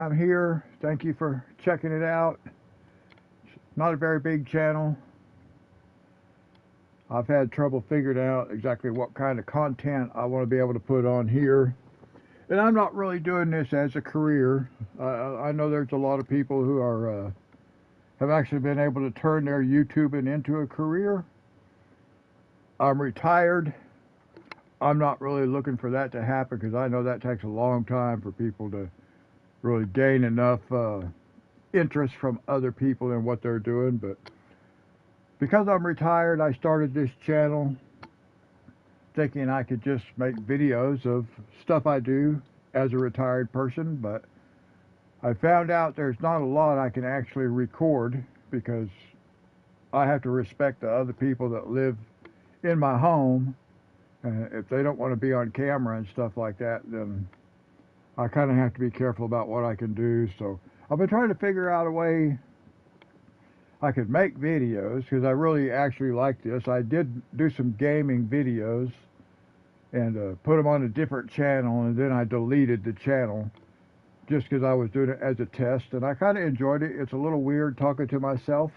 I'm here. Thank you for checking it out. Not a very big channel. I've had trouble figuring out exactly what kind of content I want to be able to put on here. And I'm not really doing this as a career. I know there's a lot of people who are have actually been able to turn their YouTubing into a career. I'm retired. I'm not really looking for that to happen because I know that takes a long time for people to really gain enough interest from other people in what they're doing. But because I'm retired, I started this channel thinking I could just make videos of stuff I do as a retired person, but I found out there's not a lot I can actually record because I have to respect the other people that live in my home. If they don't want to be on camera and stuff like that, then I kind of have to be careful about what I can do. So I've been trying to figure out a way I could make videos because I really actually like this. I did do some gaming videos and put them on a different channel, and then I deleted the channel just because I was doing it as a test, and I kind of enjoyed it. It's a little weird talking to myself,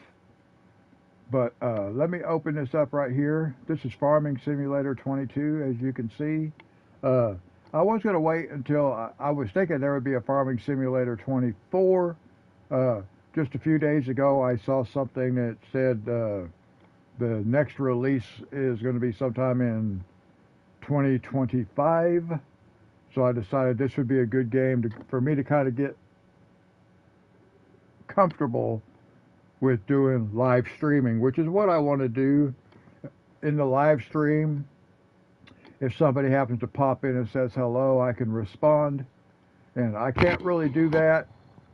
but let me open this up right here. This is Farming Simulator 22, as you can see. I was going to wait until I was thinking there would be a Farming Simulator 24. Just a few days ago, I saw something that said the next release is going to be sometime in 2025. So I decided this would be a good game for me to kind of get comfortable with doing live streaming, which is what I want to do in the live stream. If somebody happens to pop in and says hello, I can respond. And I can't really do that.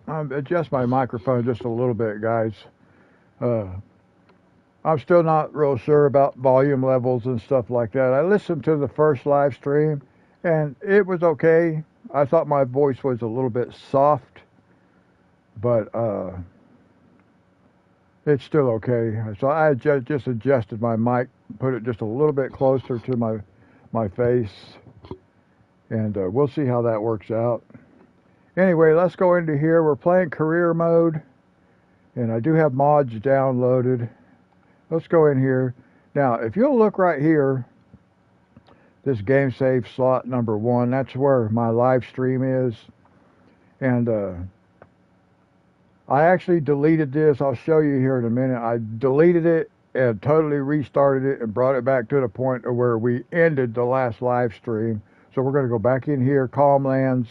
Adjust my microphone just a little bit, guys. I'm still not real sure about volume levels and stuff like that. I listened to the first live stream and it was okay. I thought my voice was a little bit soft, but it's still okay. So I just adjusted my mic, put it just a little bit closer to my face, and we'll see how that works out. Anyway, let's go into here. We're playing career mode, and I do have mods downloaded. Let's go in here. Now, if you'll look right here, this game save slot number 1, that's where my live stream is. And I actually deleted this. I'll show you here in a minute. I deleted it and totally restarted it and brought it back to the point of where we ended the last live stream. So we're going to go back in here, Calm Lands.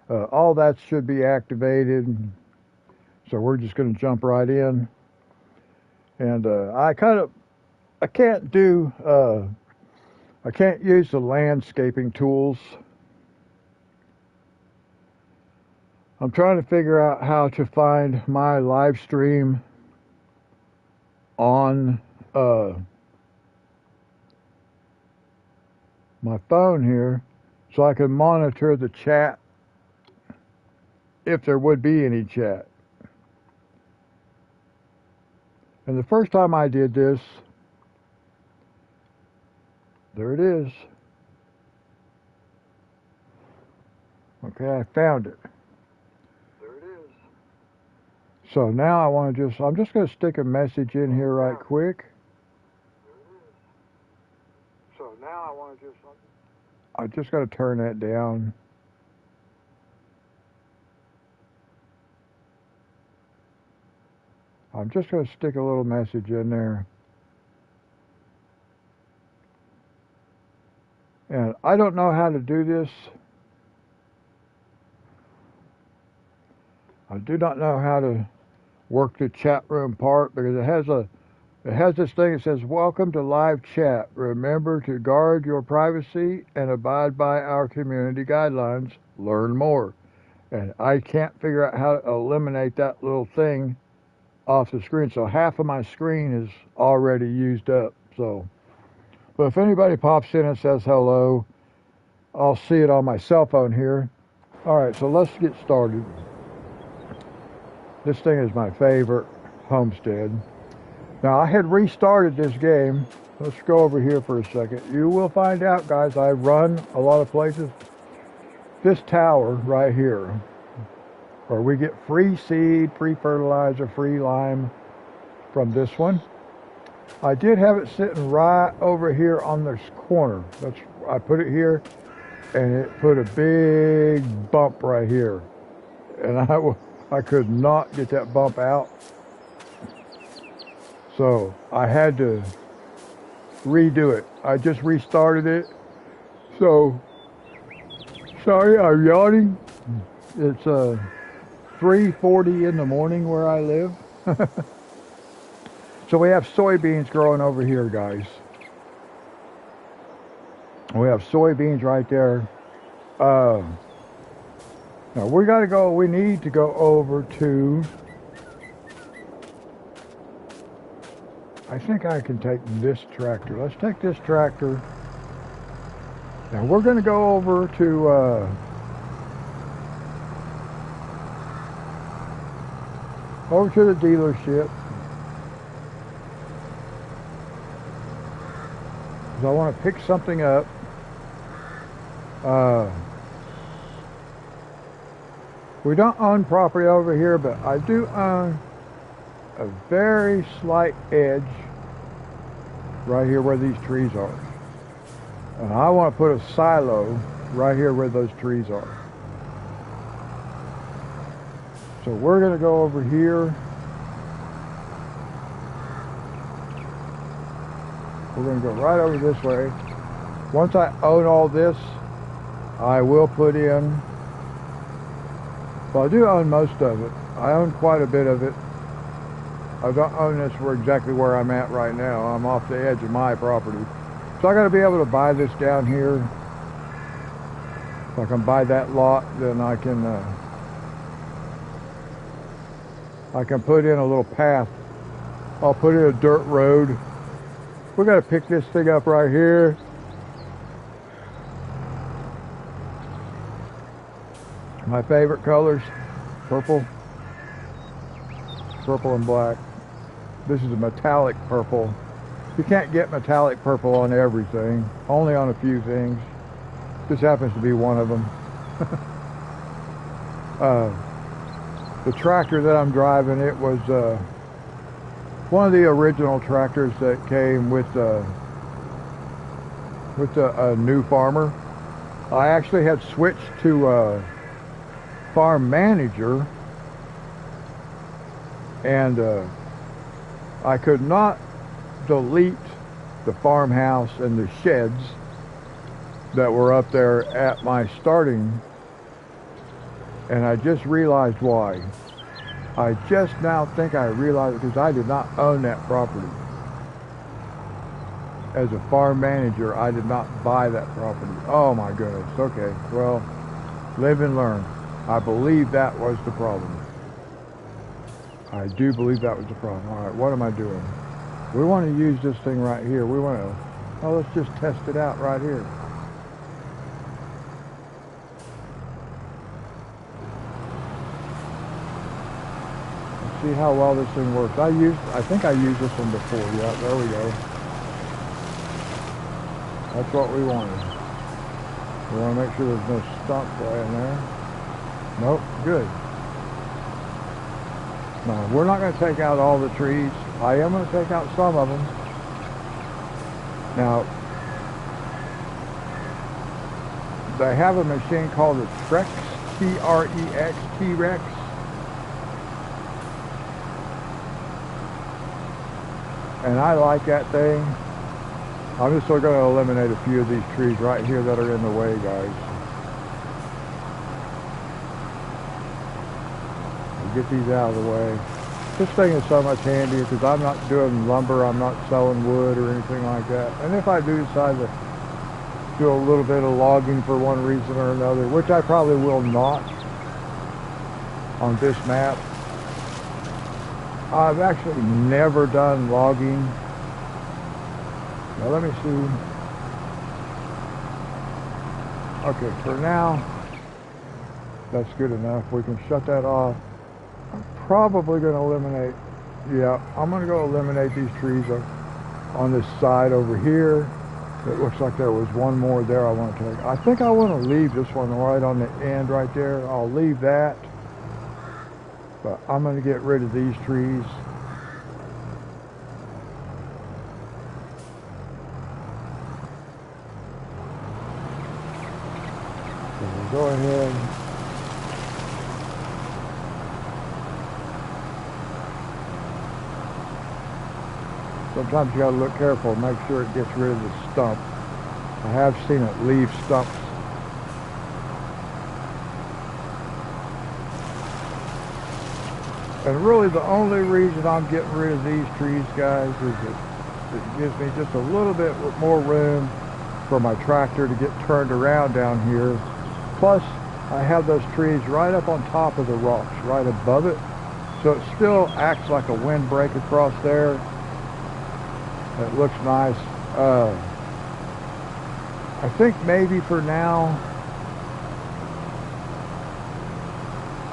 All that should be activated. So we're just going to jump right in. And I can't use the landscaping tools. I'm trying to figure out how to find my live stream on my phone here so I can monitor the chat if there would be any chat. And the first time I did this, there it is. Okay, I found it. There it is. So now I'm just going to stick a message in here right quick. There it is. So now I just got to turn that down. I'm just going to stick a little message in there. And I don't know how to do this. I do not know how to work the chat room part because it has this thing that says, "Welcome to live chat. Remember to guard your privacy and abide by our community guidelines. Learn more." And I can't figure out how to eliminate that little thing off the screen. So half of my screen is already used up. But if anybody pops in and says hello, I'll see it on my cell phone here. Alright, so let's get started. This thing is my favorite homestead. Now, I had restarted this game. Let's go over here for a second. You will find out, guys, I run a lot of places. This tower right here or we get free seed, free fertilizer, free lime from this one. I did have it sitting right over here on this corner. I put it here, and it put a big bump right here, and I could not get that bump out, so I had to redo it. I just restarted it. So sorry, I'm yawning. It's 3:40 in the morning where I live. So we have soybeans growing over here, guys. We have soybeans right there. Now we need to go over to, I think I can take this tractor. Let's take this tractor. Now we're going to go over to the dealership. I want to pick something up. We don't own property over here, but I do own a very slight edge right here where these trees are. And I want to put a silo right here where those trees are. So we're going to go over here. We're going to go right over this way. Once I own all this, I will put in, well, I do own most of it. I own quite a bit of it. I don't own this for exactly where I'm at right now. I'm off the edge of my property. So I got to be able to buy this down here. If I can buy that lot, then I can put in a little path. I'll put in a dirt road. We got to pick this thing up right here. My favorite colors, purple and black. This is a metallic purple. You can't get metallic purple on everything, only on a few things. This happens to be one of them. The tractor that I'm driving, it was one of the original tractors that came with a new farmer. I actually had switched to farm manager, and I could not delete the farmhouse and the sheds that were up there at my starting, and I just realized why. I just now think I realized, because I did not own that property. As a farm manager, I did not buy that property. Oh my goodness. Okay, well, live and learn. I believe that was the problem. I do believe that was the problem. All right, what am I doing? We want to use this thing right here. We want to, oh, let's just test it out right here. Let's see how well this thing works. I think I used this one before. Yeah, there we go. That's what we wanted. We want to make sure there's no stumps right in there. Nope, good. No, we're not going to take out all the trees. I am going to take out some of them. Now, they have a machine called a Trex, T-R-E-X, T-Rex. And I like that thing. I'm just going to eliminate a few of these trees right here that are in the way, guys. Get these out of the way. This thing is so much handier because I'm not doing lumber, I'm not selling wood or anything like that. And if I do decide to do a little bit of logging for one reason or another, which I probably will not on this map. I've actually never done logging. Now let me see. Okay, for now, that's good enough. We can shut that off. I'm probably going to eliminate, yeah, I'm going to go eliminate these trees on this side over here. It looks like there was one more there I want to take. I think I want to leave this one right on the end right there. I'll leave that. But I'm going to get rid of these trees. So we'll go ahead. Sometimes you got to look careful, make sure it gets rid of the stump. I have seen it leave stumps. And really the only reason I'm getting rid of these trees, guys, is that it gives me just a little bit more room for my tractor to get turned around down here. Plus, I have those trees right up on top of the rocks, right above it. So it still acts like a windbreak across there. It looks nice. I think maybe for now,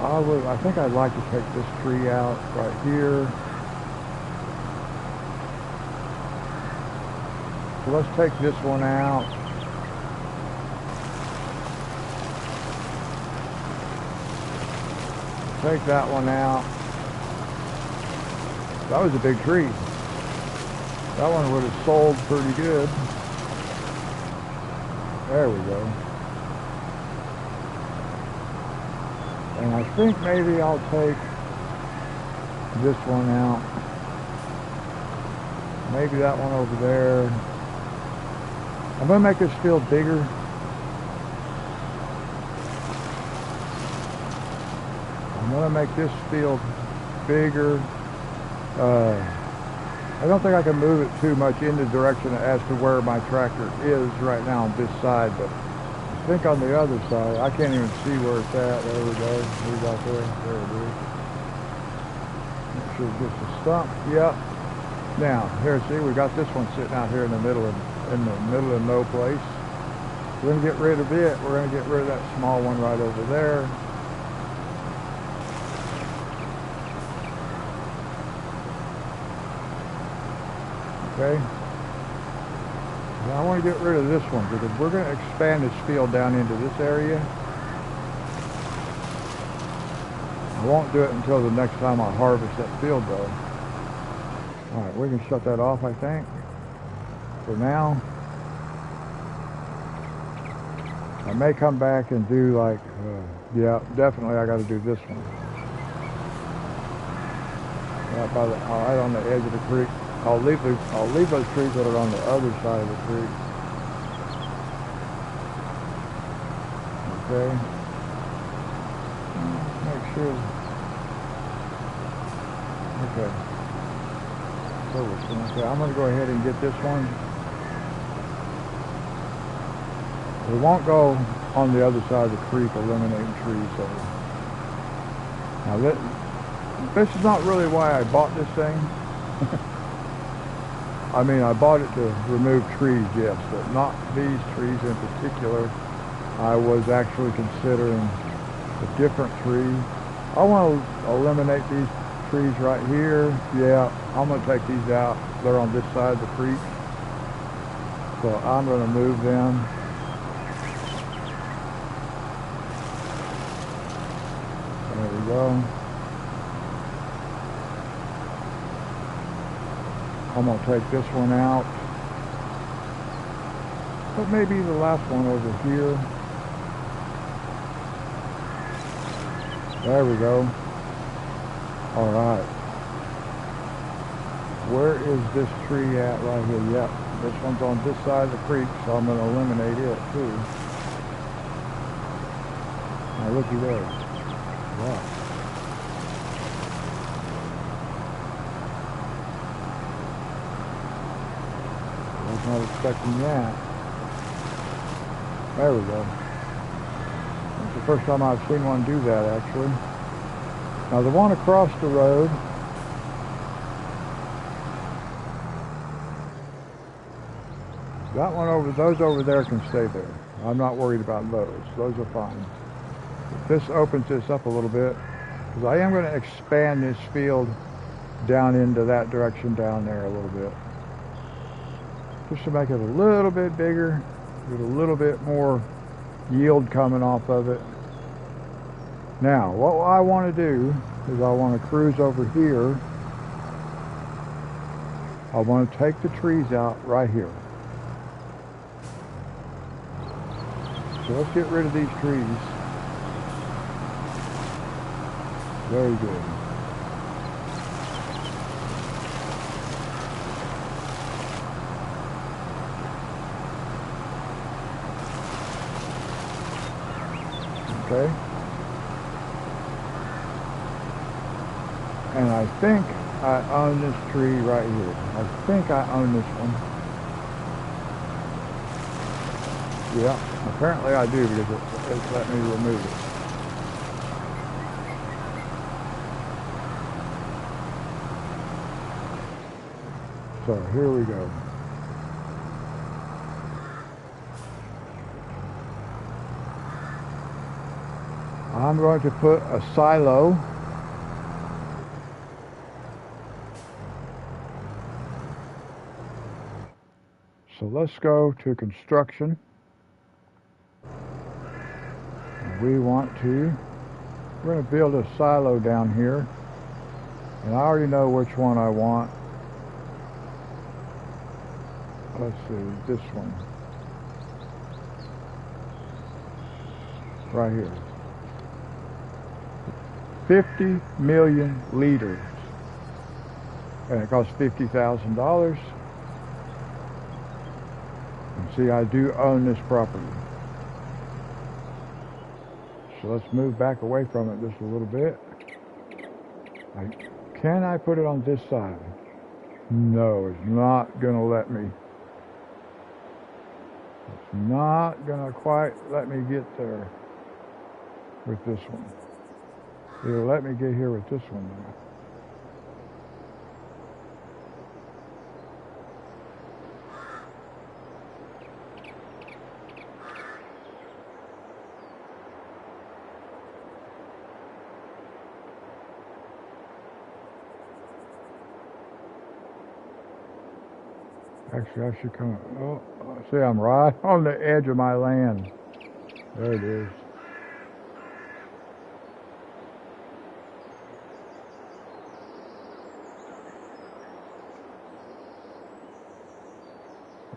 I think I'd like to take this tree out right here. So let's take this one out. Take that one out. That was a big tree. That one would have sold pretty good. There we go. And I think maybe I'll take this one out. Maybe that one over there. I'm going to make this field bigger. I'm going to make this field bigger. I don't think I can move it too much in the direction as to where my tractor is right now on this side, but I think on the other side, I can't even see where it's at. There we go. Move out there. There it is. Make sure it gets the stump. Yep. Now, here, see, we got this one sitting out here in the middle of no place. We're going to get rid of it. We're going to get rid of that small one right over there. Okay. Now I want to get rid of this one because we're going to expand this field down into this area. I won't do it until the next time I harvest that field though. Alright, we can shut that off I think. For now. I may come back and do like, yeah, definitely I got to do this one. Right by right on the edge of the creek. I'll leave those trees that are on the other side of the creek. Okay. Make sure. Okay. Okay, I'm going to go ahead and get this one. We won't go on the other side of the creek eliminating trees. So. Now this is not really why I bought this thing. I mean, I bought it to remove trees, yes, but not these trees in particular. I was actually considering a different tree. I want to eliminate these trees right here. Yeah, I'm going to take these out. They're on this side of the creek. So I'm going to move them. There we go. I'm going to take this one out, but maybe the last one over here. There we go. All right. Where is this tree at right here? Yep, this one's on this side of the creek, so I'm going to eliminate it too. Now looky there. Wow. Not expecting that. There we go. It's the first time I've seen one do that actually. Now the one across the road, that one those over there can stay there. I'm not worried about those. Those are fine. If this opens this up a little bit, because I am going to expand this field down into that direction down there a little bit. Just to make it a little bit bigger, get a little bit more yield coming off of it. Now, what I want to do is I want to cruise over here. I want to take the trees out right here. So let's get rid of these trees. Very good. Okay. And I think I own this tree right here. I think I own this one. Yeah, apparently I do because it's let me remove it. So here we go. I'm going to put a silo so let's go to construction. We're going to build a silo down here, and I already know which one I want. Let's see, this one right here. 50 million liters, and it costs $50,000. And see, I do own this property. So let's move back away from it just a little bit. Can I put it on this side? No, it's not going to let me. It's not going to quite let me get there with this one. It'll let me get here with this one now. Actually, I should come. Oh, see, I'm right on the edge of my land. There it is.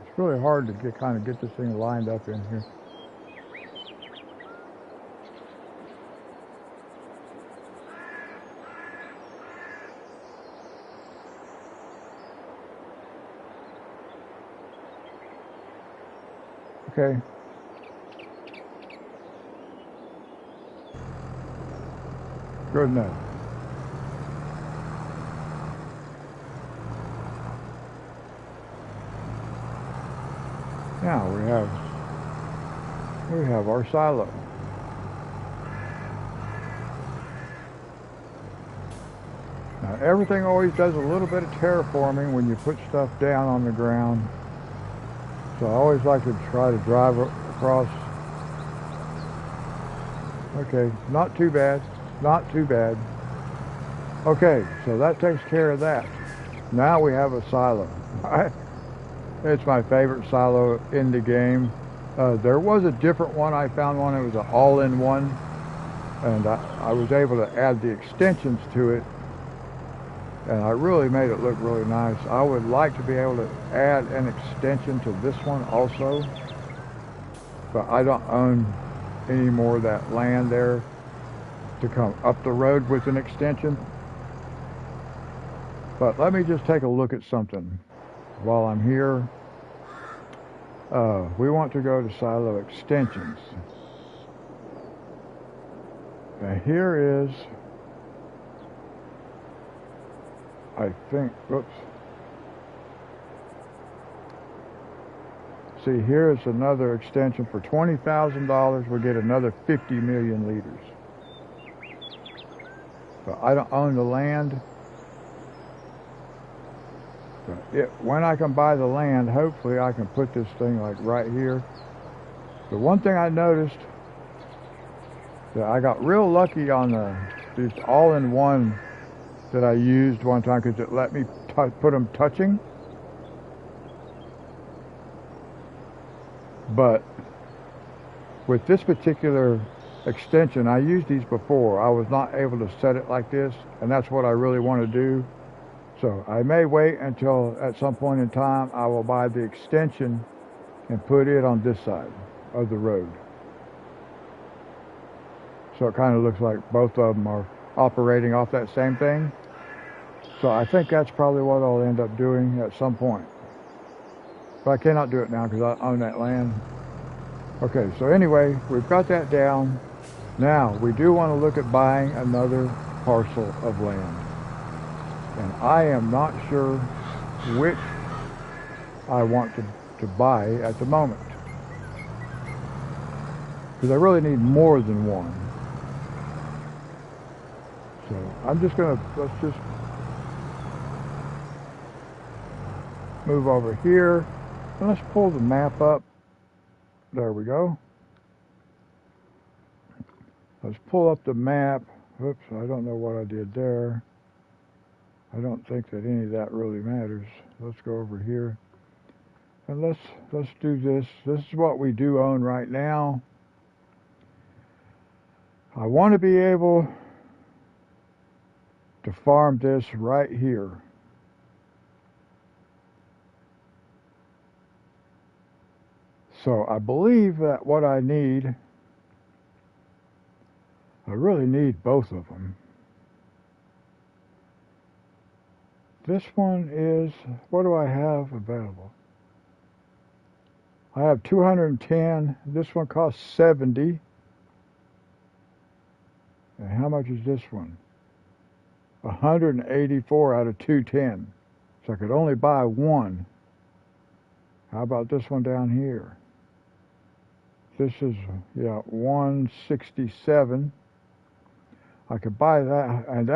It's really hard to get this thing lined up in here. Okay. Good enough. Now we have our silo. Now everything always does a little bit of terraforming when you put stuff down on the ground. So I always like to try to drive across. Okay, not too bad, not too bad. Okay, so that takes care of that. Now we have a silo. It's my favorite silo in the game. There was a different one. I found one. It was an all-in-one, and I was able to add the extensions to it, and I really made it look really nice. I would like to be able to add an extension to this one also, but I don't own any more of that land there to come up the road with an extension. But let me just take a look at something while I'm here. We want to go to silo extensions. And here is, I think, oops. See, here is another extension for $20,000. We'll get another 50 million liters. But I don't own the land. But when I can buy the land, hopefully I can put this thing like right here. The one thing I noticed, that I got real lucky on these all-in-one that I used one time, because it let me put them touching. But with this particular extension. I used these before. I was not able to set it like this, and that's what I really want to do. So I may wait until at some point in time I will buy the extension and put it on this side of the road. So it kind of looks like both of them are operating off that same thing. So I think that's probably what I'll end up doing at some point. But I cannot do it now because I own that land. Okay, so anyway, we've got that down. Now, we do want to look at buying another parcel of land. And I am not sure which I want to buy at the moment. Because I really need more than one. So I'm just going to, let's just move over here. And let's pull the map up. There we go. Let's pull up the map. Oops, I don't know what I did there. I don't think that any of that really matters. Let's go over here. And let's do this. This is what we do own right now. I want to be able to farm this right here. So I believe that what I need, I really need both of them. This one is, what do I have available? I have 210. This one costs 70. And how much is this one? 184 out of 210. So I could only buy one. How about this one down here? This is, yeah, 167. I could buy that, and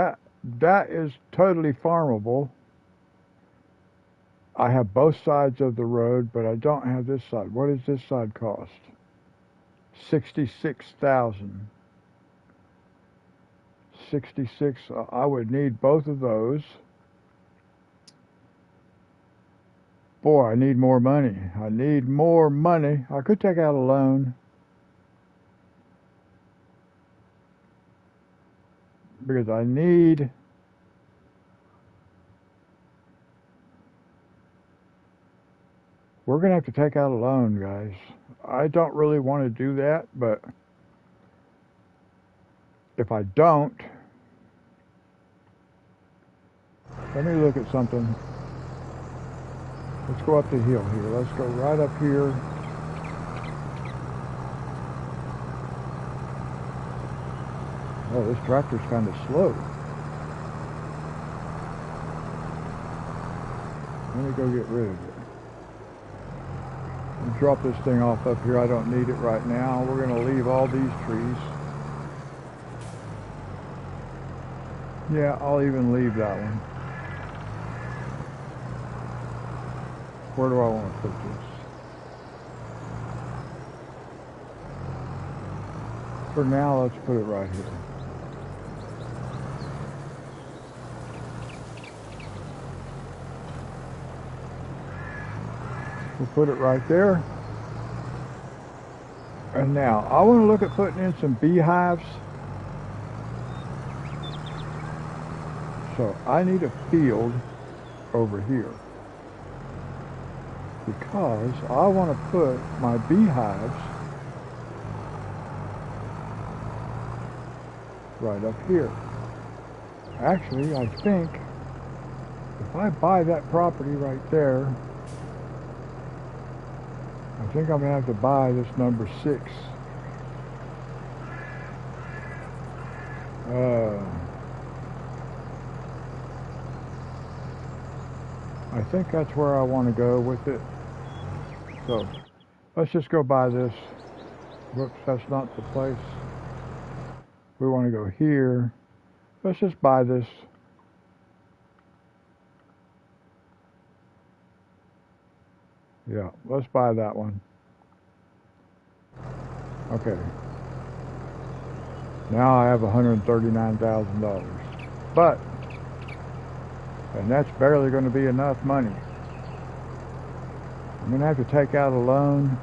that is totally farmable. I have both sides of the road, but I don't have this side. What does this side cost? 66,000. 66. I would need both of those. Boy, I need more money. I need more money. I could take out a loan. Because I need... We're going to have to take out a loan, guys. I don't really want to do that, but if I don't... Let me look at something. Let's go up the hill here. Let's go right up here. Oh, this tractor's kind of slow. Let me go get rid of it. And drop this thing off up here. I don't need it right now. We're going to leave all these trees. Yeah, I'll even leave that one. Where do I want to put this? For now, let's put it right here. We'll put it right there. And now, I want to look at putting in some beehives. So, I need a field over here. Because I want to put my beehives right up here. Actually, I think if I buy that property right there, I think I'm going to have to buy this number 6. I think that's where I want to go with it. So, let's just go buy this. Whoops, that's not the place. We want to go here. Let's just buy this. Yeah, let's buy that one. Okay. Now I have $139,000. But, and that's barely going to be enough money. I'm going to have to take out a loan.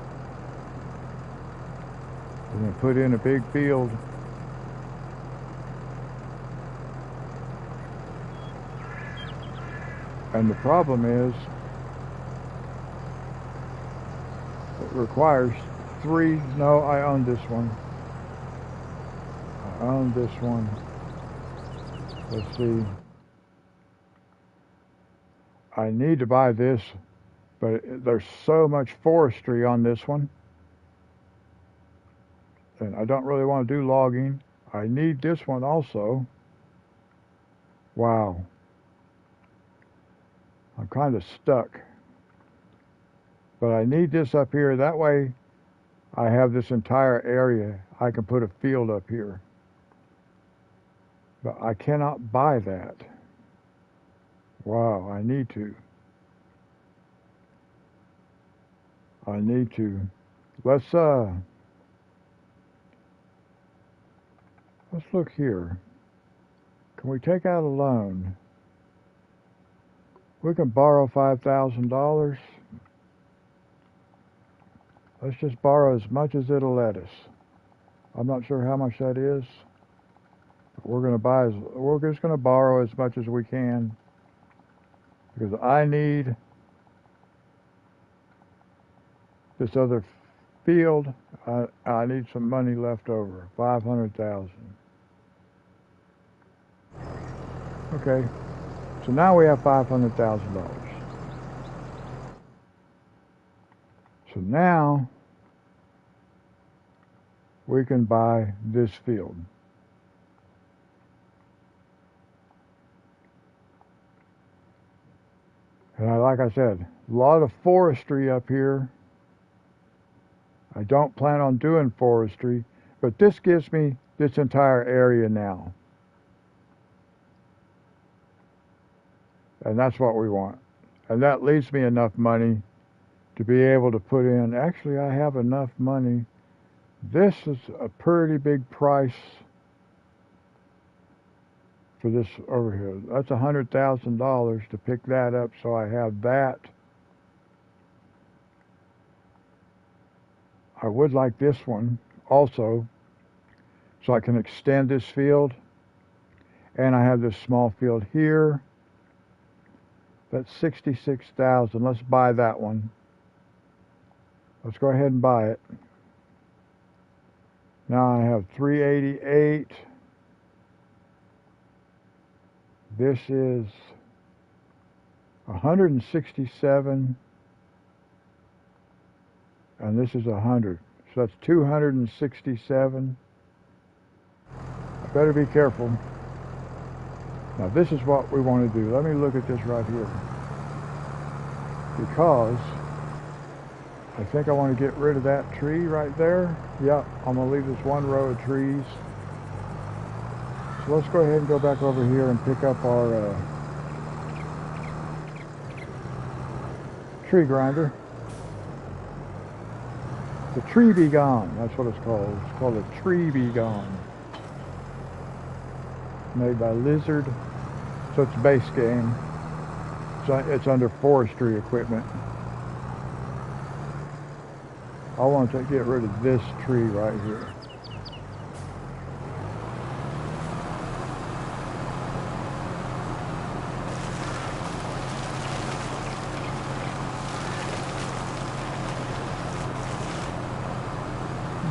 We're going to put in a big field. And the problem is, it requires no, I own this one. I own this one. Let's see. I need to buy this, but there's so much forestry on this one. And I don't really want to do logging. I need this one also. Wow. I'm kind of stuck. But I need this up here. That way I have this entire area. I can put a field up here. But I cannot buy that. Wow, I need to. Let's look here. Can we take out a loan? We can borrow $5,000. Let's just borrow as much as it'll let us. I'm not sure how much that is. But we're just going to borrow as much as we can, because I need this other field. I need some money left over. 500,000. Okay. So now we have $500,000. So now we can buy this field. And like I said, a lot of forestry up here. I don't plan on doing forestry, but this gives me this entire area now. And that's what we want. And that leaves me enough money to be able to put in. Actually, I have enough money. This is a pretty big price for this over here. That's $100,000 to pick that up, so I have that. I would like this one also, so I can extend this field. And I have this small field here. That's $66,000. Let's buy that one. Let's go ahead and buy it. Now I have 388. This is 167. And this is 100. So that's 267. I better be careful. Now this is what we want to do. Let me look at this right here. Because I think I want to get rid of that tree right there. Yep, I'm going to leave this one row of trees. So let's go ahead and go back over here and pick up our tree grinder. The tree be gone, that's what it's called. It's called a tree be gone. Made by Lizard. So it's a base game. So it's under forestry equipment. I want to get rid of this tree right here.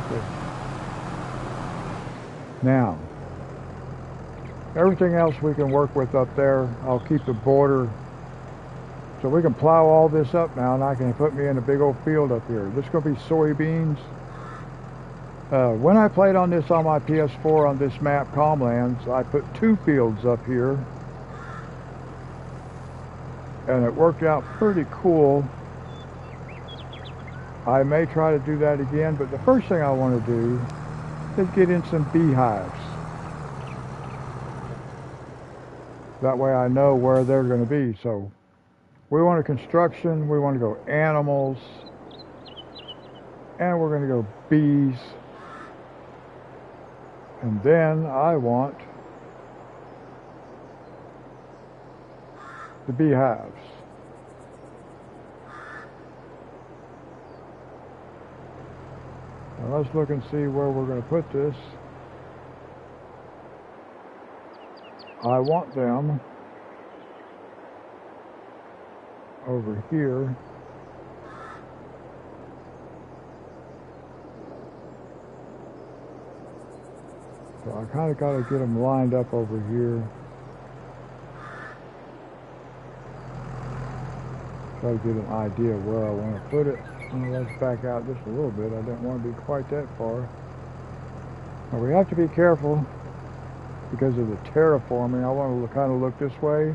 Okay. Now, everything else we can work with up there. I'll keep the border. So we can plow all this up now, and I can put me in a big old field up here. This is going to be soybeans. When I played on this on my PS4 on this map, Calmlands, I put 2 fields up here. And it worked out pretty cool. I may try to do that again, but the first thing I want to do is get in some beehives. That way I know where they're going to be. So we want a construction, we want to go animals, and we're going to go bees. And then I want the beehives. Now let's look and see where we're going to put this. I want them over here. So I kind of got to get them lined up over here. Try to get an idea of where I want to put it. Let's back out just a little bit. I don't want to be quite that far. Now we have to be careful because of the terraforming. I want to kind of look this way.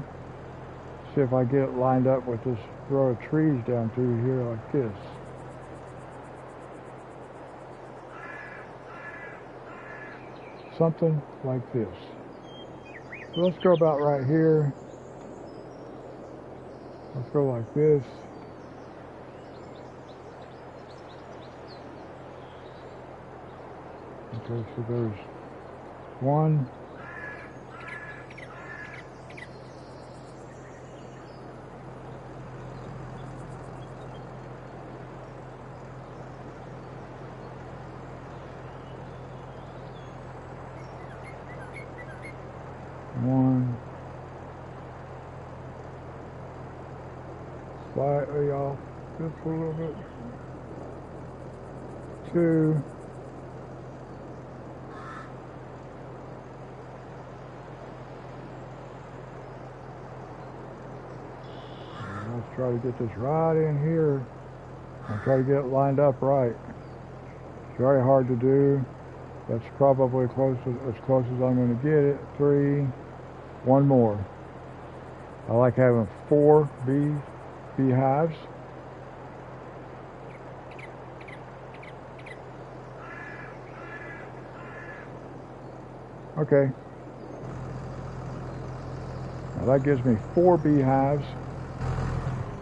See if I get it lined up with this row of trees down through here like this. Something like this. So let's go about right here. Let's go like this. Okay, so there's one. One. Slightly off just a little bit. Two. And let's try to get this right in here. I'll try to get it lined up right. It's very hard to do. That's probably as close as I'm going to get it. Three. One more. I like having 4 beehives. Okay. Now that gives me 4 beehives.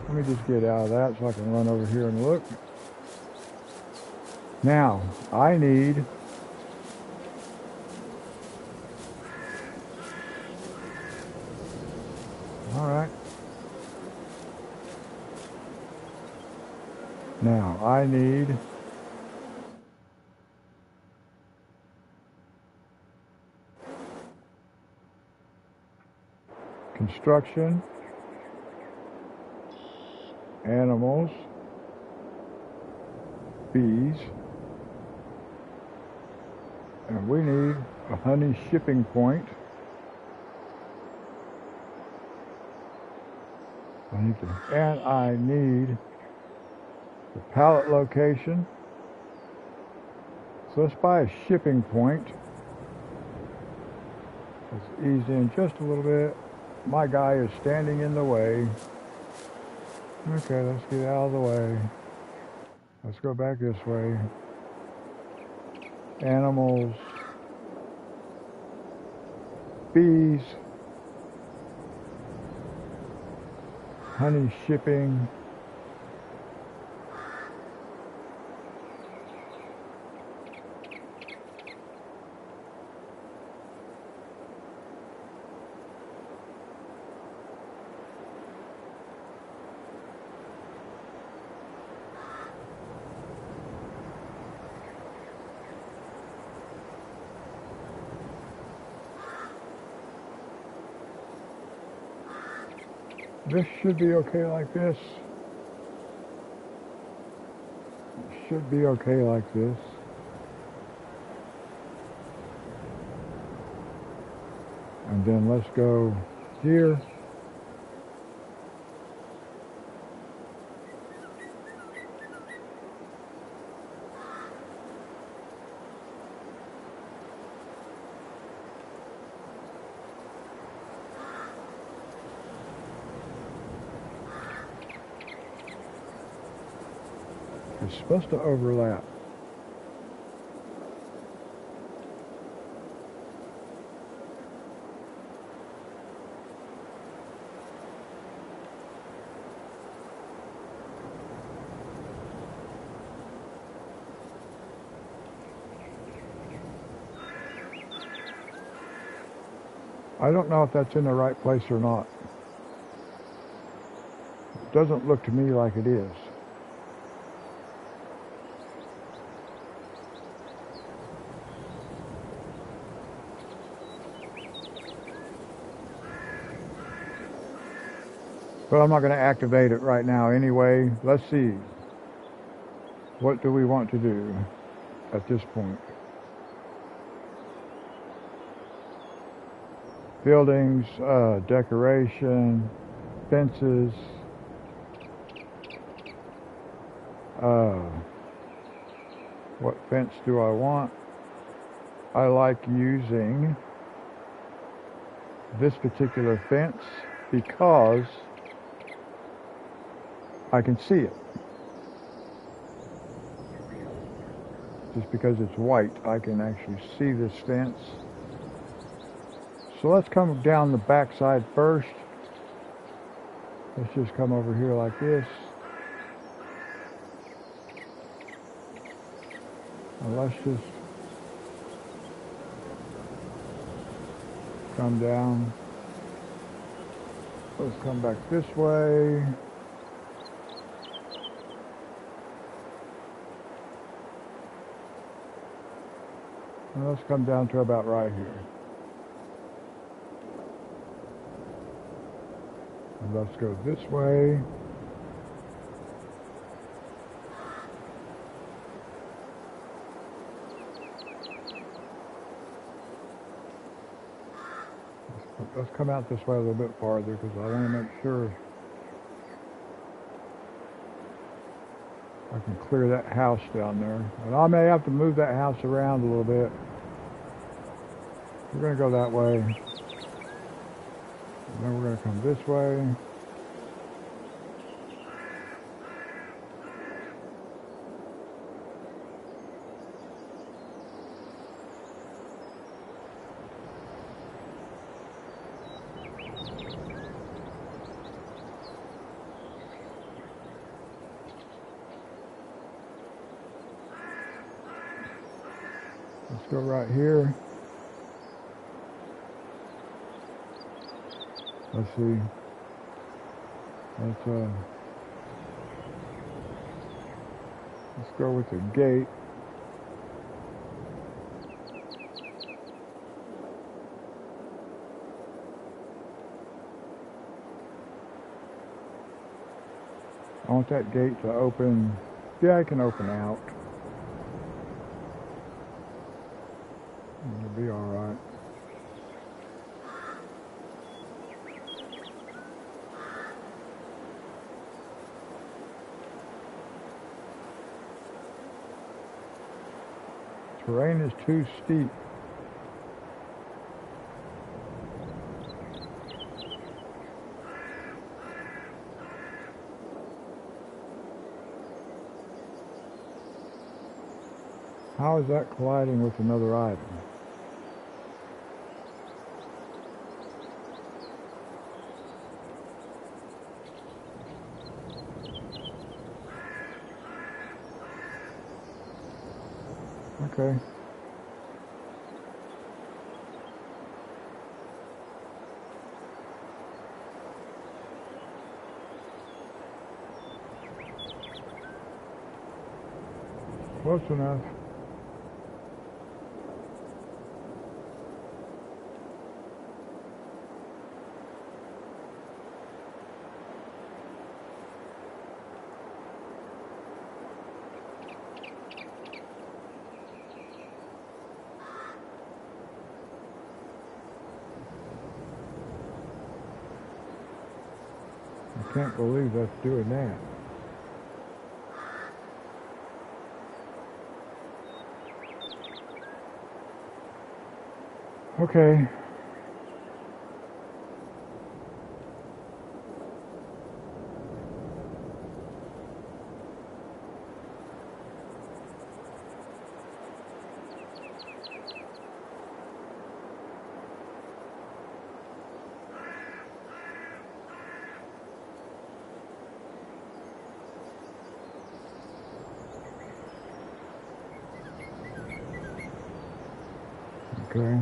Let me just get out of that so I can run over here and look. Now, I need Now, I need construction, animals, bees, and we need a honey shipping point. And I need the pallet location. So let's buy a shipping point. Let's ease in just a little bit. My guy is standing in the way. Okay, let's get out of the way. Let's go back this way. Animals, bees, honey shipping, this should be okay like this. It should be okay like this. And then let's go here. It's supposed to overlap. I don't know if that's in the right place or not. It doesn't look to me like it is. But I'm not going to activate it right now anyway. Let's see. What do we want to do at this point? Buildings, decoration, fences. What fence do I want? I like using this particular fence because I can see it. Just because it's white, I can actually see this fence. So let's come down the back side first. Let's just come over here like this. And let's just come down. Let's come back this way. And let's come down to about right here. And let's go this way. Let's come out this way a little bit farther because I want to make sure I can clear that house down there. And I may have to move that house around a little bit. We're going to go that way. And then we're going to come this way. Let's go right here. Let's see. Let's go with the gate. I want that gate to open. Yeah, I can open out. It'll be all right. Terrain is too steep. How is that colliding with another item? Okay. Close enough. I can't believe that's doing that. Okay. Okay.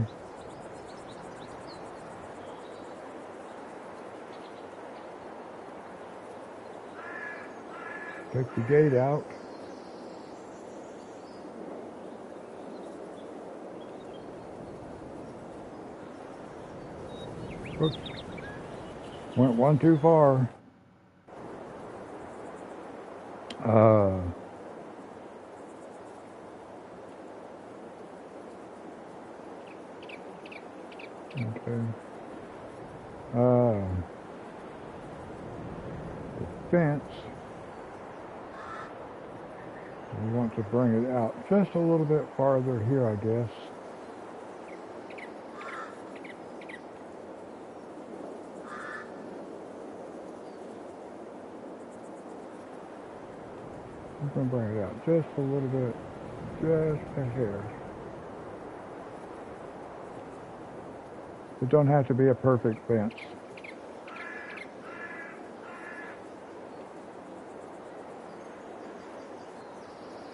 Take the gate out. Oops. Went one too far. Okay. The fence, we want to bring it out just a little bit farther here, I guess. I'm going to bring it out just a little bit, just a hair. It don't have to be a perfect fence.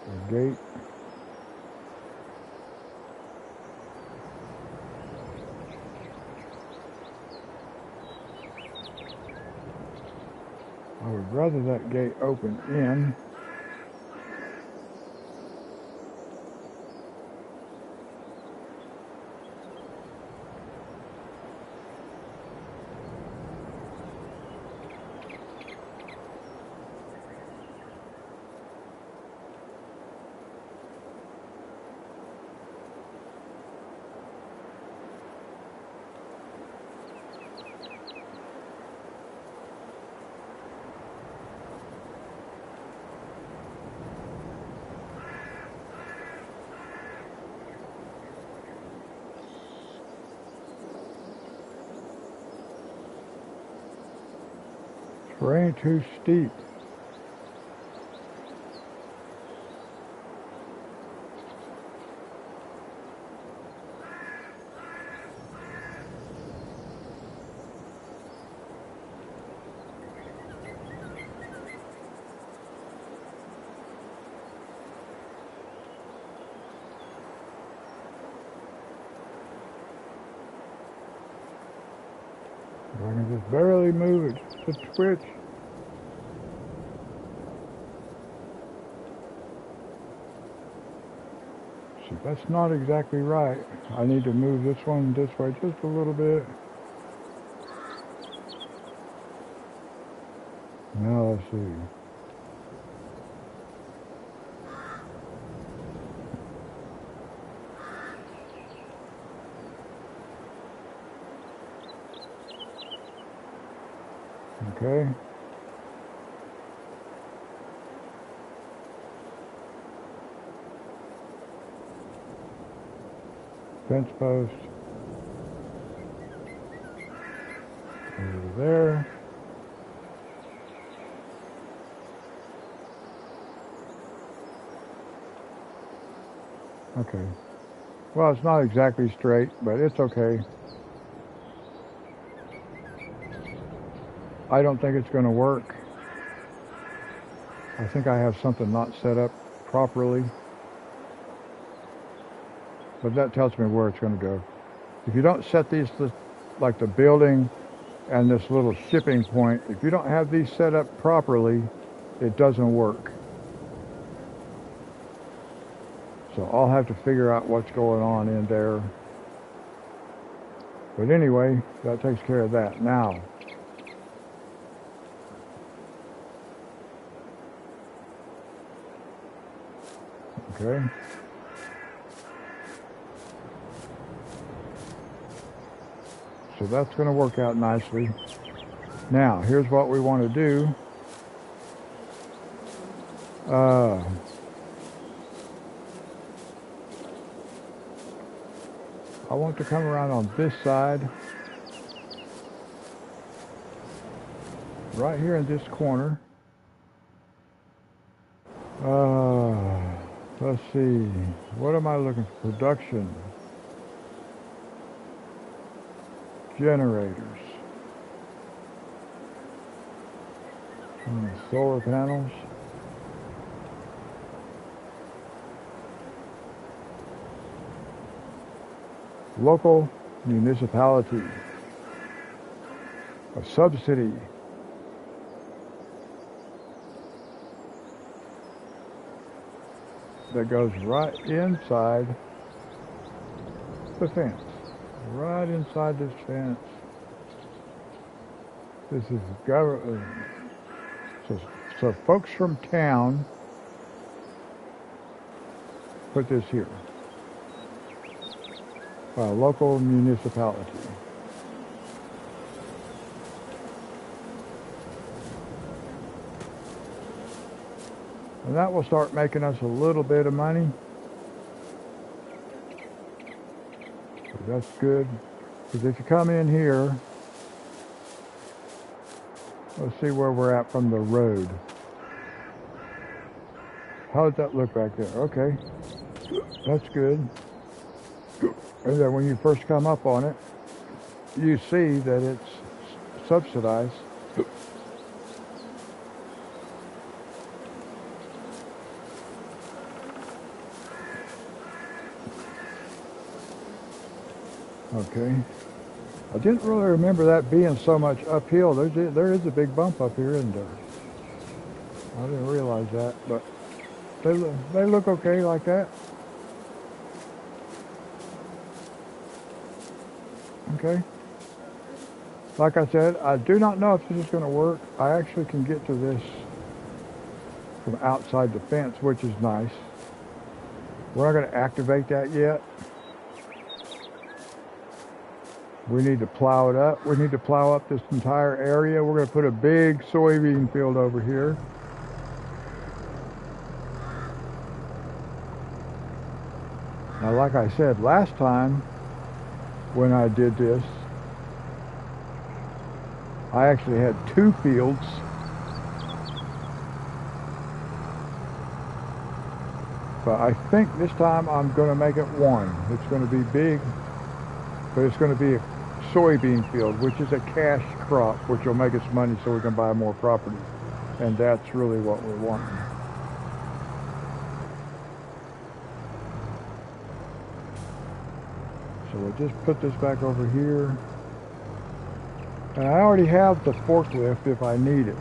The gate. I would rather that gate open in. Terrain too steep. I can just barely move it to twitch. See, that's not exactly right. I need to move this one this way just a little bit. Now let's see. Okay. Fence post. Over there. Okay. Well, it's not exactly straight, but it's okay. I don't think it's going to work. I think I have something not set up properly. But that tells me where it's going to go. If you don't set these, like the building and this little shipping point, if you don't have these set up properly, it doesn't work. So I'll have to figure out what's going on in there. But anyway, that takes care of that. Now, okay. So that's going to work out nicely. Now, here's what we want to do. I want to come around on this side. Right here in this corner. Let's see. What am I looking for? Production. Generators. Solar panels. Local municipality. A subsidy. That goes right inside the fence. Right inside this fence. This is government. So So folks from town put this here. Local municipality. And that will start making us a little bit of money. So that's good. Because if you come in here, let's see where we're at from the road. How does that look back there? Okay, that's good. And then when you first come up on it, you see that it's subsidized. Okay. I didn't really remember that being so much uphill. There is a big bump up here, and I didn't realize that, but they look okay like that. Okay. Like I said, I do not know if this is going to work. I actually can get to this from outside the fence, which is nice. We're not going to activate that yet. We need to plow it up. We need to plow up this entire area. We're going to put a big soybean field over here. Now, like I said last time when I did this, I actually had 2 fields. But I think this time I'm going to make it 1. It's going to be big, but it's going to be a soybean field, which is a cash crop, which will make us money so we can buy more property. And that's really what we're wanting. So we'll just put this back over here. And I already have the forklift if I need it.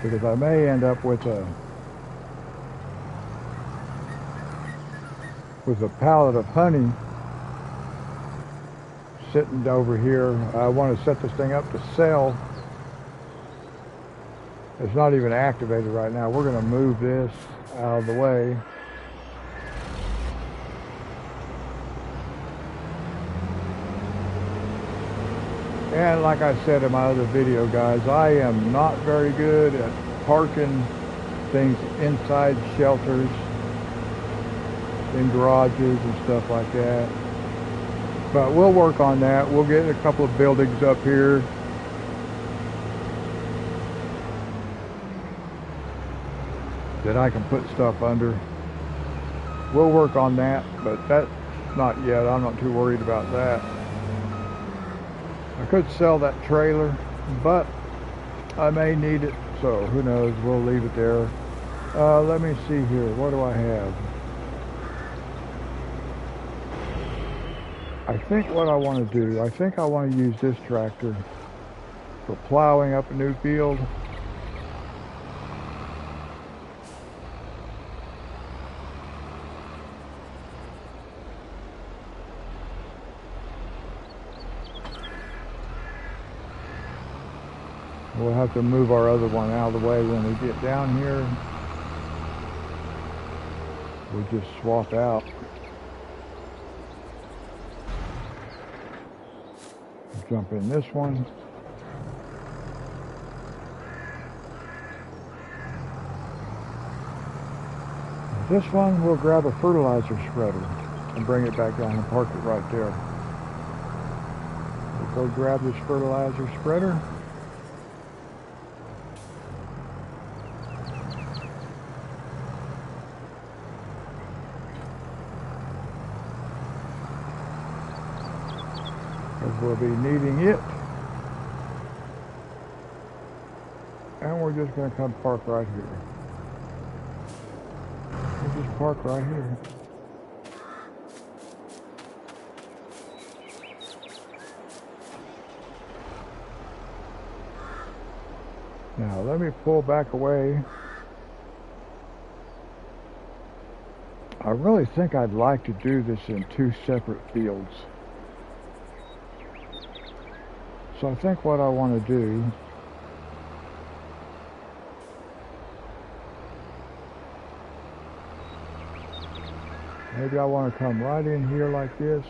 Because I may end up with a pallet of honey sitting over here. I want to set this thing up to sell. It's not even activated right now. We're going to move this out of the way. And like I said in my other video, guys, I am not very good at parking things inside shelters, in garages and stuff like that. But we'll work on that. We'll get a couple of buildings up here. That I can put stuff under. We'll work on that, but that's not yet. I'm not too worried about that. I could sell that trailer, but I may need it, so who knows. We'll leave it there. Let me see here. What do I have? I think what I want to do, I think I want to use this tractor for plowing up a new field. We'll have to move our other one out of the way when we get down here. We'll just swap out. Jump in this one. This one, we'll grab a fertilizer spreader and bring it back down and park it right there. We'll go grab this fertilizer spreader. We'll be needing it. And we're just going to come park right here. We'll just park right here. Now let me pull back away. I really think I'd like to do this in 2 separate fields. So I think what I want to do Maybe I want to come right in here like this.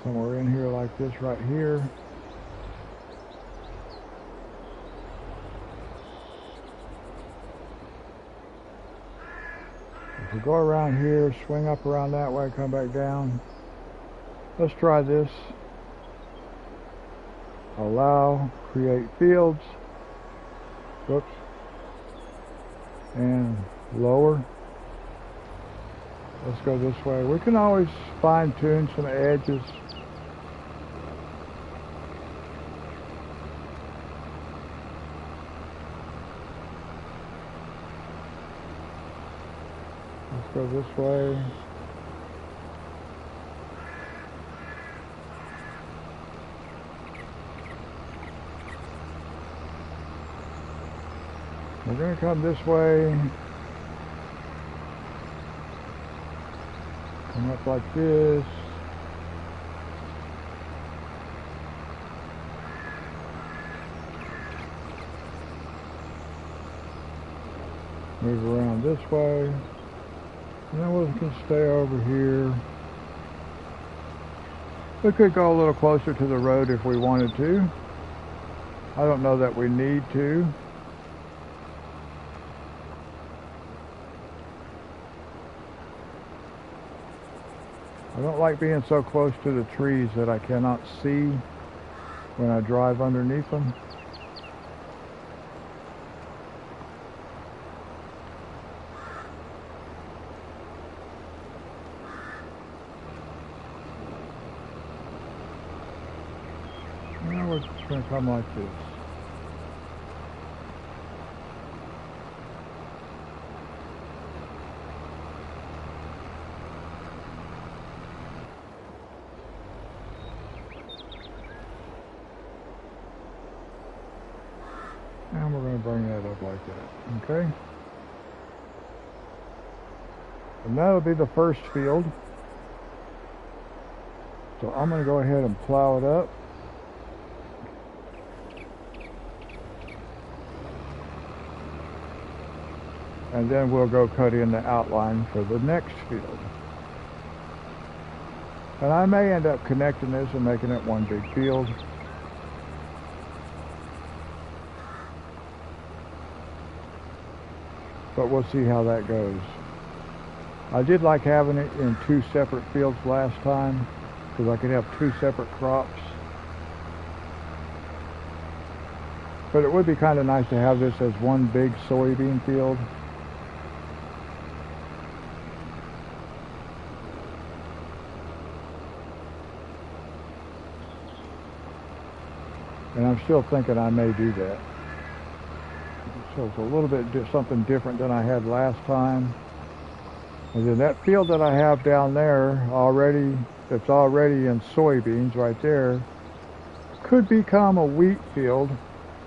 Somewhere in here like this right here. If we go around here, swing up around that way, come back down. Let's try this. Allow, create fields. Whoops. And lower. Let's go this way. We can always fine tune some edges. Let's go this way. We're going to come this way. Come up like this. Move around this way. And then we can stay over here. We could go a little closer to the road if we wanted to. I don't know that we need to. I don't like being so close to the trees that I cannot see when I drive underneath them. Now we're just going to come like this. And we're going to bring that up like that, okay? And that'll be the first field. So I'm going to go ahead and plow it up. And then we'll go cut in the outline for the next field. And I may end up connecting this and making it one big field. But we'll see how that goes. I did like having it in two separate fields last time, because I could have two separate crops. But it would be kind of nice to have this as one big soybean field. And I'm still thinking I may do that. So it's a little bit something different than I had last time. And then that field that I have down there already, that's already in soybeans right there, could become a wheat field.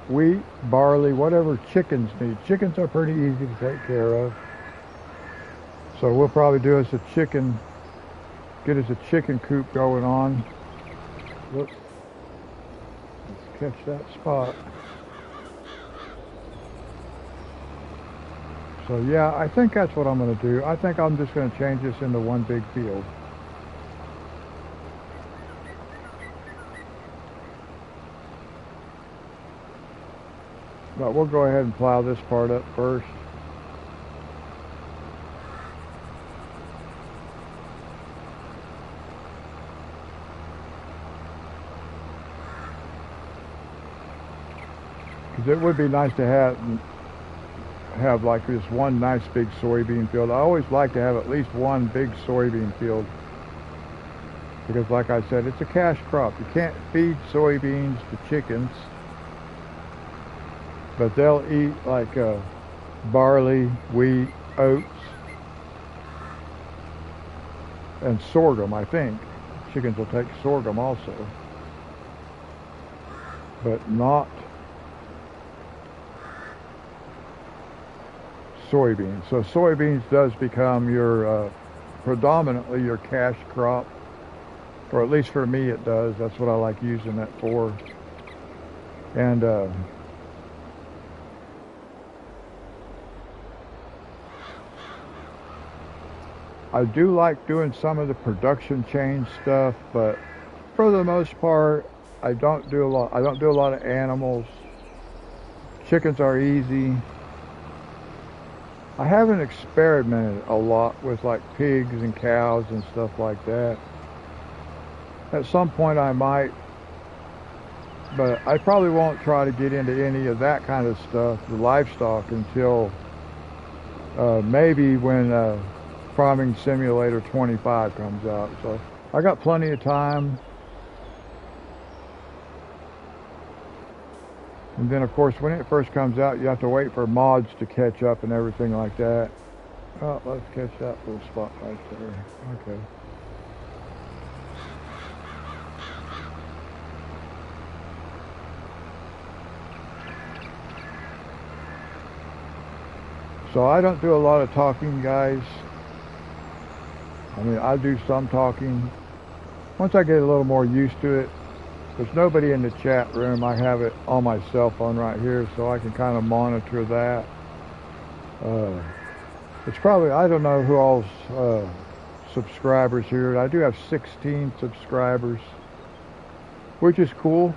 Wheat, barley, whatever chickens need. Chickens are pretty easy to take care of. So we'll probably do us a chicken, get us a chicken coop going on. Whoops. Let's catch that spot. So yeah, I think that's what I'm going to do. I think I'm just going to change this into one big field. But we'll go ahead and plow this part up first. Because it would be nice to have like this one nice big soybean field. I always like to have at least one big soybean field. Because like I said, it's a cash crop. You can't feed soybeans to chickens. But they'll eat like barley, wheat, oats, and sorghum, I think. Chickens will take sorghum also. But not soybeans. So soybeans does become your predominantly your cash crop, or at least for me it does. That's what I like using that for. And I do like doing some of the production chain stuff, but for the most part, I don't do a lot. I don't do a lot of animals. Chickens are easy. I haven't experimented a lot with like pigs and cows and stuff like that. At some point I might, but I probably won't try to get into any of that kind of stuff, the livestock, until maybe when Farming Simulator 25 comes out. So I got plenty of time. And then of course when it first comes out you have to wait for mods to catch up and everything like that. Oh, let's catch that little spot right there. Okay. So I don't do a lot of talking, guys. I mean, I do some talking. Once I get a little more used to it, there's nobody in the chat room. I have it on my cell phone right here, so I can kind of monitor that. It's probably, I don't know who all's subscribers here. I do have 16 subscribers, which is cool.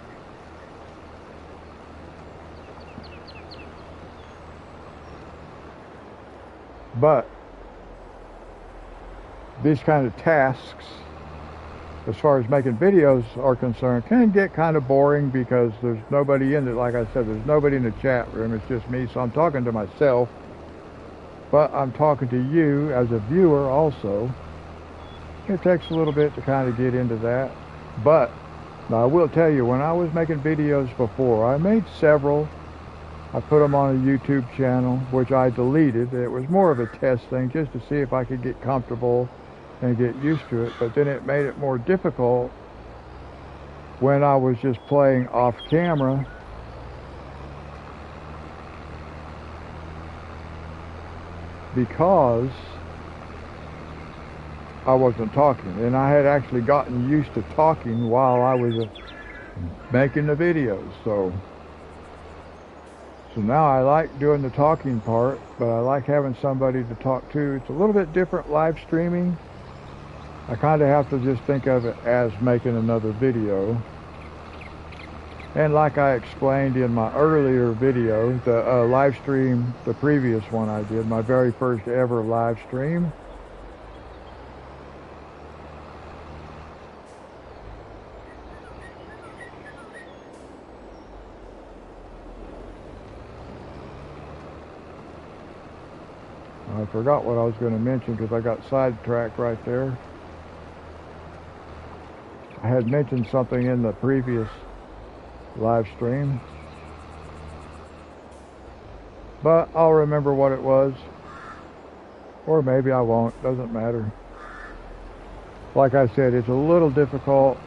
But these kind of tasks, as far as making videos are concerned, can get kind of boring because there's nobody in it. Like I said, there's nobody in the chat room. It's just me. So I'm talking to myself, but I'm talking to you as a viewer also. It takes a little bit to kind of get into that. But I will tell you, when I was making videos before, I made several. I put them on a YouTube channel, which I deleted. It was more of a test thing just to see if I could get comfortable and get used to it. But then it made it more difficult when I was just playing off camera. Because I wasn't talking. And I had actually gotten used to talking while I was making the videos. So now I like doing the talking part, but I like having somebody to talk to. It's a little bit different live streaming. I kind of have to just think of it as making another video. And like I explained in my earlier video, the live stream, the previous one I did, my very first ever live stream, I forgot what I was going to mention because I got sidetracked right there. I had mentioned something in the previous live stream, but I'll remember what it was, or maybe I won't. Doesn't matter. Like I said, it's a little difficult.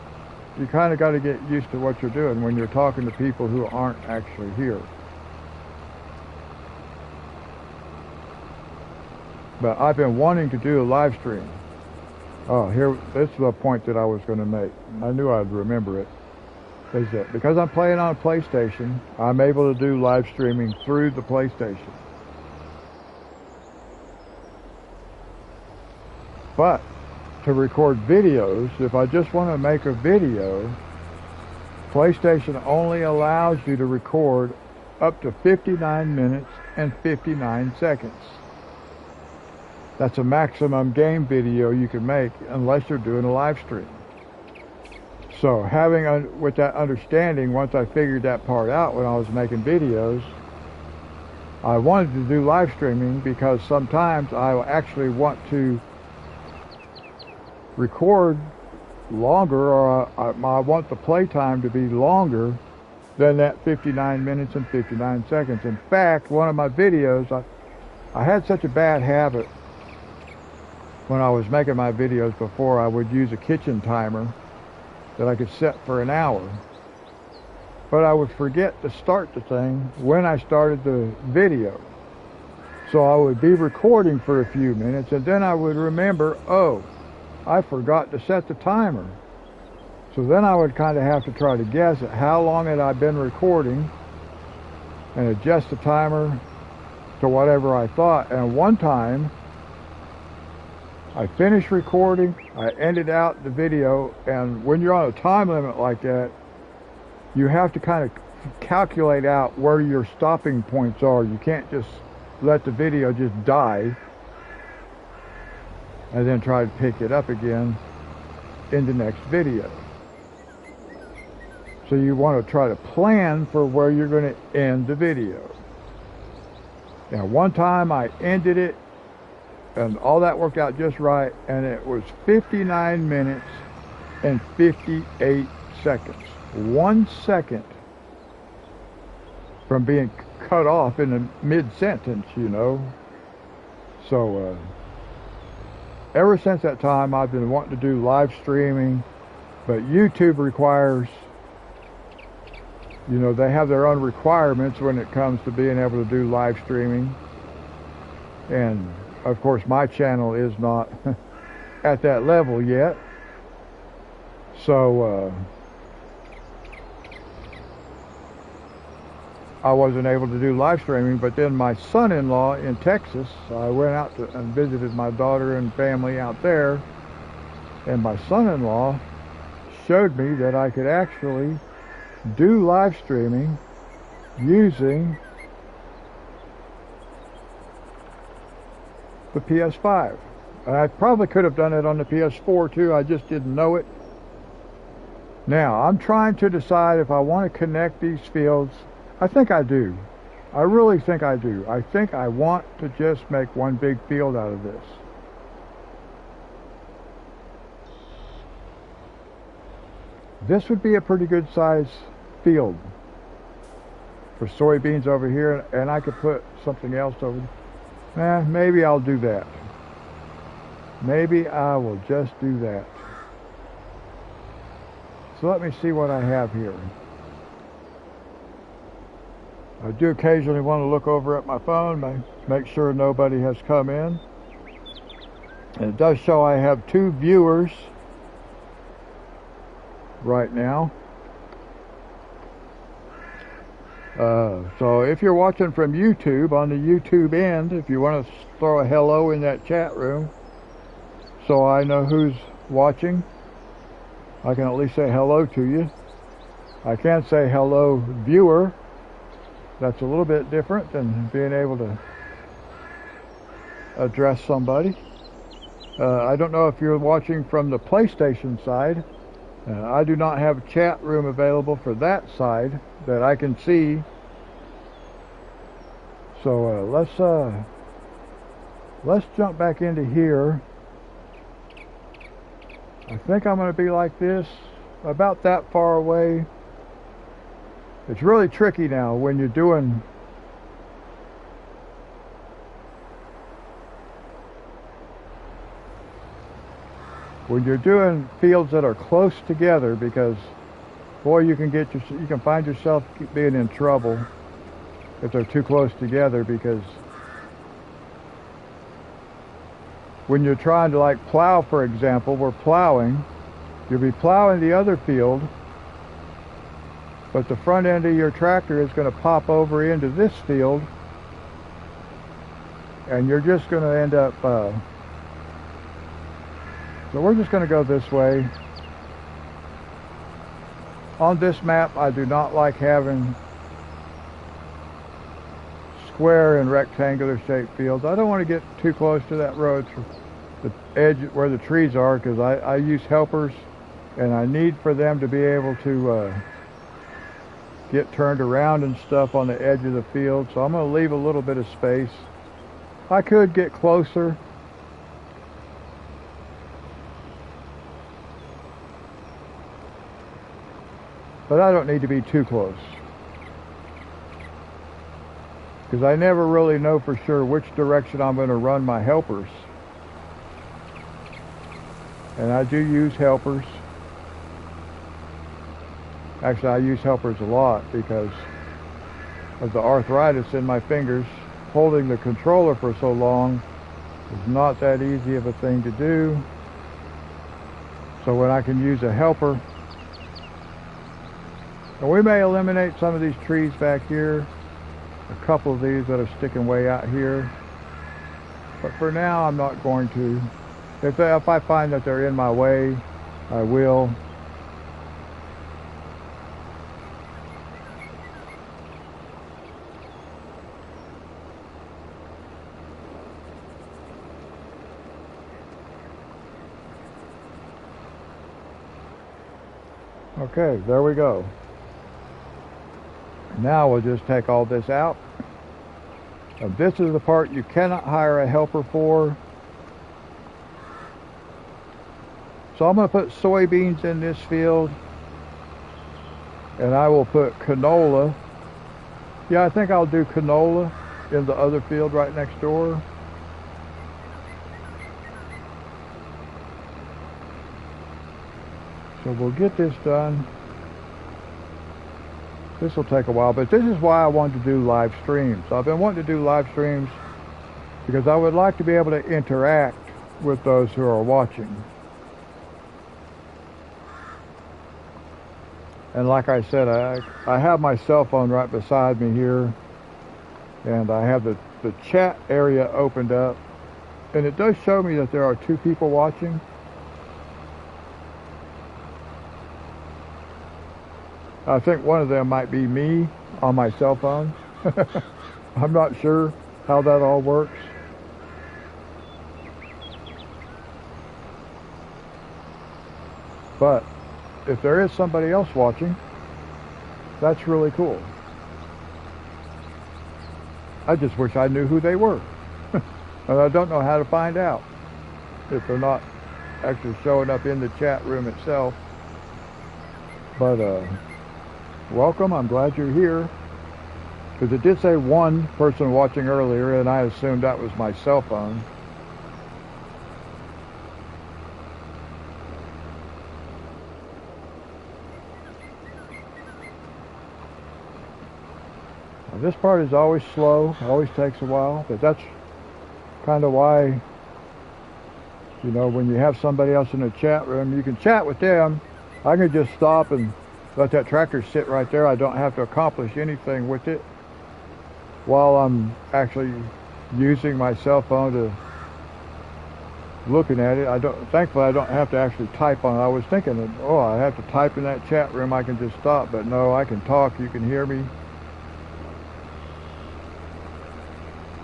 You kind of got to get used to what you're doing when you're talking to people who aren't actually here. But I've been wanting to do a live stream. Oh, here, this is the point that I was going to make. I knew I'd remember it. Is that because I'm playing on a PlayStation, I'm able to do live streaming through the PlayStation. But to record videos, if I just want to make a video, PlayStation only allows you to record up to 59 minutes and 59 seconds. That's a maximum game video you can make unless you're doing a live stream. So having with that understanding, once I figured that part out when I was making videos, I wanted to do live streaming because sometimes I actually want to record longer, or I want the playtime to be longer than that 59 minutes and 59 seconds. In fact, one of my videos, I had such a bad habit when I was making my videos before. I would use a kitchen timer that I could set for an hour, but I would forget to start the thing when I started the video. So I would be recording for a few minutes and then I would remember, oh, I forgot to set the timer. So then I would kind of have to try to guess at how long had I been recording and adjust the timer to whatever I thought. And one time, I finished recording, I ended out the video, and when you're on a time limit like that, you have to kind of calculate out where your stopping points are. You can't just let the video just die and then try to pick it up again in the next video. So you want to try to plan for where you're going to end the video. Now, one time I ended it and all that worked out just right, and it was 59 minutes and 58 seconds. 1 second from being cut off in the mid-sentence, you know. So ever since that time I've been wanting to do live streaming, but YouTube requires, you know, they have their own requirements when it comes to being able to do live streaming. And of course my channel is not at that level yet. So I wasn't able to do live streaming, but then my son-in-law in Texas, I went out and visited my daughter and family out there, and my son-in-law showed me that I could actually do live streaming using the PS5. And I probably could have done it on the PS4 too, I just didn't know it. Now, I'm trying to decide if I want to connect these fields. I think I do. I really think I do. I think I want to just make one big field out of this. This would be a pretty good size field for soybeans over here, and I could put something else over there. Maybe I'll do that. Maybe I will just do that. So let me see what I have here. I do occasionally want to look over at my phone, make sure nobody has come in. And it does show I have 2 viewers right now. So if you're watching from YouTube, on the YouTube end, if you want to throw a hello in that chat room so I know who's watching, I can at least say hello to you. I can't say hello viewer. That's a little bit different than being able to address somebody. I don't know if you're watching from the PlayStation side. I do not have a chat room available for that side that I can see. So let's jump back into here. I think I'm going to be like this, about that far away. It's really tricky now when you're doing fields that are close together, because boy, you can find yourself being in trouble if they're too close together, because when you're trying to like plow, for example, we're plowing, you'll be plowing the other field, but the front end of your tractor is going to pop over into this field, and you're just going to end up, so we're just going to go this way. On this map, I do not like having square and rectangular shaped fields. I don't want to get too close to that road, the edge where the trees are, because I use helpers, and I need for them to be able to get turned around and stuff on the edge of the field. So I'm going to leave a little bit of space. I could get closer, but I don't need to be too close, because I never really know for sure which direction I'm going to run my helpers. And I do use helpers. Actually, I use helpers a lot because of the arthritis in my fingers. Holding the controller for so long is not that easy of a thing to do. So when I can use a helper, and we may eliminate some of these trees back here, a couple of these that are sticking way out here, but for now I'm not going to. If I find that they're in my way, I will. Okay, there we go. Now we'll just take all this out. And this is the part you cannot hire a helper for. So I'm going to put soybeans in this field. And I will put canola. Yeah, I think I'll do canola in the other field right next door. So we'll get this done. This will take a while, but this is why I wanted to do live streams. I've been wanting to do live streams because I would like to be able to interact with those who are watching. And like I said, I have my cell phone right beside me here, and I have the chat area opened up, and it does show me that there are 2 people watching. I think one of them might be me on my cell phone. I'm not sure how that all works. But if there is somebody else watching, that's really cool. I just wish I knew who they were. And I don't know how to find out if they're not actually showing up in the chat room itself. But welcome, I'm glad you're here. Because it did say 1 person watching earlier, and I assumed that was my cell phone. Now, this part is always slow, always takes a while, but that's kind of why, you know, when you have somebody else in the chat room, you can chat with them. I can just stop and let that tractor sit right there. I don't have to accomplish anything with it while I'm actually using my cell phone to looking at it. Thankfully I don't have to actually type on it. I was thinking that, oh, I have to type in that chat room, I can just stop, but no, I can talk, you can hear me.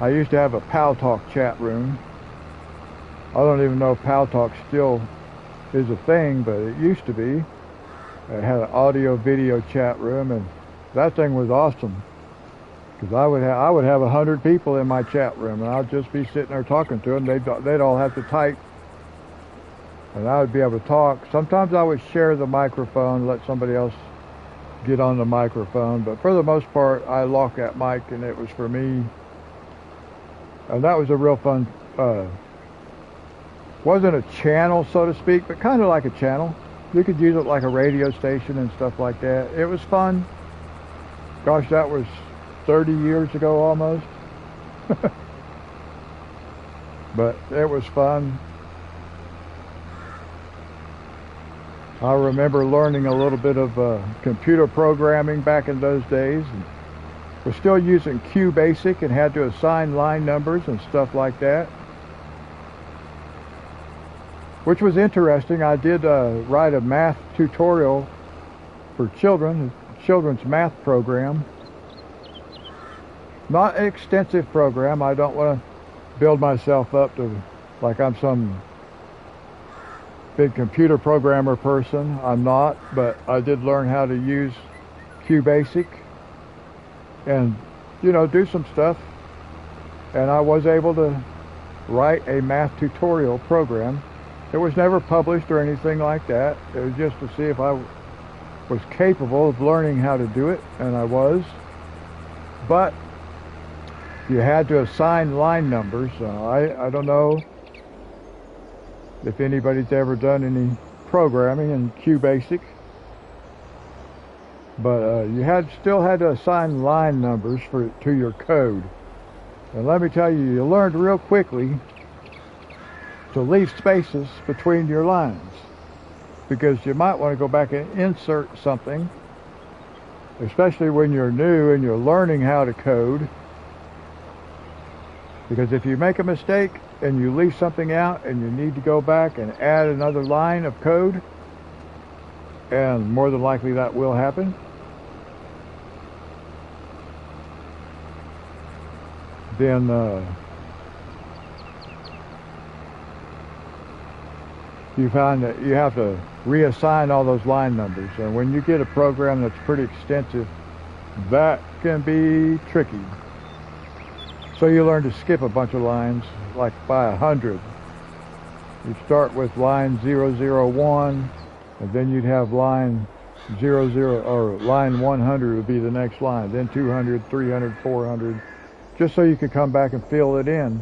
I used to have a Pal Talk chat room. I don't even know if Pal Talk still is a thing, but it used to be. It had an audio video chat room, and that thing was awesome. Because I would have 100 people in my chat room, and I'd just be sitting there talking to them. They'd all have to type, and I would be able to talk. Sometimes I would share the microphone, let somebody else get on the microphone, but for the most part, I lock that mic, and it was for me. And that was a real fun. Wasn't a channel, so to speak, but kind of like a channel. You could use it like a radio station and stuff like that. It was fun. Gosh, that was 30 years ago almost. But it was fun. I remember learning a little bit of computer programming back in those days. And was still using QBasic and had to assign line numbers and stuff like that, which was interesting. I did write a math tutorial for children, a children's math program. Not an extensive program. I don't want to build myself up to like I'm some big computer programmer person. I'm not, but I did learn how to use QBasic and, you know, do some stuff. And I was able to write a math tutorial program. It was never published or anything like that. It was just to see if I was capable of learning how to do it, and I was. But you had to assign line numbers. I don't know if anybody's ever done any programming in QBasic, but you still had to assign line numbers to your code. And let me tell you, you learned real quickly to leave spaces between your lines, because you might want to go back and insert something, especially when you're new and you're learning how to code. Because if you make a mistake, and you leave something out and you need to go back and add another line of code, and more than likely that will happen, then you find that you have to reassign all those line numbers. And when you get a program that's pretty extensive, that can be tricky. So you learn to skip a bunch of lines, like by 100. You start with line 001, and then you'd have line 00, or line 100 would be the next line, then 200, 300, 400, just so you could come back and fill it in.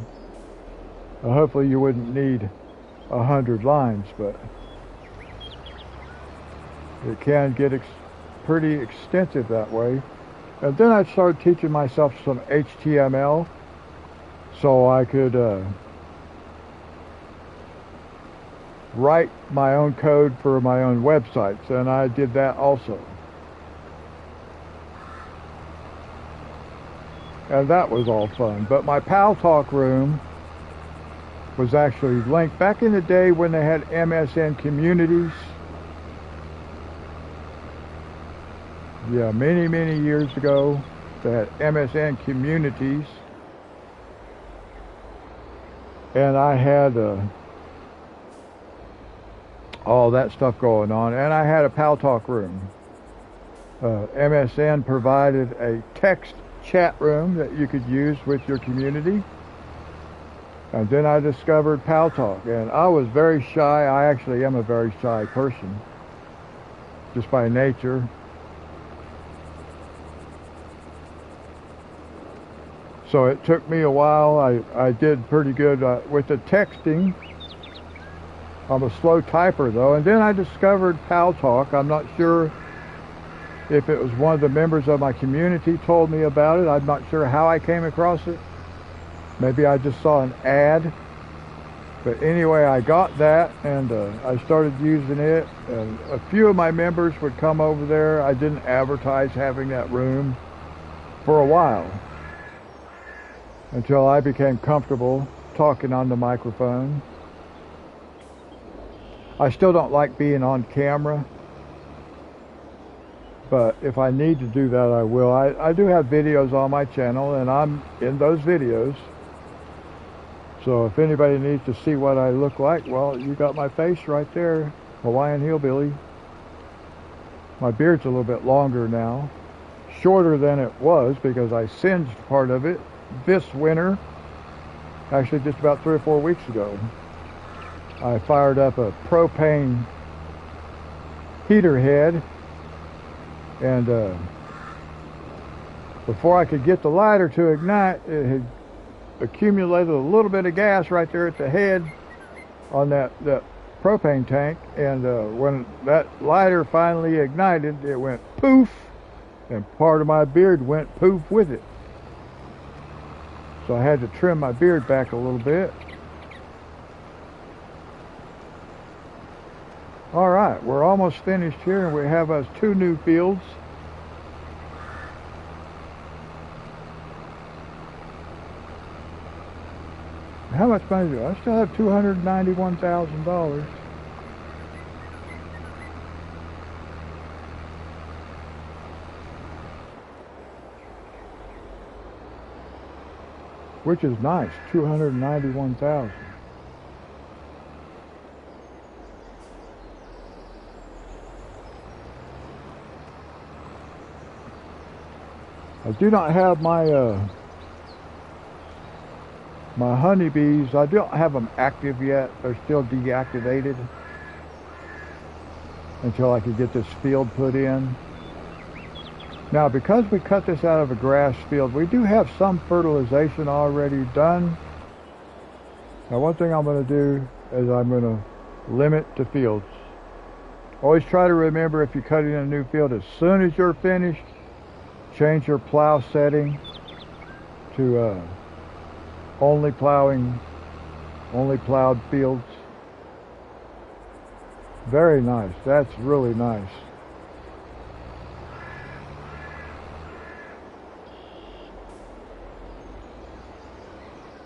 Hopefully you wouldn't need 100 lines, but it can get pretty extensive that way. And then I started teaching myself some HTML, so I could write my own code for my own websites, and I did that also. And that was all fun. But my Pal Talk room was actually linked back in the day when they had MSN communities. Yeah, many, many years ago, they had MSN communities. And I had all that stuff going on. And I had a Pal Talk room. MSN provided a text chat room that you could use with your community. And then I discovered Pal Talk. And I was very shy. I actually am a very shy person, just by nature. So it took me a while. I did pretty good with the texting. I'm a slow typer though. And then I discovered Pal Talk. I'm not sure if it was one of the members of my community told me about it. I'm not sure how I came across it. Maybe I just saw an ad. But anyway, I got that, and I started using it. And a few of my members would come over there. I didn't advertise having that room for a while, until I became comfortable talking on the microphone. I still don't like being on camera, but if I need to do that, I will. I do have videos on my channel, and I'm in those videos. So if anybody needs to see what I look like, well, you got my face right there, Hawaiian Hillbilly. My beard's a little bit longer now, shorter than it was because I singed part of it this winter, actually just about 3 or 4 weeks ago. I fired up a propane heater head, and before I could get the lighter to ignite, it had accumulated a little bit of gas right there at the head on that propane tank, and when that lighter finally ignited, it went poof, and part of my beard went poof with it. So I had to trim my beard back a little bit. All right, we're almost finished here, and we have us 2 new fields. How much money do I still have? $291,000. Which is nice, 291,000. I do not have my my honeybees. I don't have them active yet. They're still deactivated until I could get this field put in. Now, because we cut this out of a grass field, we do have some fertilization already done. Now, one thing I'm going to do is I'm going to limit the fields. Always try to remember, if you're cutting in a new field, as soon as you're finished, change your plow setting to only plowed fields. Very nice. That's really nice.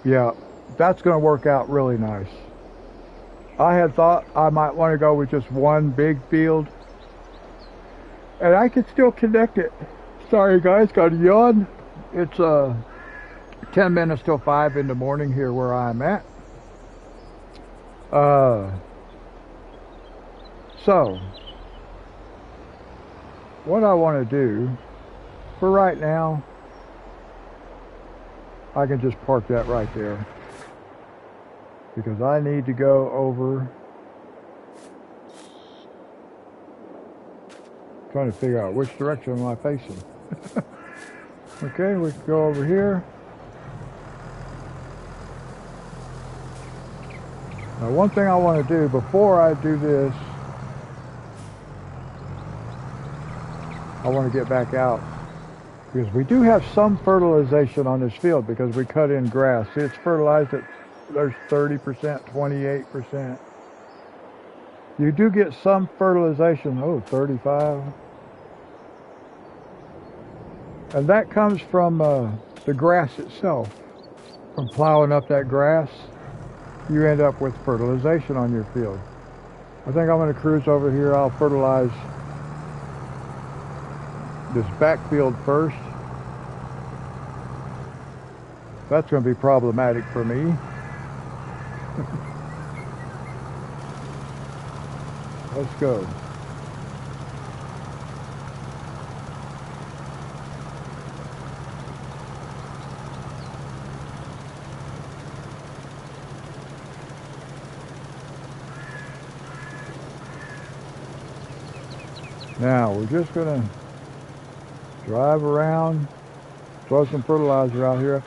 Yeah, that's going to work out really nice. I had thought I might want to go with just one big field, and I can still connect it. Sorry guys, got a yawn. It's 10 minutes till 5 in the morning here where I'm at. So what I want to do for right now, I can just park that right there, because I need to go over, trying to figure out which direction am I facing. Okay, we can go over here. Now one thing I want to do before I do this, I want to get back out, because we do have some fertilization on this field because we cut in grass. See, it's fertilized at, there's 30%, 28%. You do get some fertilization, 35. And that comes from the grass itself. From plowing up that grass, you end up with fertilization on your field. I think I'm going to cruise over here. I'll fertilize this backfield first. That's going to be problematic for me. Let's go. Now we're just going to drive around, throw some fertilizer out here.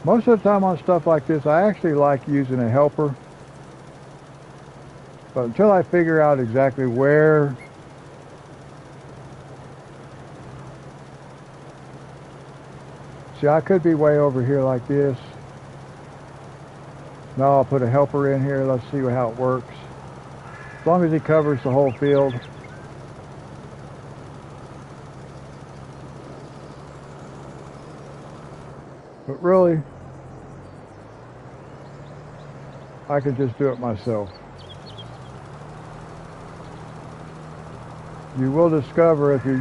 Most of the time on stuff like this, I actually like using a helper. But until I figure out exactly where see, I could be way over here like this. Now I'll put a helper in here. Let's see how it works. As long as he covers the whole field. But really, I could just do it myself. You will discover if you're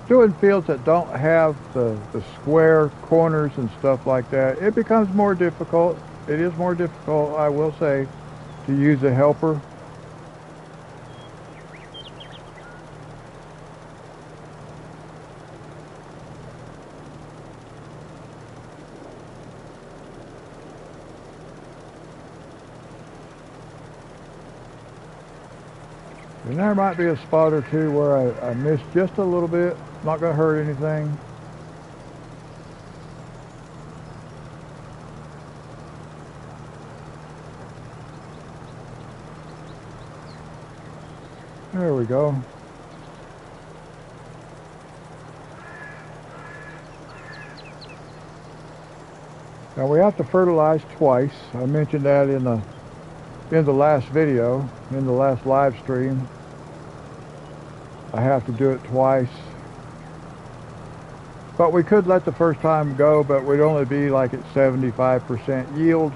doing fields that don't have the square corners and stuff like that, it becomes more difficult. It is more difficult, I will say, to use a helper. And there might be a spot or two where I missed just a little bit. Not going to hurt anything. There we go. Now we have to fertilize twice. I mentioned that in the last video, in the last live stream. I have to do it twice. But we could let the first time go, but we'd only be like at 75% yield.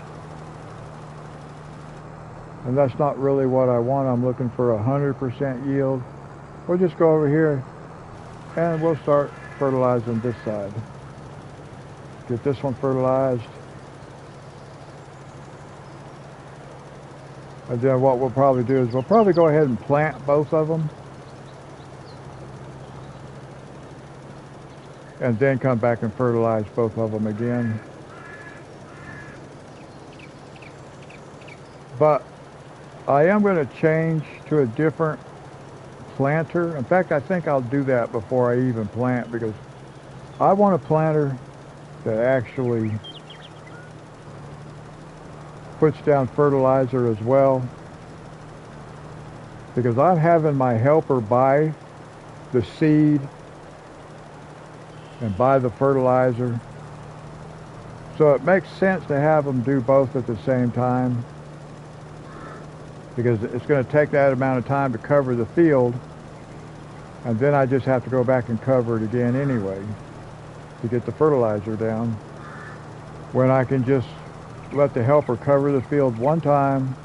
And that's not really what I want. I'm looking for 100% yield. We'll just go over here and we'll start fertilizing this side. Get this one fertilized. And then what we'll probably do is we'll probably go ahead and plant both of them. And then come back and fertilize both of them again. But I am going to change to a different planter. In fact, I think I'll do that before I even plant, because I want a planter that actually puts down fertilizer as well. Because I'm having my helper buy the seed and buy the fertilizer. So it makes sense to have them do both at the same time, because it's going to take that amount of time to cover the field, and then I just have to go back and cover it again anyway. to get the fertilizer down, when I can just let the helper cover the field one time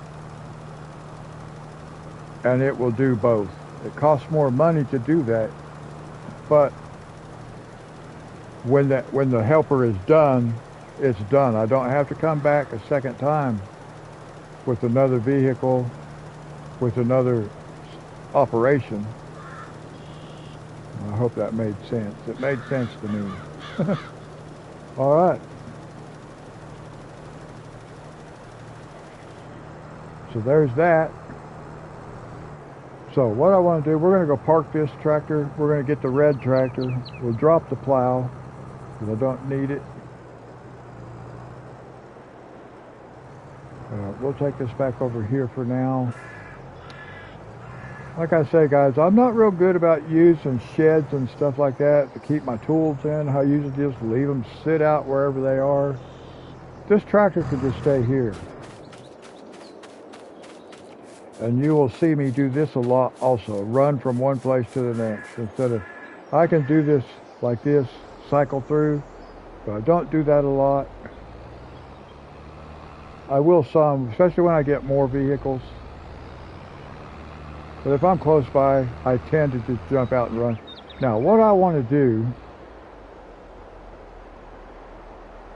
and it will do both. It costs more money to do that, but when the helper is done, it's done. I don't have to come back a second time with another vehicle, with another operation. I hope that made sense. It made sense to me. All right. So there's that. So what I want to do, we're going to go park this tractor. We're going to get the red tractor. We'll drop the plow because I don't need it. We'll take this back over here for now. Like I say, guys, I'm not real good about using sheds and stuff like that to keep my tools in. I usually just leave them sit out wherever they are. This tractor could just stay here. And you will see me do this a lot also, run from one place to the next. Instead of, I can do this like this, cycle through, but I don't do that a lot. I will some, especially when I get more vehicles. But if I'm close by, I tend to just jump out and run. Now, what I want to do,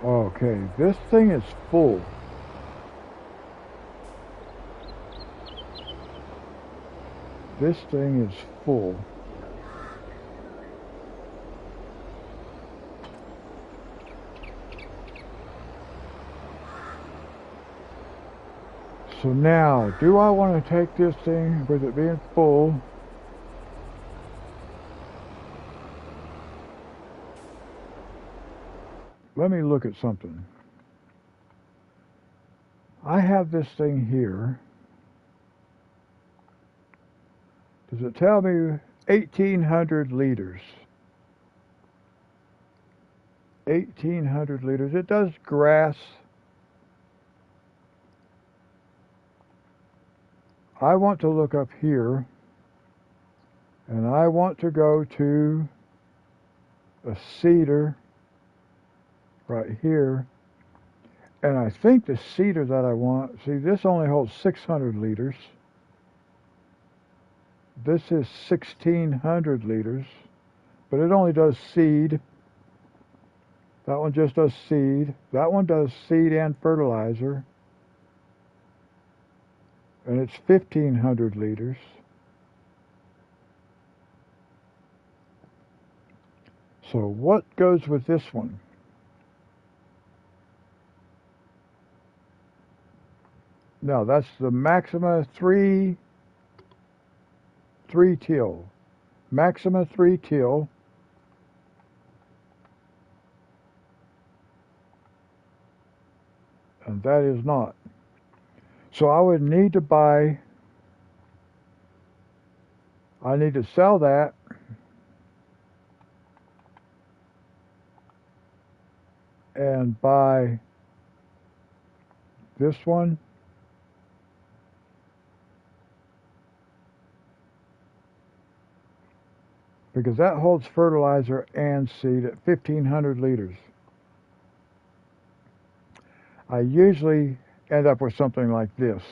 okay, this thing is full. This thing is full. So now, do I want to take this thing with it being full? Let me look at something. I have this thing here. Does it tell me 1,800 liters? 1,800 liters. It does grass. I want to look up here, and I want to go to a cedar right here, and I think the cedar that I want, see, this only holds 600 liters. This is 1,600 liters, but it only does seed. That one just does seed. That one does seed and fertilizer. And it's 1,500 liters. So what goes with this one? Now that's the Maxima 3 till. Maxima 3 till. And that is not. So I would need to buy, I need to sell that and buy this one. Because that holds fertilizer and seed at 1,500 liters. I usually end up with something like this.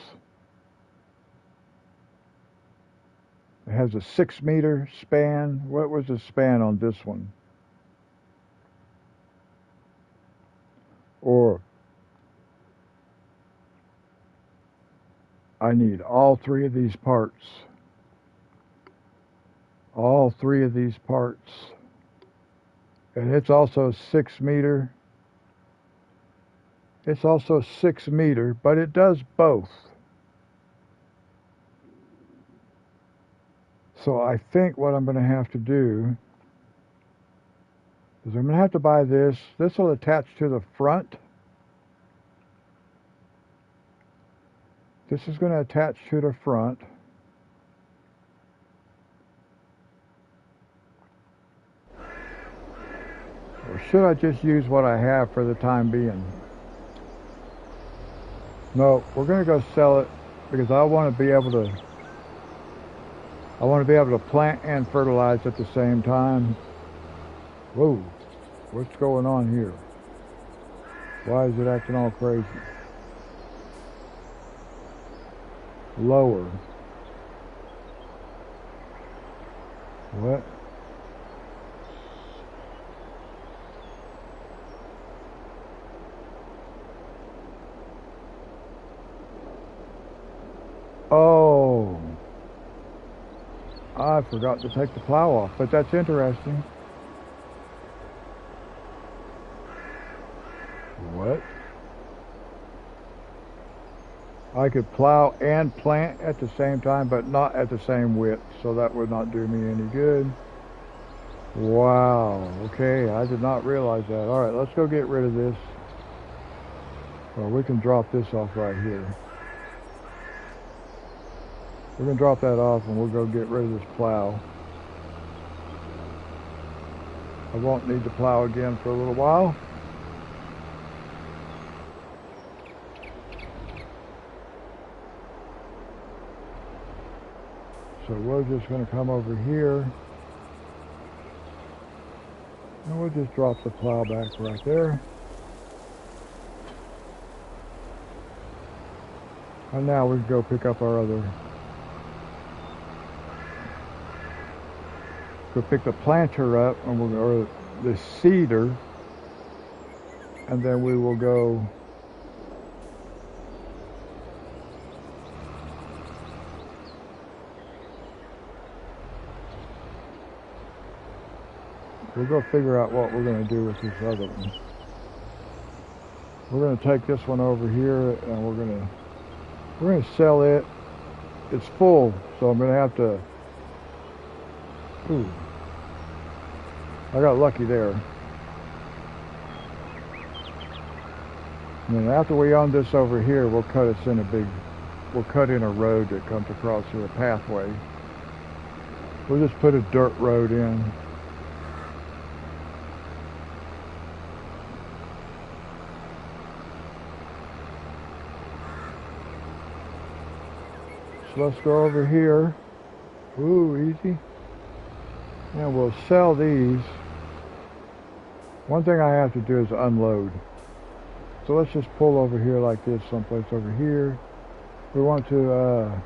It has a 6-meter span. What was the span on this one? Or I need all three of these parts. All three of these parts. And it's also 6 meter. It's also 6 meter, but it does both. So I think what I'm going to have to do is I'm going to have to buy this. This will attach to the front. This is going to attach to the front. Or should I just use what I have for the time being? No, we're going to go sell it because I want to be able to plant and fertilize at the same time. Whoa. What's going on here? Why is it acting all crazy? Lower. What? Oh, I forgot to take the plow off, but that's interesting. What? I could plow and plant at the same time, but not at the same width, so that would not do me any good. Wow, okay, I did not realize that. All right, let's go get rid of this. Well, we can drop this off right here. We're going to drop that off and we'll go get rid of this plow. I won't need to plow again for a little while. So we're just going to come over here. And we'll just drop the plow back right there. And now we can go pick up our other. Go pick the planter up, and we'll go, or the seeder, and then we will go. We'll go figure out what we're going to do with this other one. We're going to take this one over here, and we're going to sell it. It's full, so I'm going to have to. Ooh, I got lucky there. And then after we own this over here, we'll cut in a road that comes across here, a pathway. We'll just put a dirt road in. So let's go over here. Ooh, easy. And we'll sell these. One thing I have to do is unload. So let's just pull over here like this, someplace over here. We want to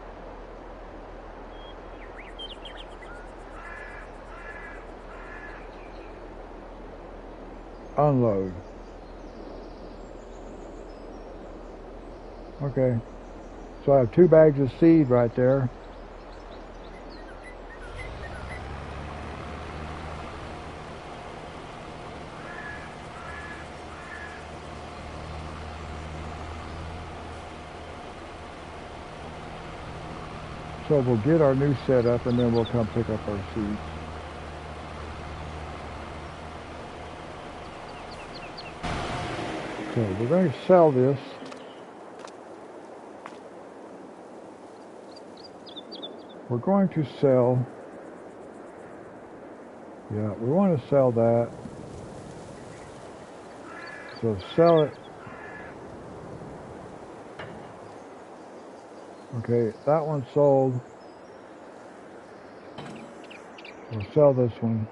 unload. Okay. So I have 2 bags of seed right there. So we'll get our new setup and then we'll come pick up our seeds. So we're going to sell this. We're going to sell, yeah, we want to sell that. So sell it. Okay, that one's sold. We'll sell this one.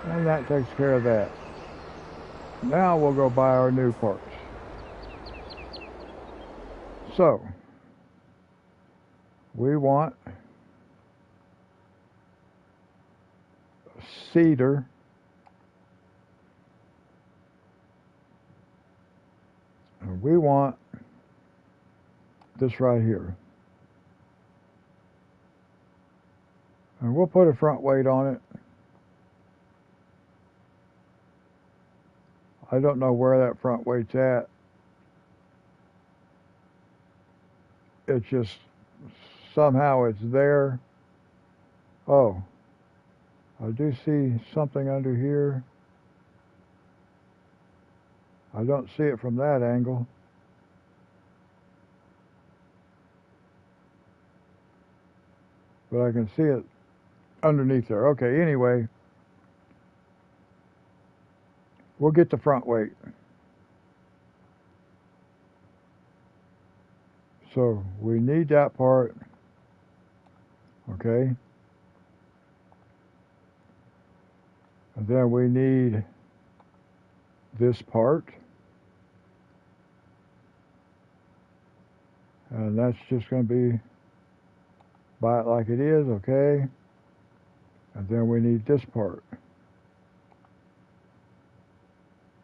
And that takes care of that. Now we'll go buy our new parts. So, we want a seeder. And we want this right here. And we'll put a front weight on it. I don't know where that front weight's at. It's just somehow it's there. Oh, I do see something under here. I don't see it from that angle. But I can see it underneath there. Okay, anyway. We'll get the front weight. So we need that part. Okay. And then we need this part. And that's just going to be buy it like it is, okay? And then we need this part.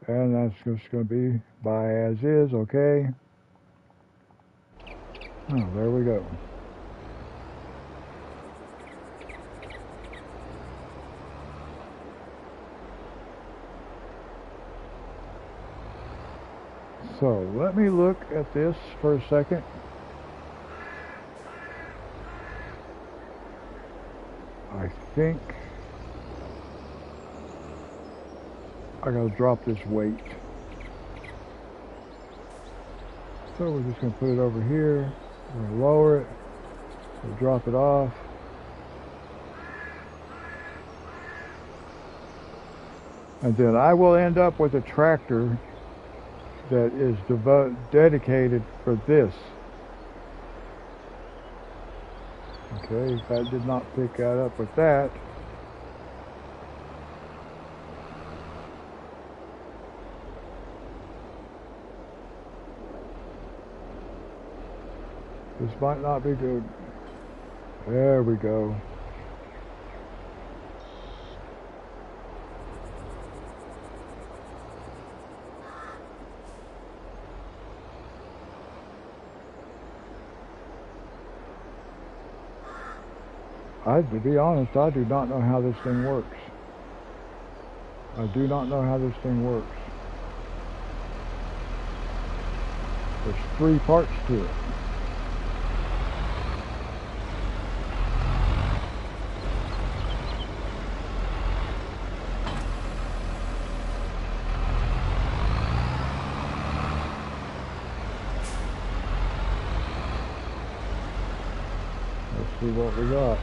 And that's just going to be buy as is, okay? Oh, there we go. So let me look at this for a second. I think I gotta drop this weight. So we're just gonna put it over here. We're gonna lower it. We'll drop it off. And then I will end up with a tractor that is dedicated for this. Okay, if I did not pick that up with that. This might not be good. There we go. To be honest, I do not know how this thing works. I do not know how this thing works. There's 3 parts to it. Let's see what we got.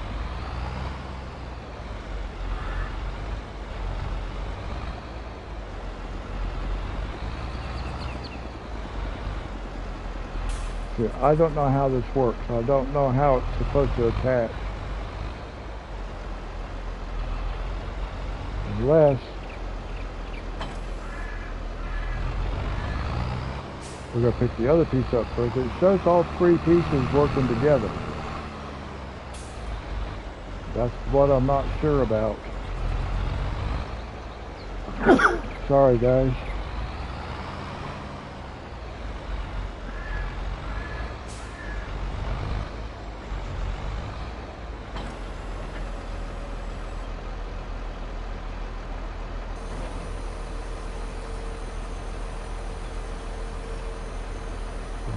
See, I don't know how this works. I don't know how it's supposed to attach. Unless we're going to pick the other piece up first. It shows all 3 pieces working together. That's what I'm not sure about. Sorry, guys.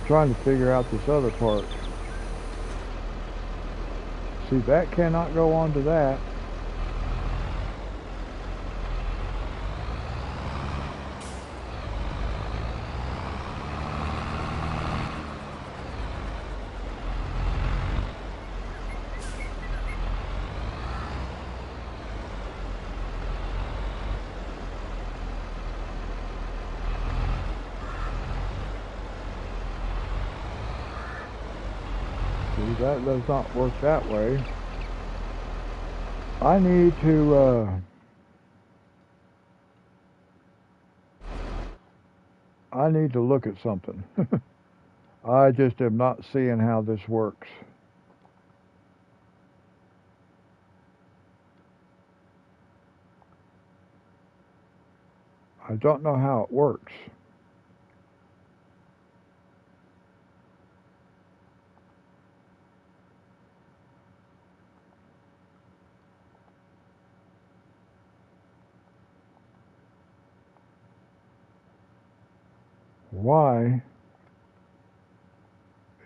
Trying to figure out this other part. See, that cannot go onto that. That does not work that way. I need to look at something. I just am not seeing how this works. I don't know how it works. Why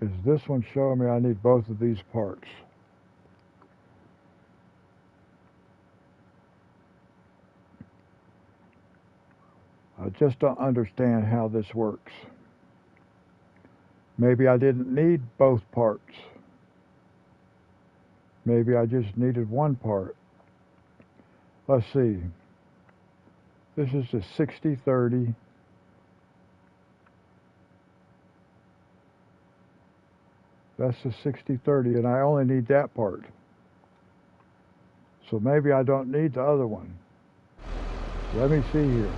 is this one showing me I need both of these parts? I just don't understand how this works. Maybe I didn't need both parts. Maybe I just needed one part. Let's see. This is the 60-30. That's the 60-30, and I only need that part. So maybe I don't need the other one. Let me see here.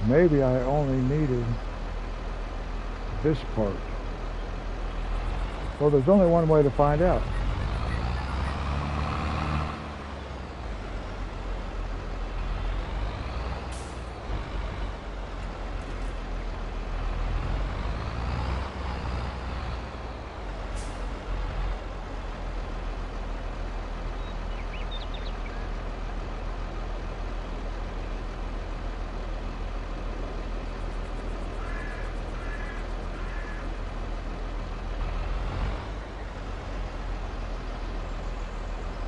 Maybe I only needed this part. Well, there's only one way to find out.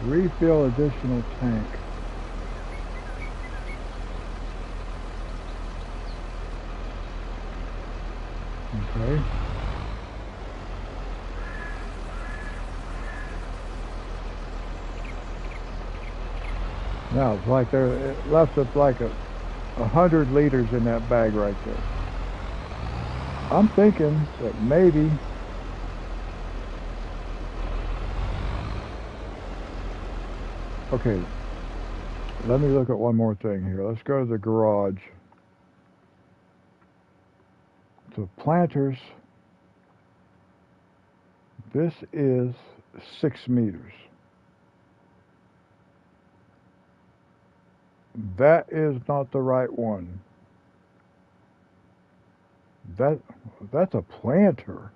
Refill additional tank. Okay. Now it's like it left us like 100 liters in that bag right there. I'm thinking that maybe okay, let me look at one more thing here. Let's go to the garage. So planters, this is 6 meters. That is not the right one. That's a planter.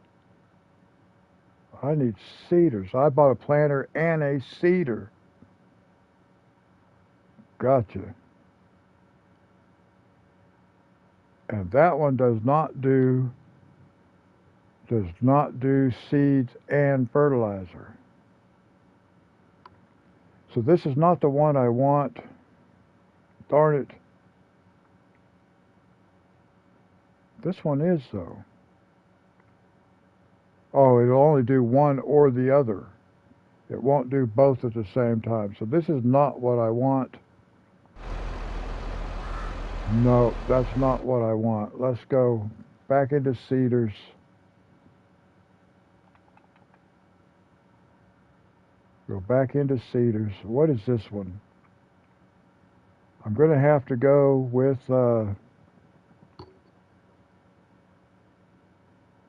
I need seeders. I bought a planter and a seeder. Gotcha. And that one does not do seeds and fertilizer. So this is not the one I want. Darn it. This one is though. Oh, it'll only do one or the other. It won't do both at the same time. So this is not what I want. No, that's not what I want. Let's go back into seeders. Go back into seeders. What is this one? I'm going to have to go with one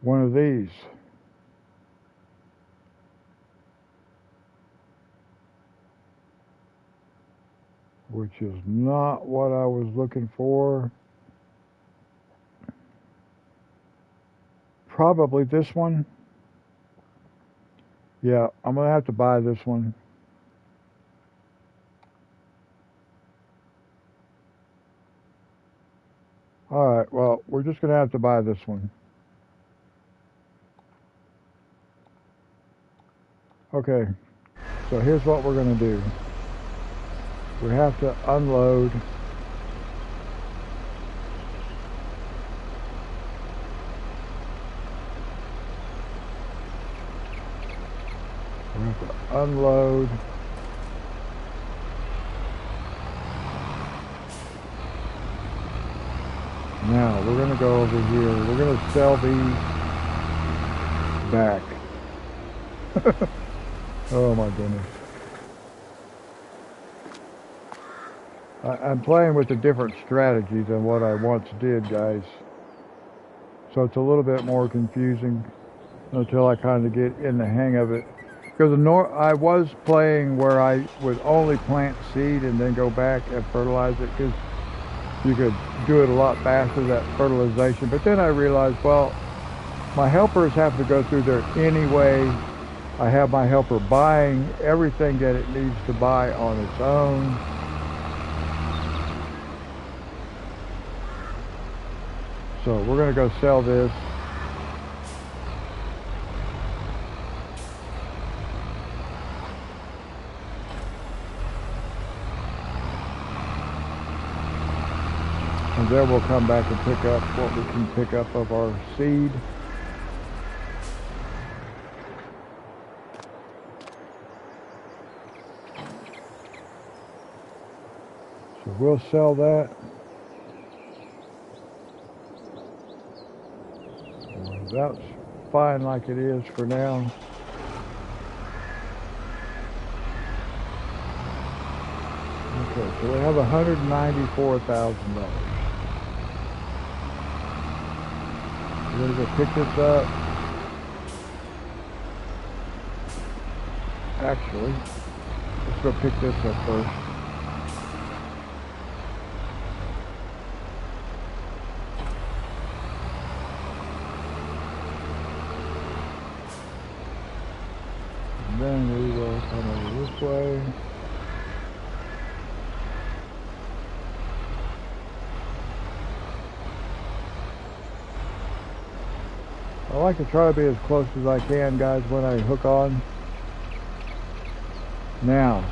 of these. Which is not what I was looking for. Probably this one. Yeah, I'm going to have to buy this one. Alright, well, we're just going to have to buy this one. Okay, so here's what we're going to do. We have to unload unload now we're going to go over here. We're going to sell these back. Oh my goodness. I'm playing with a different strategy than what I once did, guys. So it's a little bit more confusing until I kind of get in the hang of it. Because I was playing where I would only plant seed and then go back and fertilize it, because you could do it a lot faster, that fertilization. But then I realized, well, my helpers have to go through there anyway. I have my helper buying everything that it needs to buy on its own. So we're going to go sell this. And then we'll come back and pick up what we can pick up of our seed. So we'll sell that. That's fine like it is for now. Okay, so we have $194,000. We're gonna go pick this up. Actually, let's go pick this up first. And then we will come over this way. I like to try to be as close as I can, guys, when I hook on. Now,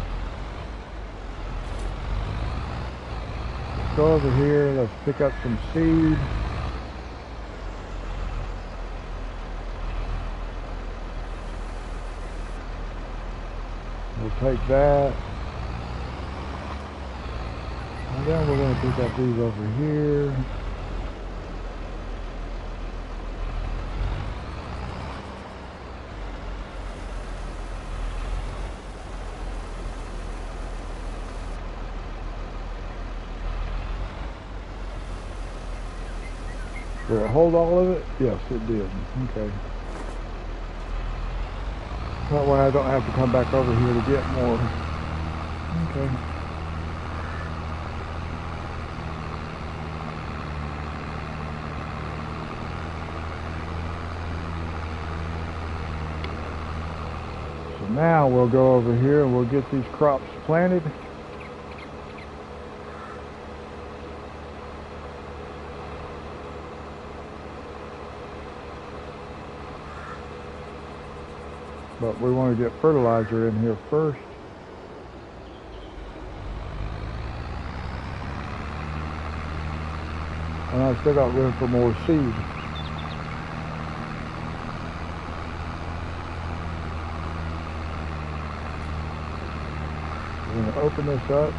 let's go over here, let's pick up some seed. We'll take that. And then we're going to pick up these over here. Did it hold all of it? Yes, it did. Okay. That way I don't have to come back over here to get more. Okay. So now we'll go over here and we'll get these crops planted. But we want to get fertilizer in here first. And I still got room for more seed. We're going to open this up.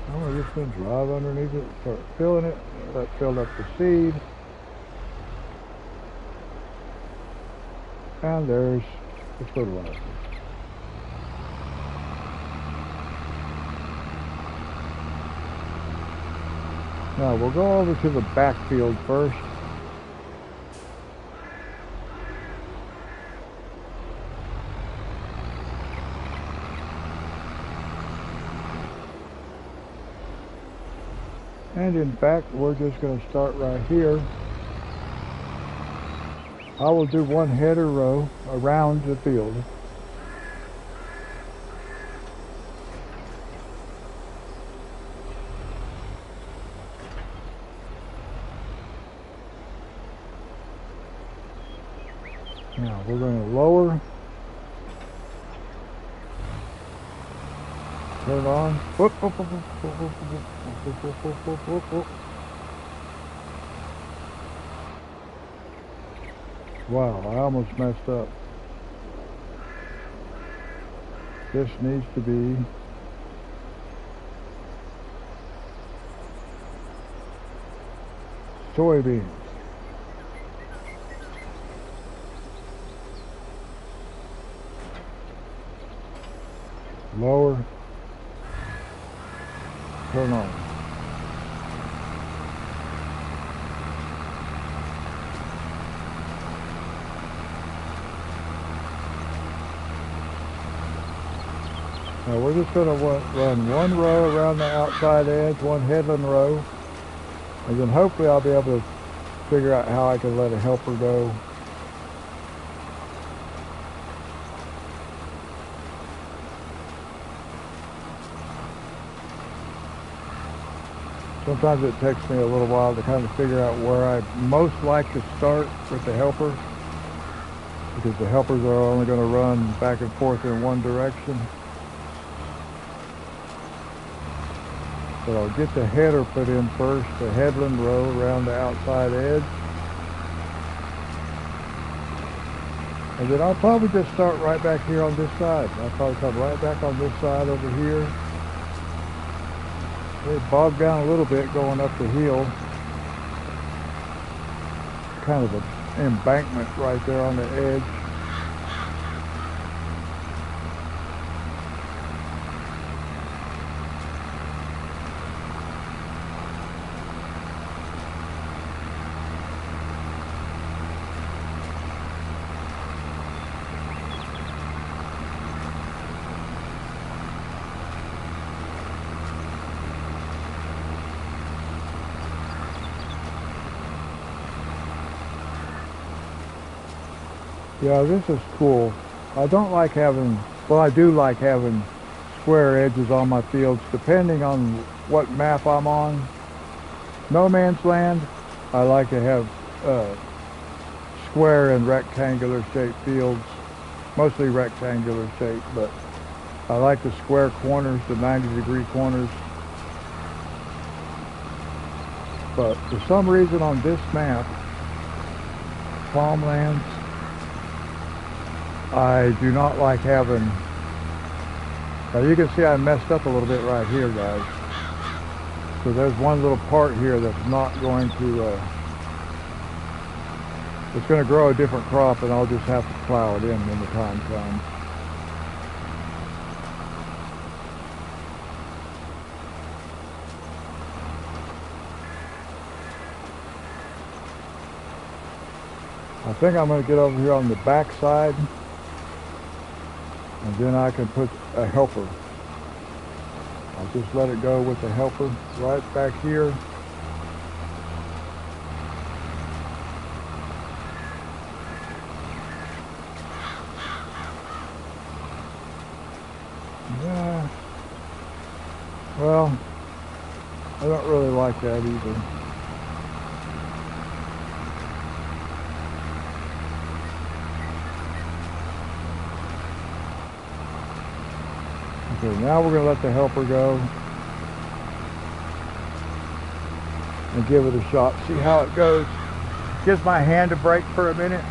I'm just going to drive underneath it, start filling it. That filled up the seed. And there's the fertilizer. Now we'll go over to the backfield first. And in fact, we're just going to start right here. I will do one header row around the field. Now we're going to lower, turn on. Whoop, whoop, whoop, whoop, whoop, whoop, whoop, whoop, whoop, whoop, whoop. Wow, I almost messed up. This needs to be soybeans. Lower, turn on. Now we're just going to run one row around the outside edge, one headland row, and then hopefully I'll be able to figure out how I can let a helper go. Sometimes it takes me a little while to kind of figure out where I most like to start with the helper, because the helpers are only going to run back and forth in one direction. But I'll get the header put in first, the headland row around the outside edge. And then I'll probably just start right back here on this side. I'll probably come right back on this side over here. They bogged down a little bit going up the hill. Kind of an embankment right there on the edge. Yeah, this is cool. I don't like having, well, I do like having square edges on my fields, depending on what map I'm on. No Man's Land, I like to have square and rectangular shaped fields, mostly rectangular shaped, but I like the square corners, the 90-degree corners. But for some reason on this map, Palmlands, I do not like having, now you can see I messed up a little bit right here, guys. So there's one little part here that's not going to, it's going to grow a different crop, and I'll just have to plow it in when the time comes. I think I'm going to get over here on the back side, and then I can put a helper. I'll just let it go with the helper right back here. Yeah. Well, I don't really like that either. Okay, now we're going to let the helper go and give it a shot. See how it goes. Gives my hand a break for a minute.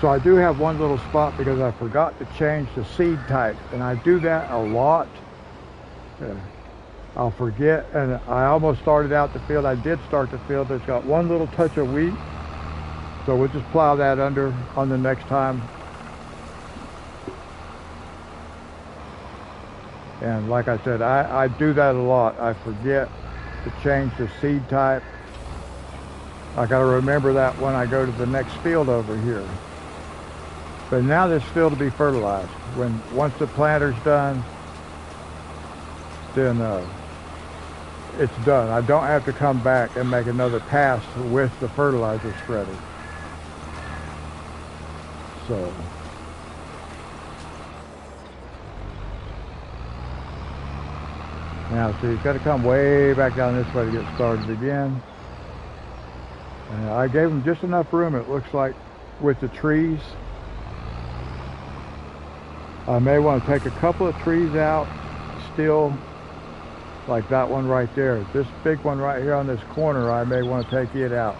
So I do have one little spot because I forgot to change the seed type, and I do that a lot. I'll forget, and I almost started out the field. I did start the field, but it's got one little touch of wheat. So we'll just plow that under on the next time. And like I said, I do that a lot. I forget to change the seed type. I got to remember that when I go to the next field over here. But now this field will be fertilized. Once the planter's done, then it's done. I don't have to come back and make another pass with the fertilizer spreader. So now see, it's got to come way back down this way to get started again. And I gave them just enough room, it looks like, with the trees. I may want to take a couple of trees out still, like that one right there. This big one right here on this corner, I may want to take it out.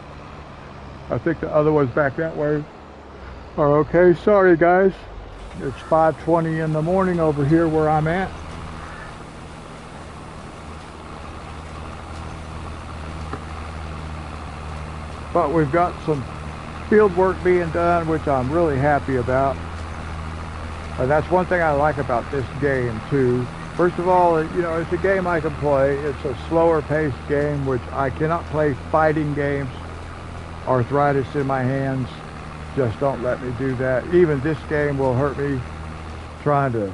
I think the other ones back that way are okay. Sorry guys, it's 5:20 in the morning over here where I'm at. But we've got some field work being done, which I'm really happy about. And that's one thing I like about this game too. First of all, you know, it's a game I can play. It's a slower paced game, which I cannot play fighting games. Arthritis in my hands just don't let me do that. Even this game will hurt me trying to,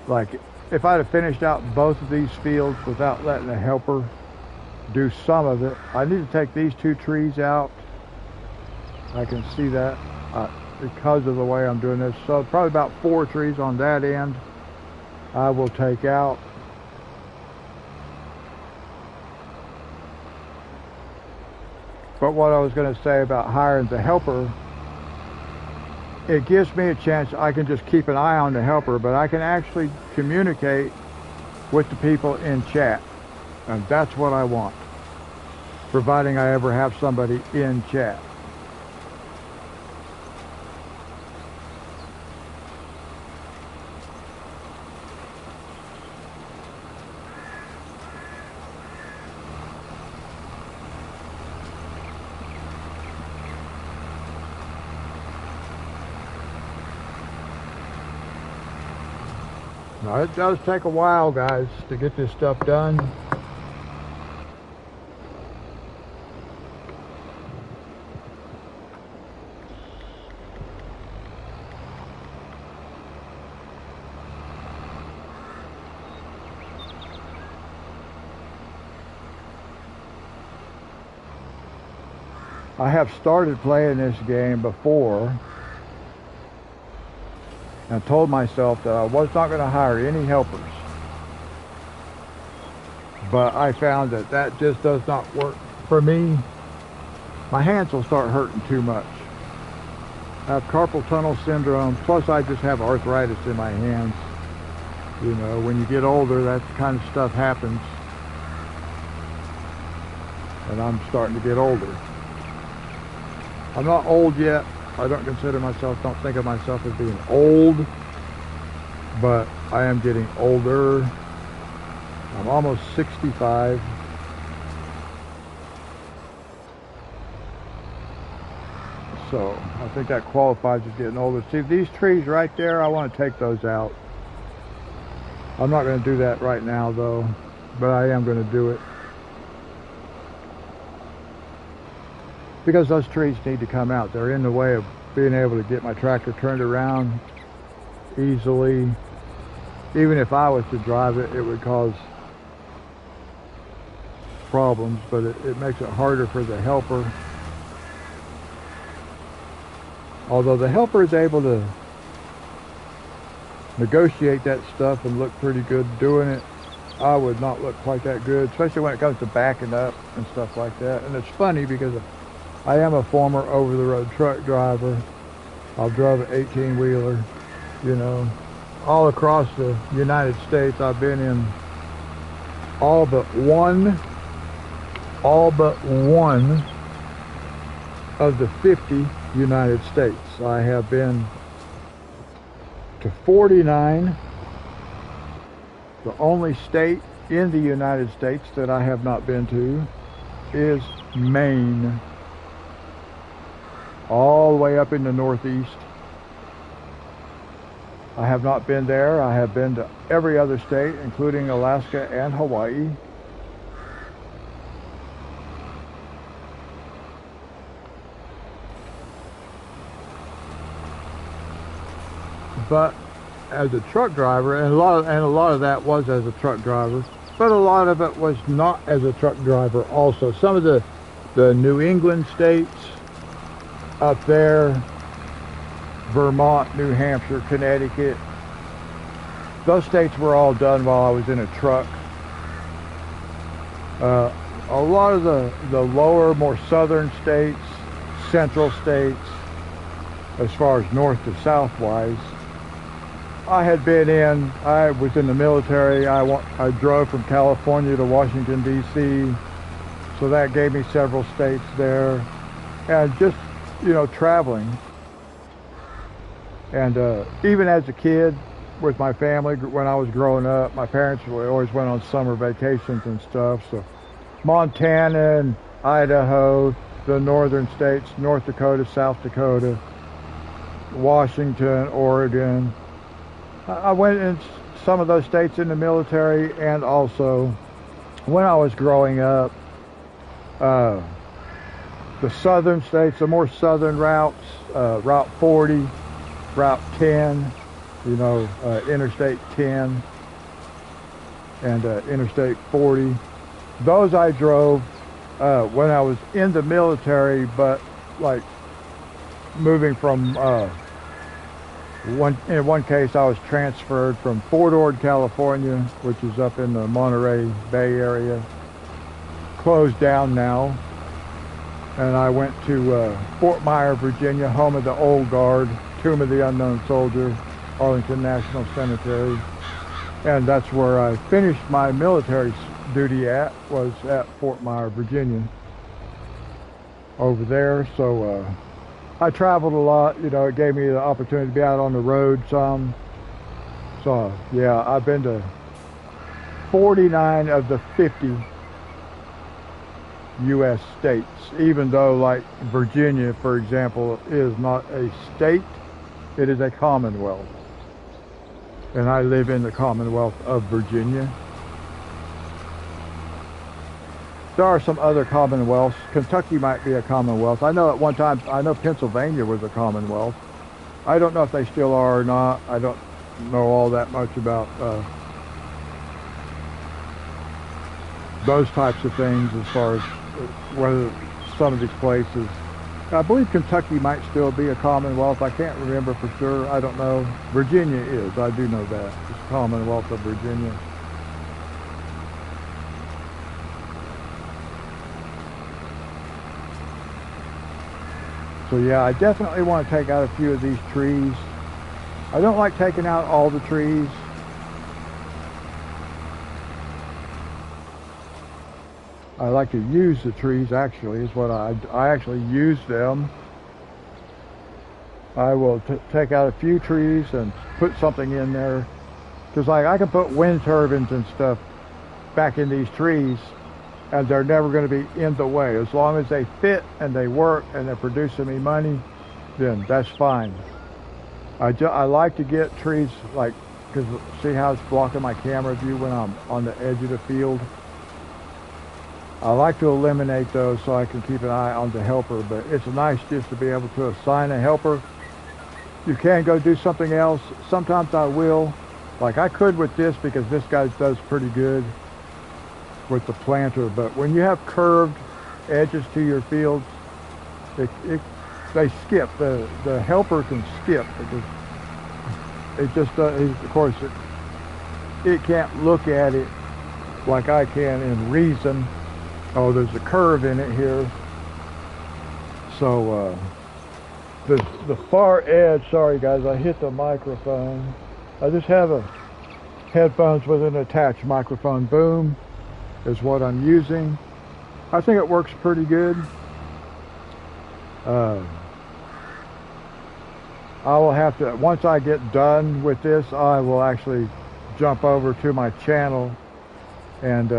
like, if I'd have finished out both of these fields without letting a helper do some of it. I need to take these two trees out. I can see that because of the way I'm doing this. So probably about 4 trees on that end I will take out. But what I was going to say about hiring the helper, it gives me a chance. I can just keep an eye on the helper, but I can actually communicate with the people in chat. And that's what I want, providing I ever have somebody in chat. Now, it does take a while, guys, to get this stuff done. I have started playing this game before and told myself that I was not going to hire any helpers. But I found that that just does not work for me. My hands will start hurting too much. I have carpal tunnel syndrome, plus I just have arthritis in my hands. You know, when you get older, that kind of stuff happens. And I'm starting to get older. I'm not old yet. I don't think of myself as being old, but I am getting older. I'm almost 65. So I think that qualifies as getting older. See, these trees right there, I want to take those out. I'm not going to do that right now though, but I am going to do it. Because those trees need to come out. They're in the way of being able to get my tractor turned around easily. Even if I was to drive it, it would cause problems, but it makes it harder for the helper. Although the helper is able to negotiate that stuff and look pretty good doing it, I would not look quite that good, especially when it comes to backing up and stuff like that. And it's funny because I am a former over-the-road truck driver. I've drove an 18-wheeler, you know, all across the United States. I've been in all but one of the 50 United States. I have been to 49. The only state in the United States that I have not been to is Maine. All the way up in the Northeast. I have not been there. I have been to every other state, including Alaska and Hawaii. But as a truck driver, and a lot of that was as a truck driver, but a lot of it was not as a truck driver also. Some of the New England states up there, Vermont, New Hampshire, Connecticut, those states were all done while I was in a truck. A lot of the lower, more southern states, central states, as far as north to south wise, I was in the military. I drove from California to Washington, D.C., so that gave me several states there. And just, you know, traveling. And even as a kid with my family, when I was growing up, my parents always went on summer vacations and stuff. So Montana and Idaho, the northern states, North Dakota, South Dakota, Washington, Oregon. I went in some of those states in the military, and also when I was growing up, the southern states, the more southern routes, Route 40, Route 10, you know, Interstate 10 and Interstate 40. Those I drove when I was in the military, but like moving from in one case I was transferred from Fort Ord, California, which is up in the Monterey Bay area, closed down now, and I went to Fort Myer, Virginia, home of the Old Guard, Tomb of the Unknown Soldier, Arlington National Cemetery, and that's where I finished my military duty was at Fort Myer, Virginia, over there. So I traveled a lot, you know. It gave me the opportunity to be out on the road some. So yeah, I've been to 49 of the 50 U.S. states, even though like Virginia, for example, is not a state, it is a commonwealth. And I live in the Commonwealth of Virginia. There are some other commonwealths. Kentucky might be a commonwealth. I know at one time, I know Pennsylvania was a commonwealth. I don't know if they still are or not. I don't know all that much about those types of things as far as whether some of these places I believe Kentucky might still be a Commonwealth. I can't remember for sure. I don't know. Virginia is. I do know that. It's Commonwealth of Virginia. So yeah, I definitely want to take out a few of these trees. I don't like taking out all the trees. I like to use the trees, actually, is what I actually use them. I will take out a few trees and put something in there. Because like I can put wind turbines and stuff back in these trees, and they're never going to be in the way. As long as they fit and they work and they're producing me money, then that's fine. I like to get trees, like, because see how it's blocking my camera view when I'm on the edge of the field? I like to eliminate those so I can keep an eye on the helper, but it's nice just to be able to assign a helper. You can go do something else. Sometimes I will. Like I could with this because this guy does pretty good with the planter, but when you have curved edges to your fields, they skip. The helper can skip because it just of course it can't look at it like I can in reason. Oh, there's a curve in it here. So the far edge, sorry guys, I hit the microphone. I just have a headphones with an attached microphone. Boom is what I'm using. I think it works pretty good. I will have to, once I get done with this, I will actually jump over to my channel and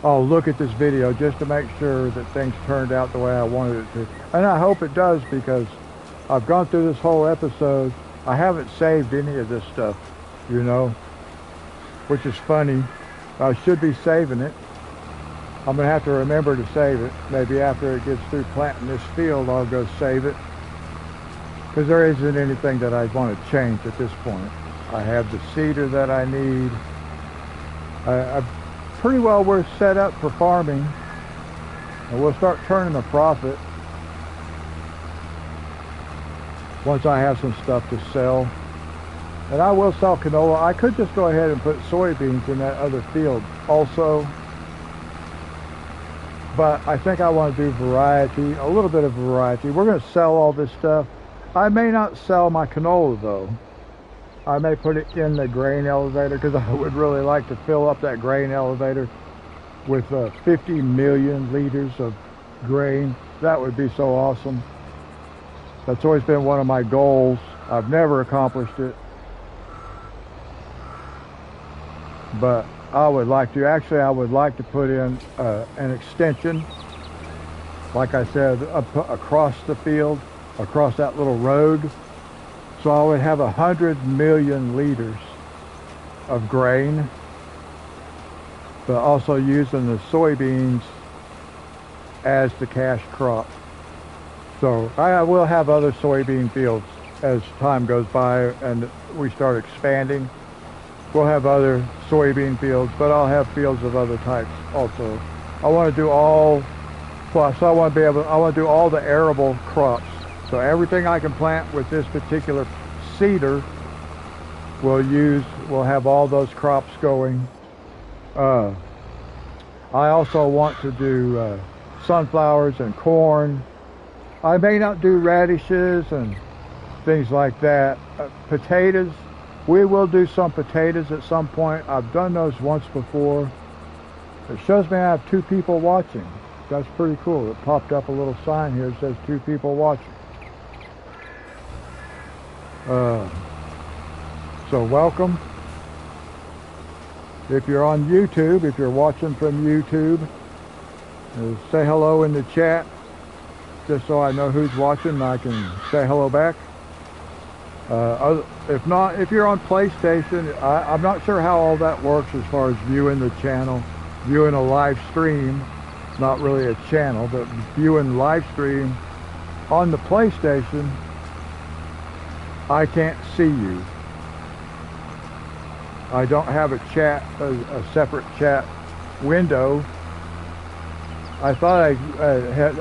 I'll look at this video just to make sure that things turned out the way I wanted it to. And I hope it does, because I've gone through this whole episode. I haven't saved any of this stuff, you know, which is funny. I should be saving it. I'm going to have to remember to save it. Maybe after it gets through planting this field, I'll go save it. Because there isn't anything that I want to change at this point. I have the cedar that I need. Pretty well we're set up for farming, and we'll start turning a profit once I have some stuff to sell. And I will sell canola. I could just go ahead and put soybeans in that other field also, but I think I want to do variety, a little bit of variety. We're going to sell all this stuff. I may not sell my canola though. I may put it in the grain elevator, because I would really like to fill up that grain elevator with 50 million liters of grain. That would be so awesome. That's always been one of my goals. I've never accomplished it, but I would like to. Actually, I would like to put in an extension, like I said, across the field, across that little road. So I would have 100 million liters of grain, but also using the soybeans as the cash crop. So I will have other soybean fields as time goes by and we start expanding. We'll have other soybean fields, but I'll have fields of other types also. I want to do all, plus I want to do all the arable crops. So everything I can plant with this particular cedar, we'll have all those crops going. I also want to do sunflowers and corn. I may not do radishes and things like that. Potatoes, we will do some potatoes at some point. I've done those once before. It shows me I have 2 people watching. That's pretty cool. It popped up a little sign here that says 2 people watching. So welcome. If you're on YouTube, if you're watching from YouTube, say hello in the chat, just so I know who's watching and I can say hello back. If not, if you're on PlayStation, I'm not sure how all that works as far as viewing the channel, viewing a live stream, not really a channel, but viewing live stream on the PlayStation. I can't see you. I don't have a chat, a separate chat window. I thought I had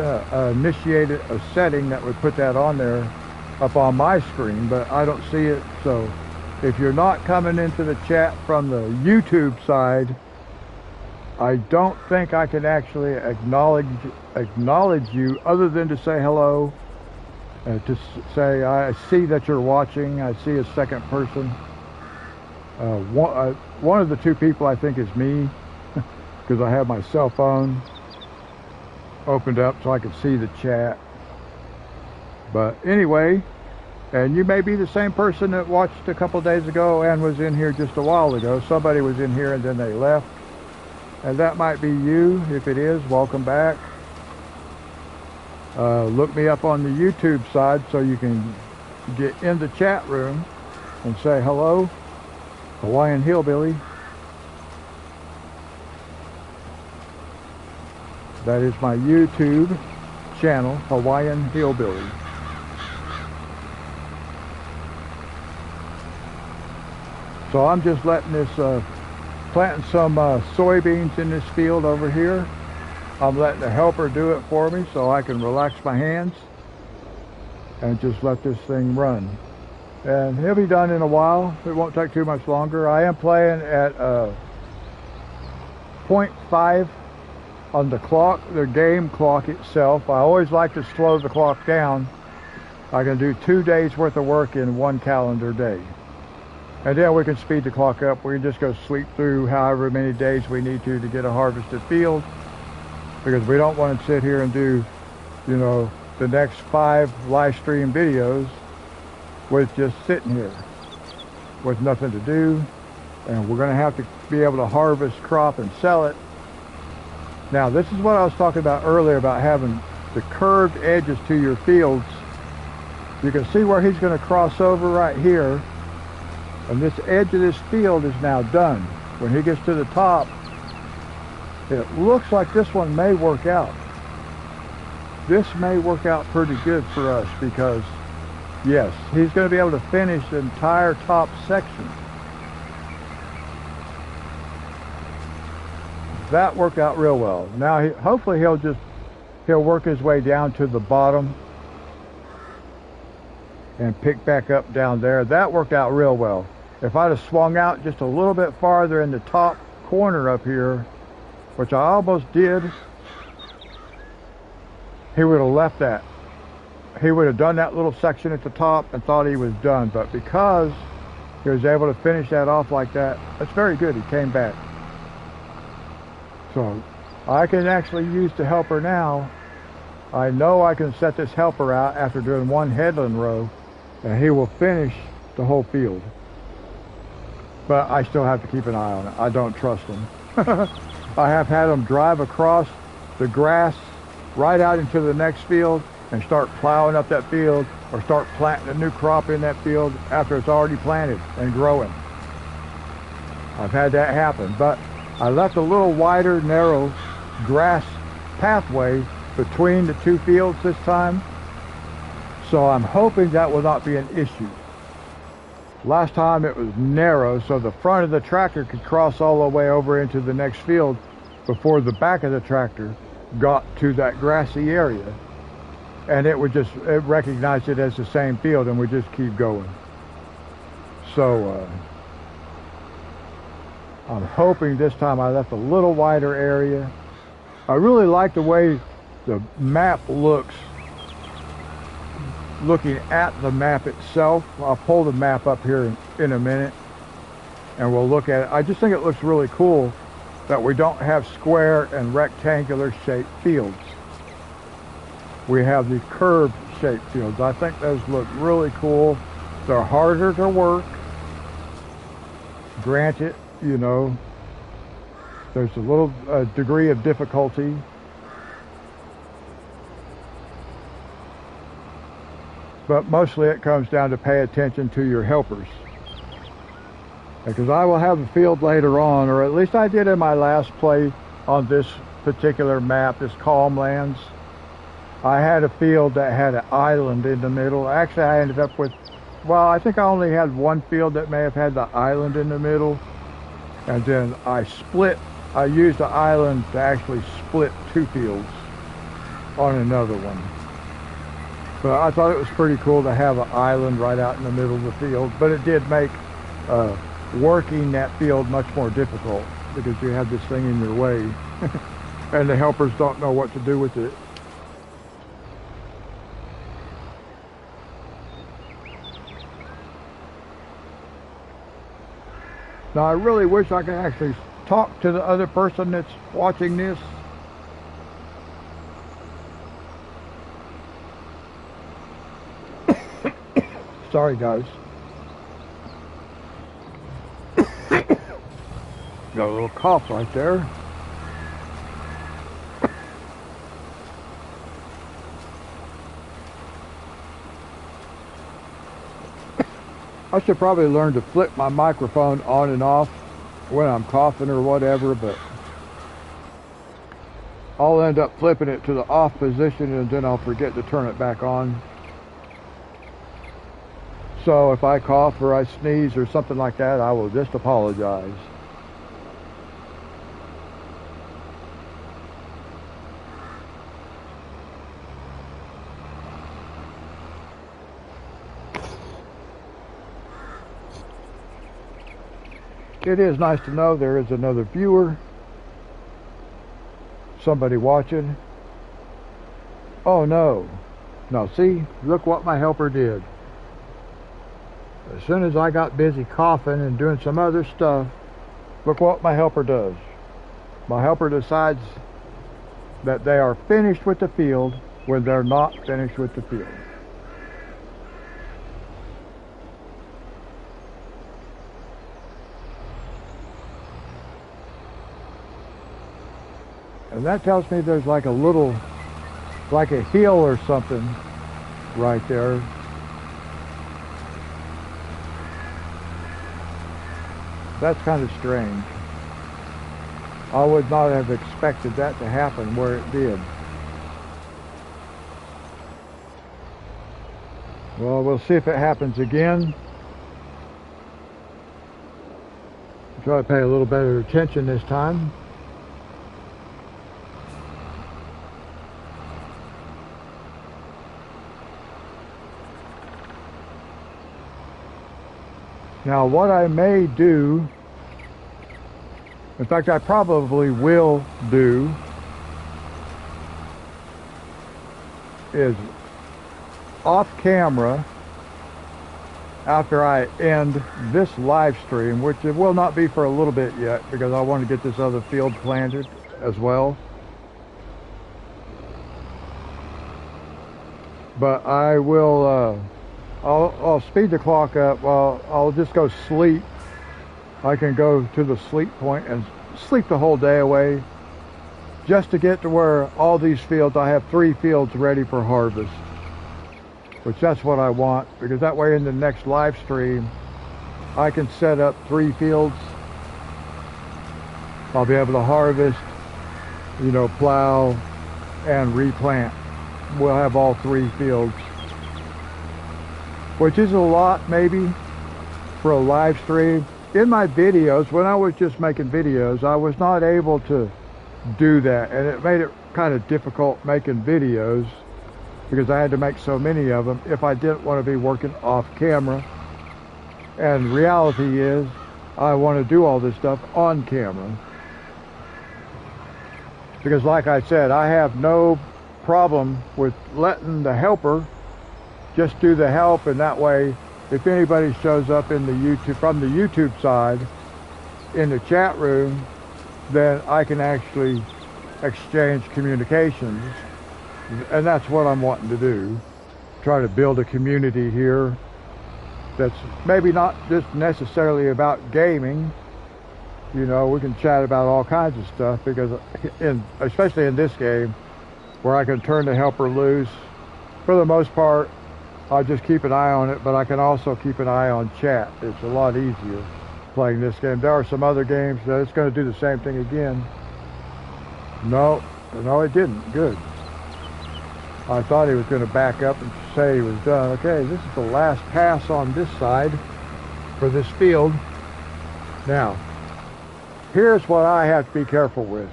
initiated a setting that would put that on there up on my screen, but I don't see it. So if you're not coming into the chat from the YouTube side, I don't think I can actually acknowledge you other than to say hello, to say I see that you're watching. I see a second person. One of the two people I think is me, because I have my cell phone opened up so I can see the chat. But anyway, and you may be the same person that watched a couple days ago and was in here just a while ago. Somebody was in here and then they left. And that might be you. If it is, welcome back. Look me up on the YouTube side so you can get in the chat room and say hello, Hawaiian Hillbilly. That is my YouTube channel, Hawaiian Hillbilly. So I'm just letting this, planting some soybeans in this field over here. I'm letting the helper do it for me so I can relax my hands and just let this thing run. And he'll be done in a while. It won't take too much longer. I am playing at 0.5 on the clock, the game clock itself. I always like to slow the clock down. I can do 2 days worth of work in 1 calendar day. And then we can speed the clock up. We can just go sleep through however many days we need to get a harvested field, because we don't want to sit here and do, you know, the next 5 live stream videos with just sitting here with nothing to do. And we're going to have to be able to harvest crop and sell it. Now, this is what I was talking about earlier about having the curved edges to your fields. You can see where he's going to cross over right here. And this edge of this field is now done. When he gets to the top, it looks like this one may work out. This may work out pretty good for us because, yes, he's going to be able to finish the entire top section. That worked out real well. Now, hopefully he'll work his way down to the bottom and pick back up down there. That worked out real well. If I'd have swung out just a little bit farther in the top corner up here, which I almost did, he would have left that. He would have done that little section at the top and thought he was done. But because he was able to finish that off like that, that's very good. He came back. So I can actually use the helper now. I know I can set this helper out after doing 1 headland row, and he will finish the whole field. But I still have to keep an eye on it. I don't trust him. I have had him drive across the grass right out into the next field and start plowing up that field, or start planting a new crop in that field after it's already planted and growing. I've had that happen, but I left a little wider, narrow grass pathway between the 2 fields this time, so I'm hoping that will not be an issue. Last time it was narrow, so the front of the tractor could cross all the way over into the next field before the back of the tractor got to that grassy area, and it recognized it as the same field and would just keep going. So I'm hoping this time I left a little wider area. I really like the way the map looks, looking at the map itself. I'll pull the map up here in a minute and we'll look at it. I just think it looks really cool that we don't have square and rectangular shaped fields. We have these curved shaped fields. I think those look really cool. They're harder to work. Granted, you know, there's a little degree of difficulty. But mostly it comes down to pay attention to your helpers. Because I will have a field later on, or at least I did in my last play on this particular map, this Calm Lands. I had a field that had an island in the middle. Actually, I ended up with, well, I think I only had 1 field that may have had the island in the middle. And then I split I used the island to actually split 2 fields on another one. But I thought it was pretty cool to have an island right out in the middle of the field. But it did make working that field much more difficult because you have this thing in your way and the helpers don't know what to do with it. Now I really wish I could actually talk to the other person that's watching this. Sorry guys. Got a little cough right there. I should probably learn to flip my microphone on and off when I'm coughing or whatever, but I'll end up flipping it to the off position and then I'll forget to turn it back on. So if I cough or I sneeze or something like that, I will just apologize. It is nice to know there is another viewer, somebody watching. Oh no. Now see, look what my helper did. As soon as I got busy coughing and doing some other stuff, look what my helper does. My helper decides that they are finished with the field when they're not finished with the field. And that tells me there's like a little, like a hill or something right there. That's kind of strange. I would not have expected that to happen where it did. Well, we'll see if it happens again. Try to pay a little better attention this time. Now what I may do, in fact I probably will do, is off camera after I end this live stream, which it will not be for a little bit yet because I want to get this other field planted as well. But I will I'll speed the clock up. Well, I'll just go sleep. I can go to the sleep point and sleep the whole day away just to get to where all these fields, I have 3 fields ready for harvest, which that's what I want, because that way in the next live stream I can set up 3 fields. I'll be able to harvest, you know, plow and replant. We'll have all 3 fields, which is a lot maybe for a live stream. In my videos, when I was just making videos, I was not able to do that, and it made it kind of difficult making videos because I had to make so many of them if I didn't want to be working off camera. And reality is, I want to do all this stuff on camera. Because like I said, I have no problem with letting the helper just do the help, and that way if anybody shows up in the YouTube, from the YouTube side, in the chat room, then I can actually exchange communications. And that's what I'm wanting to do. Try to build a community here that's maybe not just necessarily about gaming. You know, we can chat about all kinds of stuff, because especially in this game where I can turn the helper loose, for the most part I'll just keep an eye on it, but I can also keep an eye on chat. It's a lot easier playing this game. There are some other games that it's going to do the same thing again. No, it didn't. Good. I thought he was going to back up and say he was done. Okay, this is the last pass on this side for this field. Now, here's what I have to be careful with,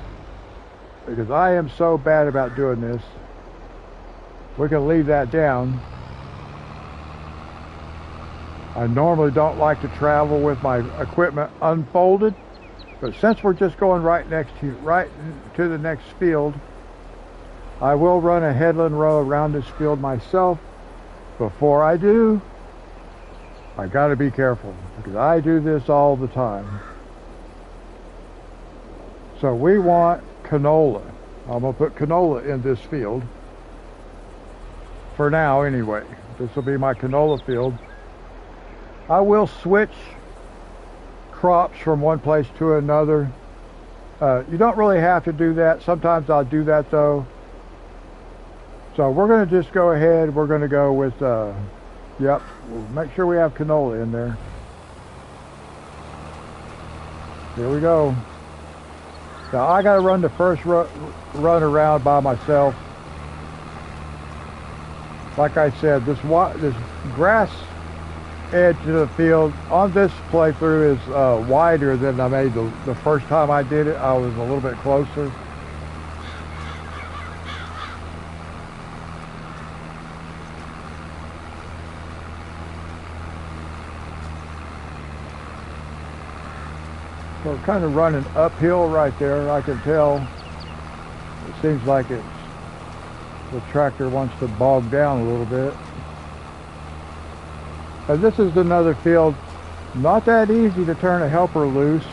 because I am so bad about doing this. We can leave that down. I normally don't like to travel with my equipment unfolded, but since we're just going right to the next field, I will run a headland row around this field myself. Before I do, I gotta be careful, because I do this all the time. So we want canola. I'm gonna put canola in this field. For now, anyway. This will be my canola field. I will switch crops from one place to another. You don't really have to do that. Sometimes I'll do that though. So we're going to just go ahead. We're going to go with, yep, we'll make sure we have canola in there. Here we go. Now I got to run the first run around by myself. Like I said, this grass edge of the field on this playthrough is wider than I made the first time I did it. I was a little bit closer. So we're kind of running uphill right there. I can tell it seems like the tractor wants to bog down a little bit. And this is another field, not that easy to turn a helper loose.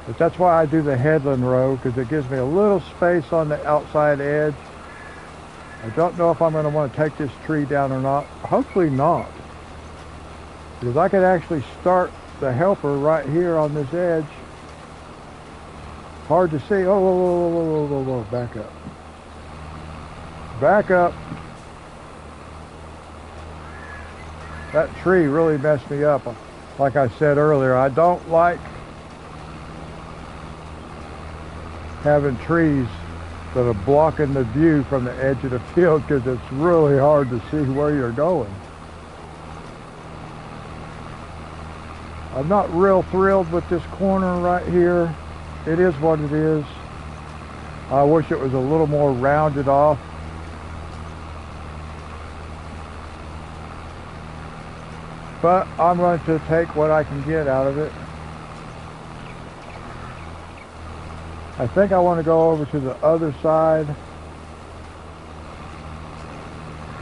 But that's why I do the headland row, because it gives me a little space on the outside edge. I don't know if I'm going to want to take this tree down or not. Hopefully not. Because I could actually start the helper right here on this edge. Hard to see. Oh, whoa, whoa, whoa, whoa, whoa, back up. Back up. That tree really messed me up. Like I said earlier, I don't like having trees that are blocking the view from the edge of the field, because it's really hard to see where you're going. I'm not real thrilled with this corner right here. It is what it is. I wish it was a little more rounded off. But I'm going to take what I can get out of it. I think I want to go over to the other side.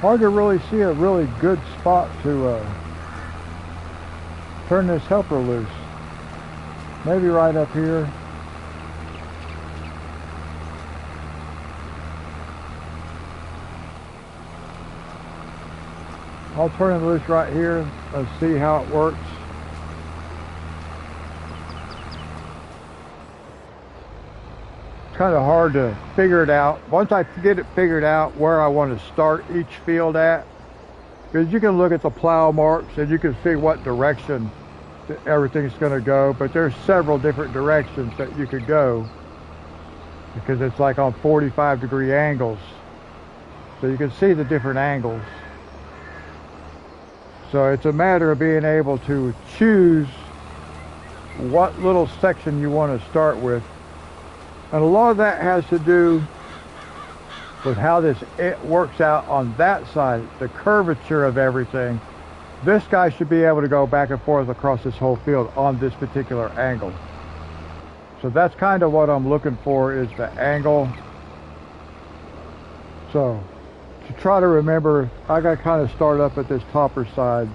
Hard to really see a really good spot to turn this helper loose. Maybe right up here. I'll turn it loose right here. Let's see how it works. It's kind of hard to figure it out. Once I get it figured out where I want to start each field at, because you can look at the plow marks and you can see what direction everything's going to go, but there's several different directions that you could go, because it's like on 45-degree angles, so you can see the different angles. So it's a matter of being able to choose what little section you want to start with. And a lot of that has to do with how it works out on that side, the curvature of everything. This guy should be able to go back and forth across this whole field on this particular angle. So that's kind of what I'm looking for, is the angle. So to try to remember, I got to kind of start up at this topper side,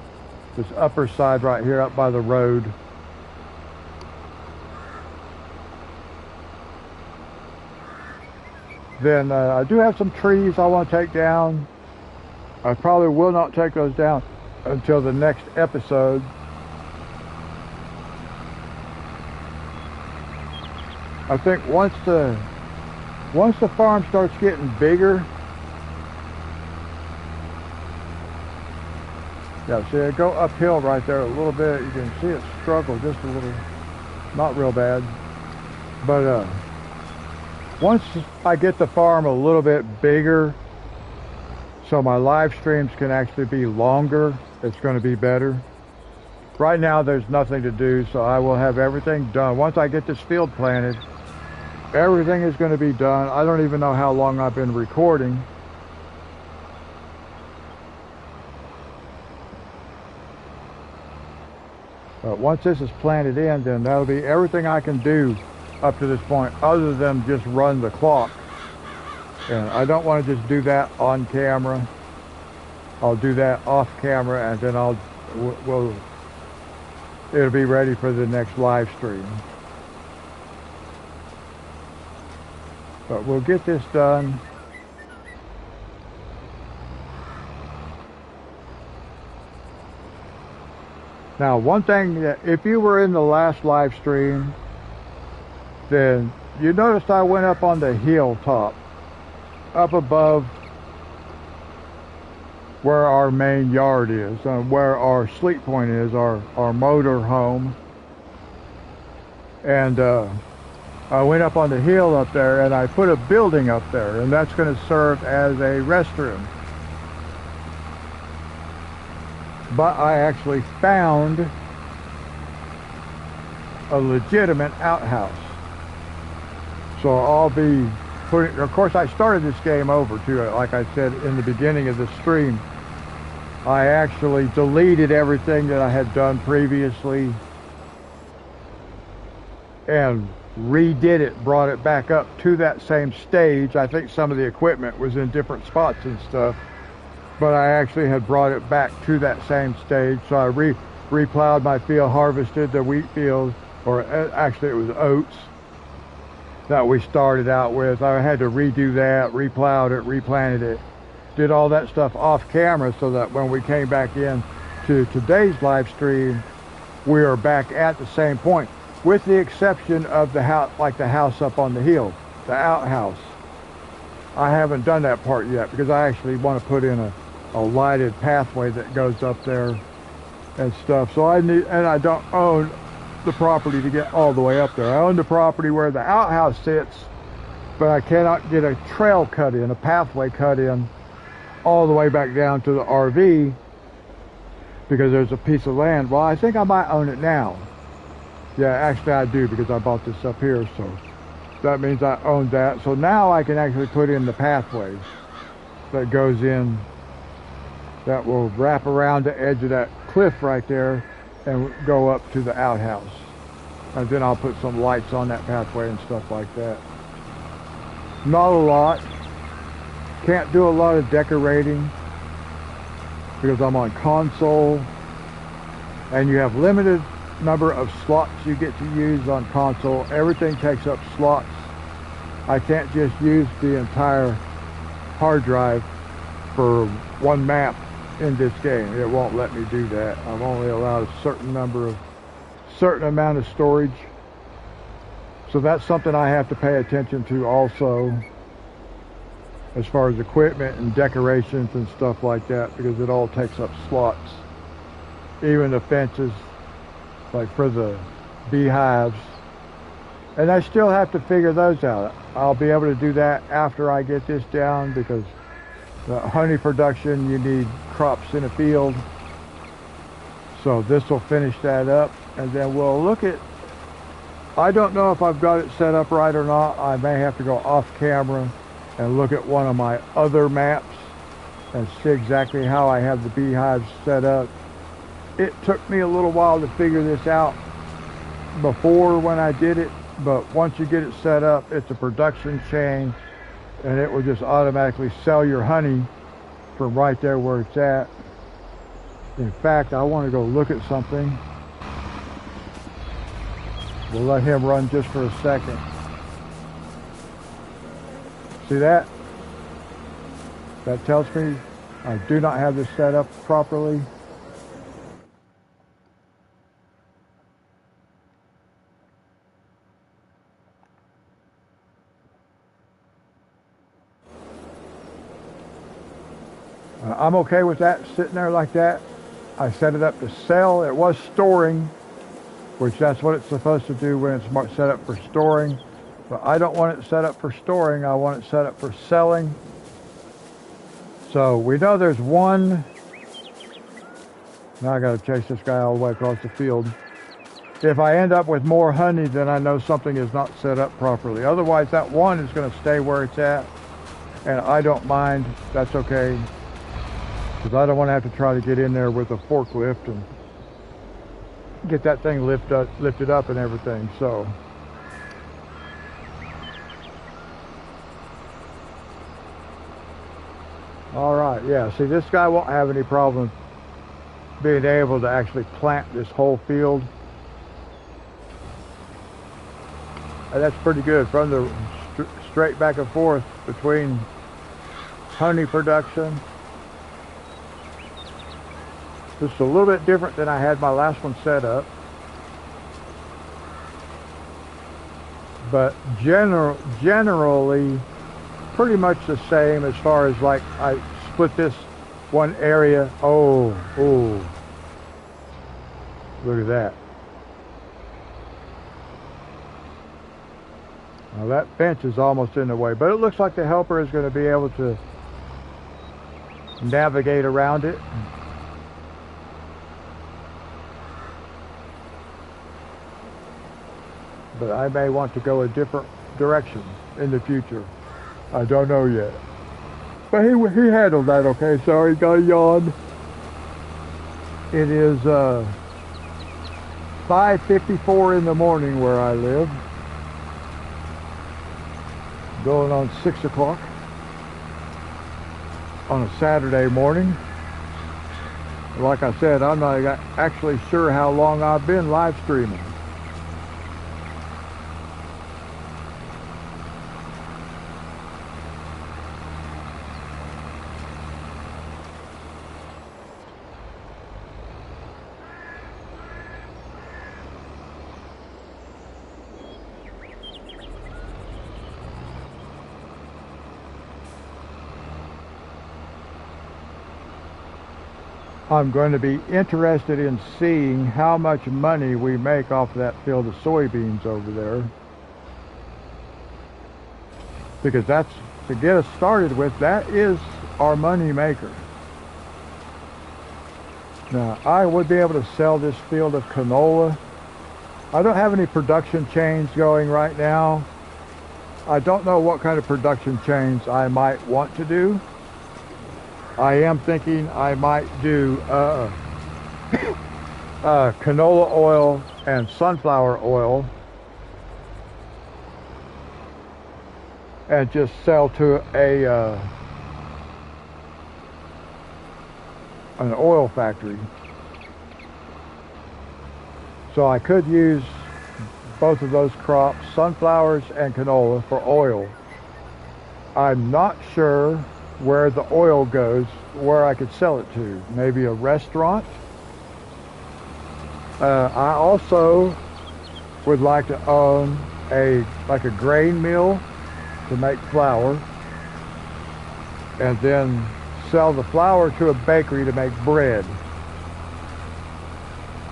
this upper side right here up by the road. Then I do have some trees I want to take down. I probably will not take those down until the next episode. I think once the farm starts getting bigger, yeah, see, I go uphill right there a little bit. You can see it struggle just a little, not real bad. But once I get the farm a little bit bigger, so my live streams can actually be longer, it's going to be better. Right now there's nothing to do, so I will have everything done. Once I get this field planted, everything is going to be done. I don't even know how long I've been recording. But once this is planted in, then that'll be everything I can do up to this point, other than just run the clock. And I don't want to just do that on camera. I'll do that off camera, and then it'll be ready for the next live stream. But we'll get this done. Now, one thing that, if you were in the last live stream, then you noticed I went up on the hilltop, up above where our main yard is, where our sleep point is, our motor home. And I went up on the hill up there, and I put a building up there, and that's going to serve as a restroom. But I actually found a legitimate outhouse. So I'll be putting, of course I started this game over too, like I said in the beginning of the stream. I actually deleted everything that I had done previously and redid it, brought it back up to that same stage. I think some of the equipment was in different spots and stuff, but I actually had brought it back to that same stage. So I replowed my field, harvested the wheat field, or actually it was oats that we started out with. I had to redo that, replowed it, replanted it, did all that stuff off camera, so that when we came back in to today's live stream, we are back at the same point, with the exception of the house, like the house up on the hill, the outhouse. I haven't done that part yet because I actually want to put in a lighted pathway that goes up there and stuff. So I need, and I don't own the property to get all the way up there. I own the property where the outhouse sits, but I cannot get a trail cut in, a pathway cut in all the way back down to the RV because there's a piece of land. Well, I think I might own it now. Yeah, actually I do, because I bought this up here, so that means I own that. So now I can actually put in the pathway that goes in, that will wrap around the edge of that cliff right there and go up to the outhouse. And then I'll put some lights on that pathway and stuff like that. Not a lot. Can't do a lot of decorating because I'm on console, and you have limited number of slots you get to use on console. Everything takes up slots. I can't just use the entire hard drive for one map in this game. It won't let me do that. I'm only allowed a certain amount of storage. So that's something I have to pay attention to also, as far as equipment and decorations and stuff like that, because it all takes up slots. Even the fences, like for the beehives. And I still have to figure those out. I'll be able to do that after I get this down, because the honey production, you need crops in a field. So this will finish that up, and then we'll look at, I don't know if I've got it set up right or not. I may have to go off camera and look at one of my other maps and see exactly how I have the beehives set up. It took me a little while to figure this out before when I did it, but once you get it set up, it's a production chain, and it will just automatically sell your honey from right there where it's at. In fact, I want to go look at something. We'll let him run just for a second. See that? That tells me I do not have this set up properly. I'm okay with that sitting there like that. I set it up to sell. It was storing, which that's what it's supposed to do when it's set up for storing. But I don't want it set up for storing. I want it set up for selling. So we know there's one Now I got to chase this guy all the way across the field. If I end up with more honey, then I know something is not set up properly. Otherwise, that one is going to stay where it's at, and I don't mind. That's okay, because I don't want to have to try to get in there with a forklift and get that thing lifted up and everything. So all right, yeah, see, this guy won't have any problem being able to actually plant this whole field. And that's pretty good, from the straight back and forth between honey production. This is a little bit different than I had my last one set up, but generally pretty much the same, as far as, like, I split this one area. Oh, look at that. Now that fence is almost in the way, but it looks like the helper is going to be able to navigate around it. But I may want to go a different direction in the future. I don't know yet. But he handled that okay. Sorry, got a yawn. It is 5:54 in the morning where I live. Going on 6 o'clock on a Saturday morning. Like I said, I'm not actually sure how long I've been live streaming. I'm going to be interested in seeing how much money we make off of that field of soybeans over there. Because that's, to get us started with, that is our money maker. Now, I would be able to sell this field of canola. I don't have any production chains going right now. I don't know what kind of production chains I might want to do. I am thinking I might do canola oil and sunflower oil, and just sell to an oil factory. So I could use both of those crops, sunflowers and canola, for oil. I'm not sure where the oil goes, where I could sell it to. Maybe a restaurant. I also would like to own like a grain mill to make flour, and then sell the flour to a bakery to make bread.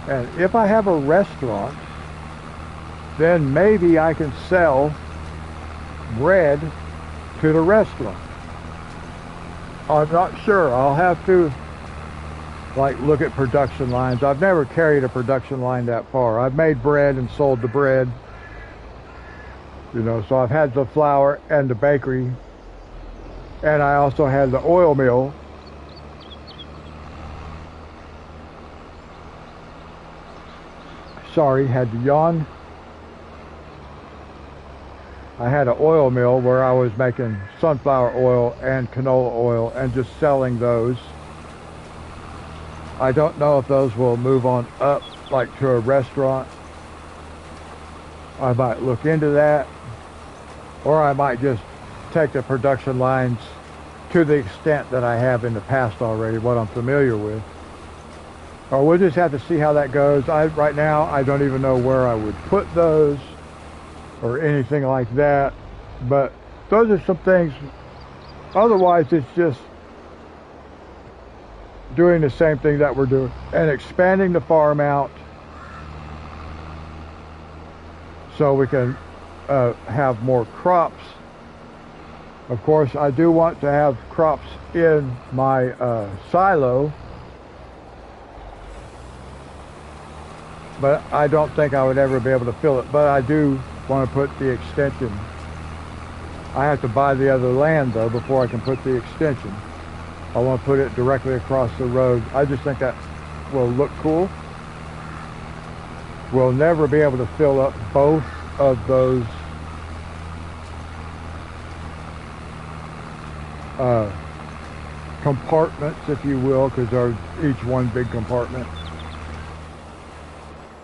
And if I have a restaurant, then maybe I can sell bread to the restaurant. I'm not sure. I'll have to look at production lines. I've never carried a production line that far. I've made bread and sold the bread, so I've had the flour and the bakery, and I also had the oil mill. Sorry, had to yawn. I had an oil mill where I was making sunflower oil and canola oil and just selling those. I don't know if those will move on up to a restaurant. I might look into that, or I might just take the production lines to the extent that I have in the past already, what I'm familiar with. Or we'll just have to see how that goes. Right now, I don't even know where I would put those or anything like that, but those are some things. Otherwise, it's just doing the same thing that we're doing and expanding the farm out so we can have more crops. Of course, I do want to have crops in my silo, but I don't think I would ever be able to fill it. But I do want to put the extension. I have to buy the other land though before I can put the extension. I want to put it directly across the road. I just think that will look cool. We'll never be able to fill up both of those compartments, if you will, because they're each one big compartment.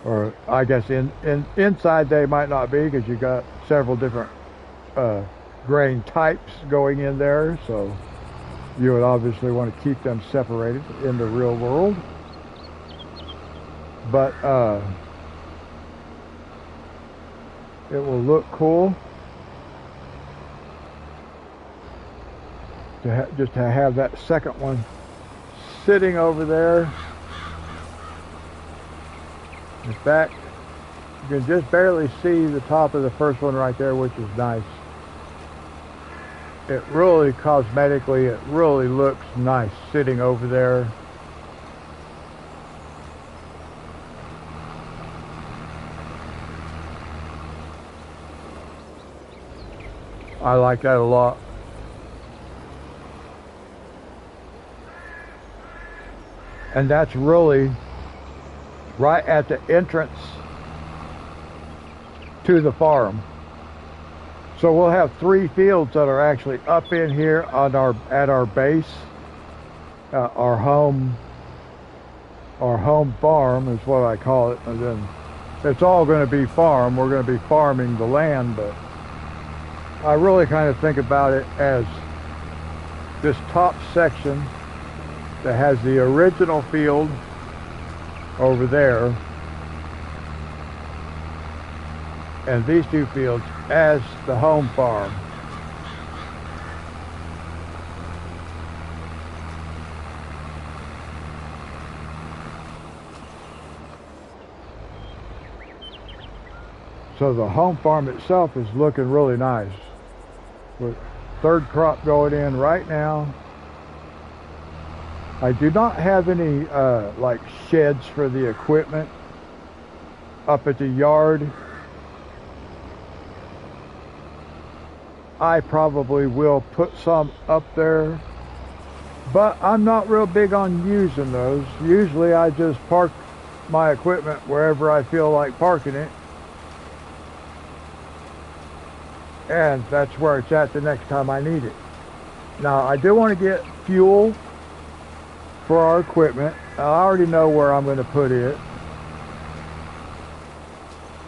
Or I guess inside they might not be, because you got several different grain types going in there, so you would obviously want to keep them separated in the real world. But it will look cool to just to have that second one sitting over there. In fact, you can just barely see the top of the first one right there, which is nice. It really, cosmetically, it really looks nice sitting over there. I like that a lot. And that's really right at the entrance to the farm. So we'll have 3 fields that are actually up in here on at our base. Our home farm is what I call it. And then it's all going to be farm. We're going to be farming the land, but I really kind of think about it as this top section that has the original field over there, and these 2 fields as the home farm. So the home farm itself is looking really nice, with 3rd crop going in right now. I do not have any like sheds for the equipment up at the yard. I probably will put some up there, but I'm not real big on using those. Usually I just park my equipment wherever I feel like parking it, and that's where it's at the next time I need it. Now I do want to get fuel for our equipment. I already know where I'm going to put it.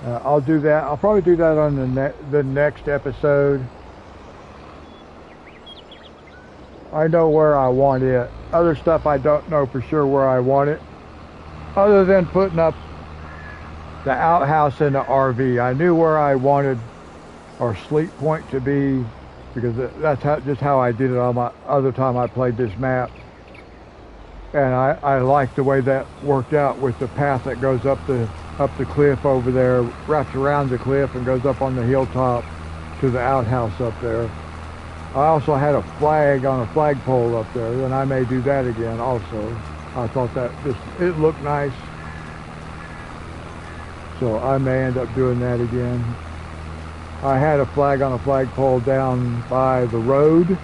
I'll do that. I'll probably do that on the next episode. I know where I want it. Other stuff I don't know for sure where I want it, other than putting up the outhouse in the RV. I knew where I wanted our sleep point to be, because that's just how I did it on my other time I played this map. And I like the way that worked out with the path that goes up the cliff over there, wraps around the cliff and goes up on the hilltop to the outhouse up there. I also had a flag on a flagpole up there, and I may do that again also. I thought that it looked nice, so I may end up doing that again. I had a flag on a flagpole down by the road.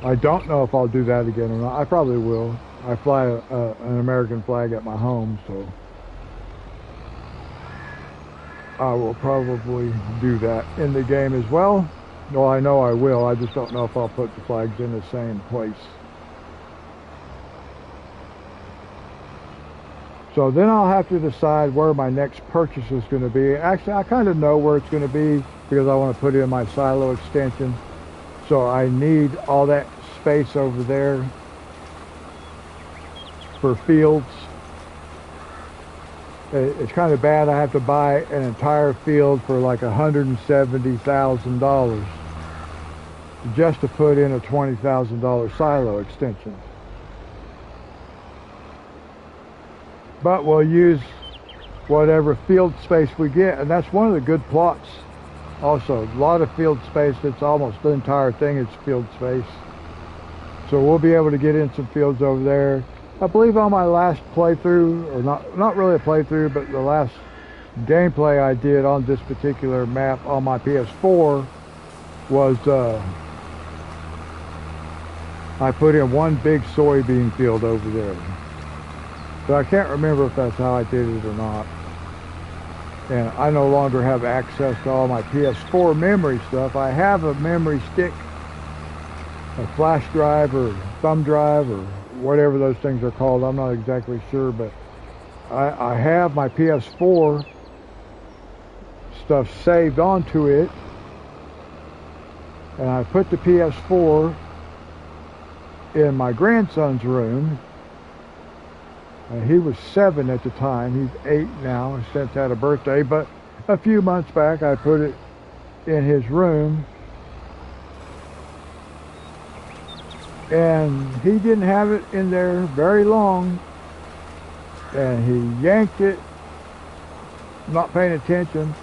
I don't know if I'll do that again or not. I probably will. I fly an American flag at my home, so I will probably do that in the game as well. Well, I know I will. I just don't know if I'll put the flags in the same place. So then I'll have to decide where my next purchase is going to be. Actually, I kind of know where it's going to be, because I want to put in my silo extension. So I need all that space over there for fields. It's kind of bad. I have to buy an entire field for like $170,000 just to put in a $20,000 silo extension. But we'll use whatever field space we get, and that's one of the good plots. Also, a lot of field space. It's almost the entire thing is field space. So we'll be able to get in some fields over there. I believe on my last playthrough, or not really a playthrough, but the last gameplay I did on this particular map on my PS4 was I put in one big soybean field over there. But I can't remember if that's how I did it or not. And I no longer have access to all my PS4 memory stuff. I have a memory stick, a flash drive or thumb drive or whatever those things are called. I'm not exactly sure, but I have my PS4 stuff saved onto it. And I put the PS4 in my grandson's room. He was 7 at the time. He's 8 now, since had a birthday. But a few months back, I put it in his room. And he didn't have it in there very long. And he yanked it, not paying attention,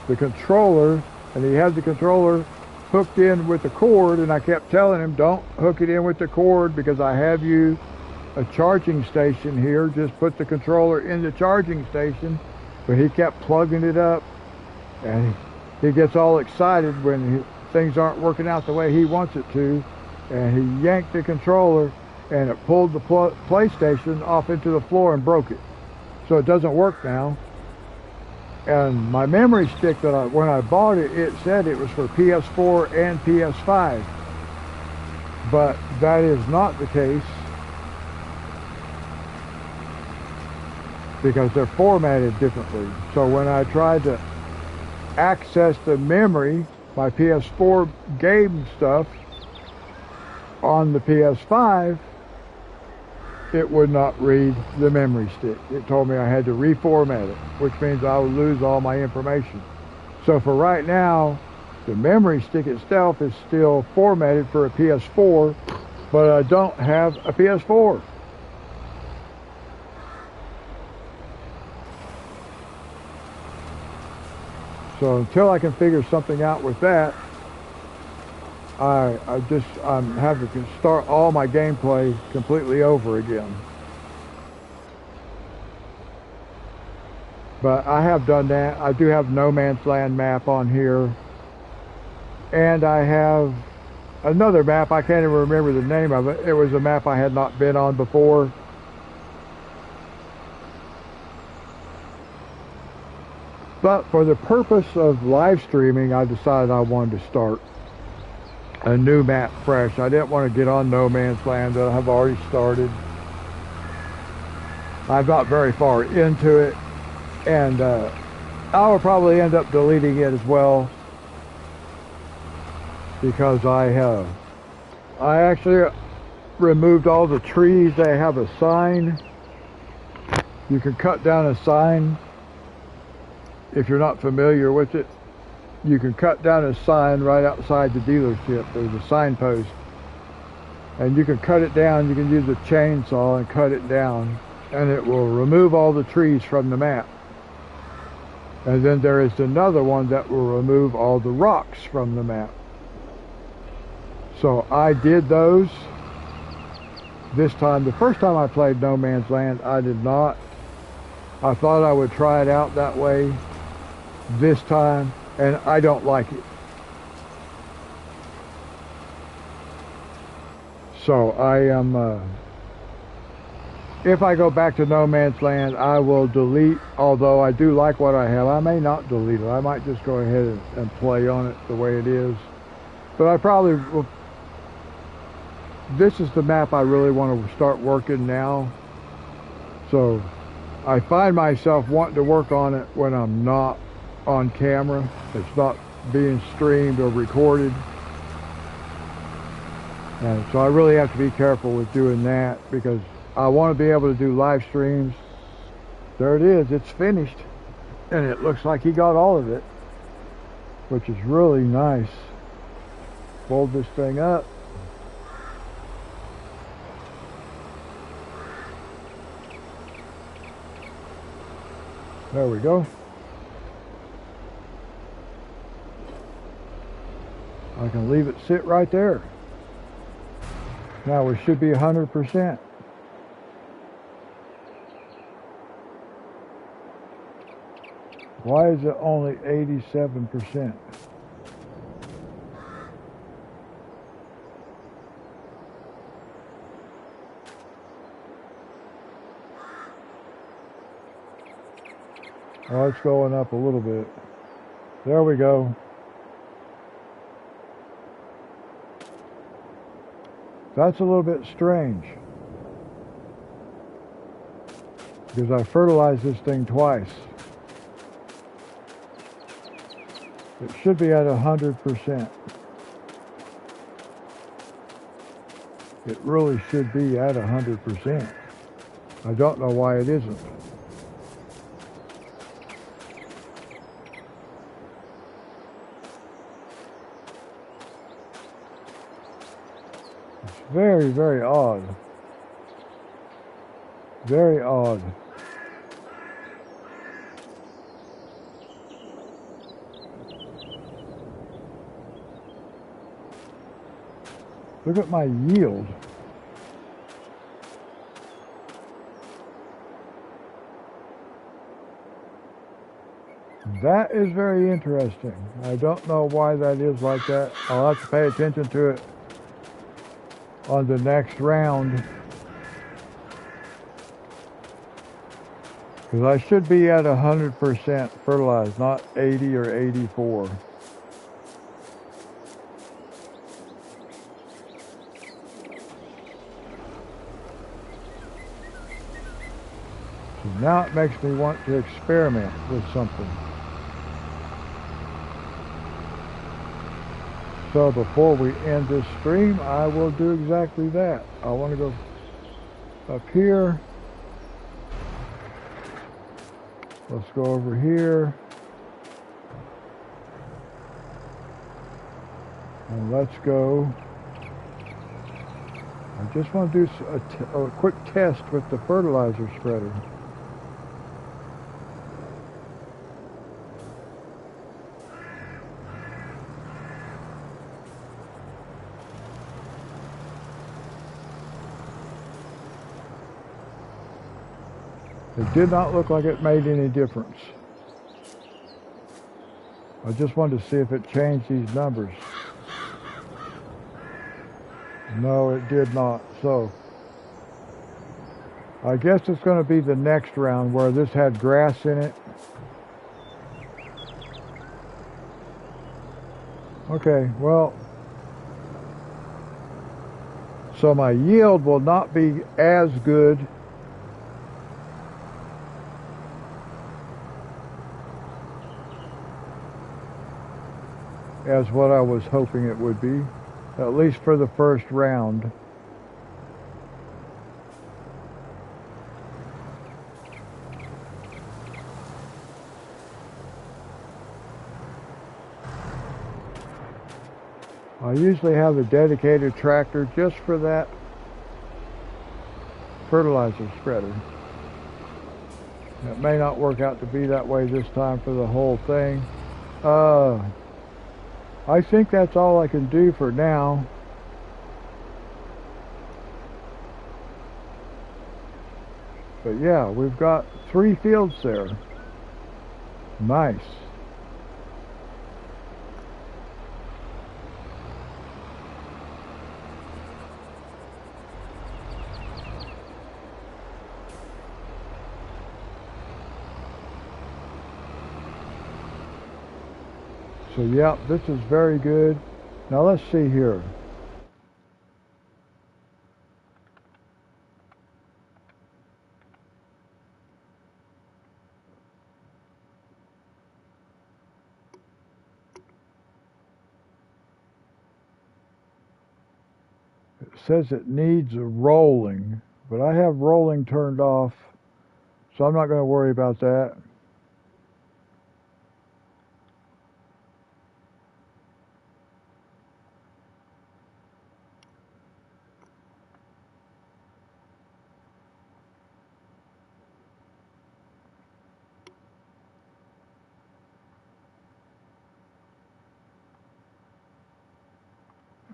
the controller, and he had the controller hooked in with the cord, and I kept telling him, don't hook it in with the cord because I have you a charging station here, just put the controller in the charging station. But he kept plugging it up, and he gets all excited when things aren't working out the way he wants it to, and he yanked the controller and it pulled the PlayStation off into the floor and broke it, so it doesn't work now. And my memory stick that when I bought it, it said it was for PS4 and PS5, but that is not the case, because they're formatted differently. So when I tried to access the memory, my PS4 game stuff on the PS5, it would not read the memory stick. It told me I had to reformat it, which means I would lose all my information. So for right now, the memory stick itself is still formatted for a PS4, but I don't have a PS4. So until I can figure something out with that, I'm having to start all my gameplay completely over again. But I have done that. I do have No Man's Land map on here. And I have another map, I can't even remember the name of it. It was a map I had not been on before. But for the purpose of live streaming, I decided I wanted to start a new map fresh. I didn't want to get on No Man's Land that I've already started. I'm not very far into it, and I will probably end up deleting it as well, because I actually removed all the trees. They have a sign. You can cut down a sign if you're not familiar with it. You can cut down a sign right outside the dealership. There's a signpost, and you can cut it down. You can use a chainsaw and cut it down, and it will remove all the trees from the map. And then there is another one that will remove all the rocks from the map. So I did those this time. The first time I played No Man's Land, I did not. I thought I would try it out that way this time, and I don't like it. So I am, if I go back to No Man's Land, I will delete, although I do like what I have. I may not delete it. I might just go ahead and play on it the way it is. But I probably will. This is the map I really want to start working now. So I find myself wanting to work on it when I'm not on camera. It's not being streamed or recorded. And so I really have to be careful with doing that, because I want to be able to do live streams. There it is, it's finished. And it looks like he got all of it, which is really nice. Fold this thing up. There we go. I can leave it sit right there. Now we should be 100%. Why is it only 87%? Oh, it's going up a little bit. There we go. That's a little bit strange, because I fertilized this thing twice. It should be at 100%. It really should be at 100%. I don't know why it isn't. It's very, very odd. Very odd. Look at my yield. That is very interesting. I don't know why that is like that. I'll have to pay attention to it on the next round, because I should be at 100% fertilized, not 80 or 84. So now it makes me want to experiment with something. So before we end this stream, I will do exactly that. I want to go up here. Let's go over here. And let's go. I just want to do a quick test with the fertilizer spreader. It did not look like it made any difference. I just wanted to see if it changed these numbers. No, it did not. So I guess it's going to be the next round where this had grass in it. Okay, well, so my yield will not be as good as what I was hoping it would be, at least for the first round. I usually have a dedicated tractor just for that fertilizer spreader. It may not work out to be that way this time for the whole thing. I think that's all I can do for now. But yeah, we've got 3 fields there. Nice. So yeah, this is very good. Now let's see here. It says it needs a rolling, but I have rolling turned off, so I'm not going to worry about that.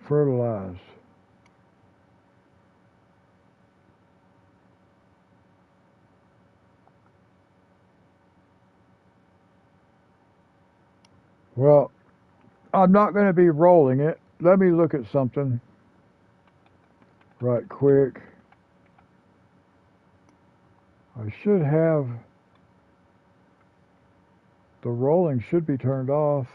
Fertilize. Well, I'm not going to be rolling it. Let me look at something right quick. I should have, the rolling should be turned off.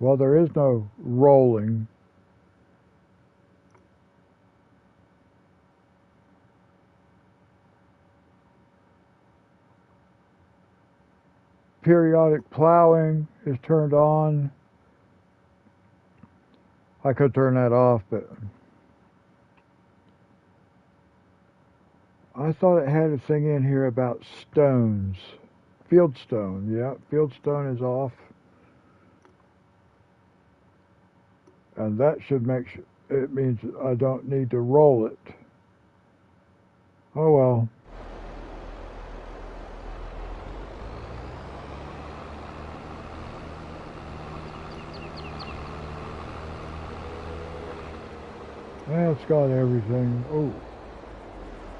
Well, there is no rolling. Periodic plowing is turned on. I could turn that off, but I thought it had a thing in here about stones. Fieldstone, yeah, fieldstone is off. And that should make sure, it means I don't need to roll it. Oh well. It's got everything.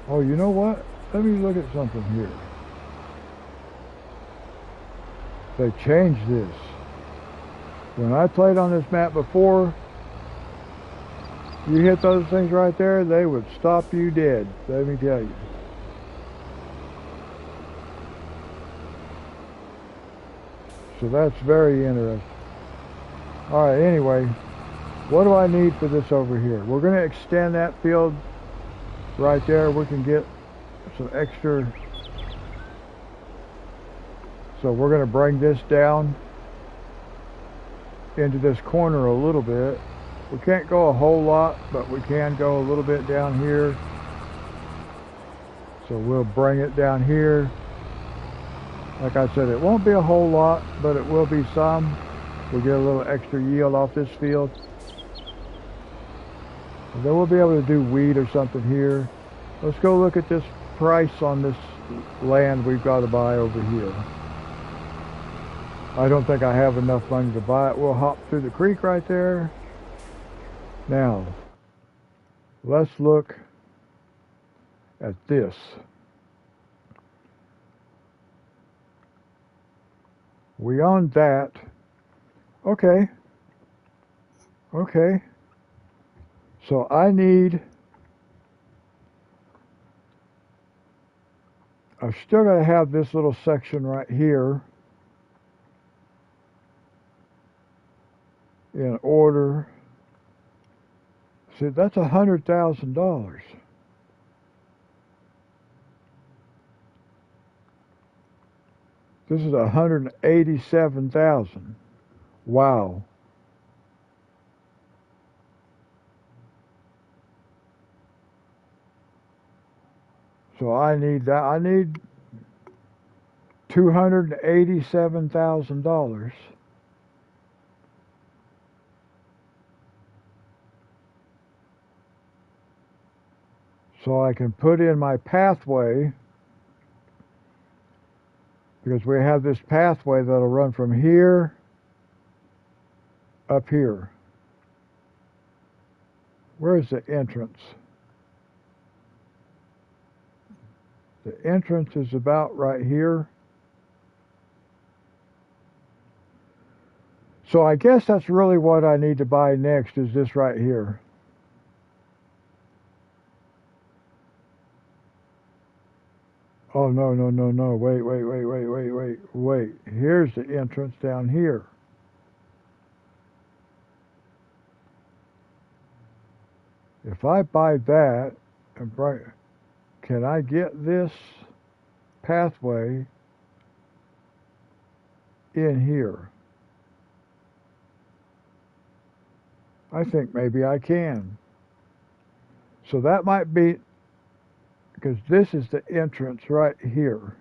Oh, you know what? Let me look at something here. They changed this. When I played on this map before, you hit those things right there, they would stop you dead. Let me tell you. So that's very interesting. Alright, anyway, what do I need for this over here? We're going to extend that field right there. We can get some extra. So we're going to bring this down into this corner a little bit. We can't go a whole lot, but we can go a little bit down here. So we'll bring it down here. Like I said, it won't be a whole lot, but it will be some. We'll get a little extra yield off this field. And then we'll be able to do wheat or something here. Let's go look at this price on this land we've got to buy over here. I don't think I have enough money to buy it. We'll hop through the creek right there. Now, let's look at this. We own that. Okay. Okay. So I've still got to have this little section right here in order. See, that's $100,000. This is $187,000. Wow. So I need that. I need $287,000. So I can put in my pathway, because we have this pathway that'll run from here up here. Where's the entrance? The entrance is about right here. So I guess that's really what I need to buy next, is this right here. Oh, no. Wait. Here's the entrance down here. If I buy that, can I get this pathway in here? I think maybe I can. So that might be, because this is the entrance right here.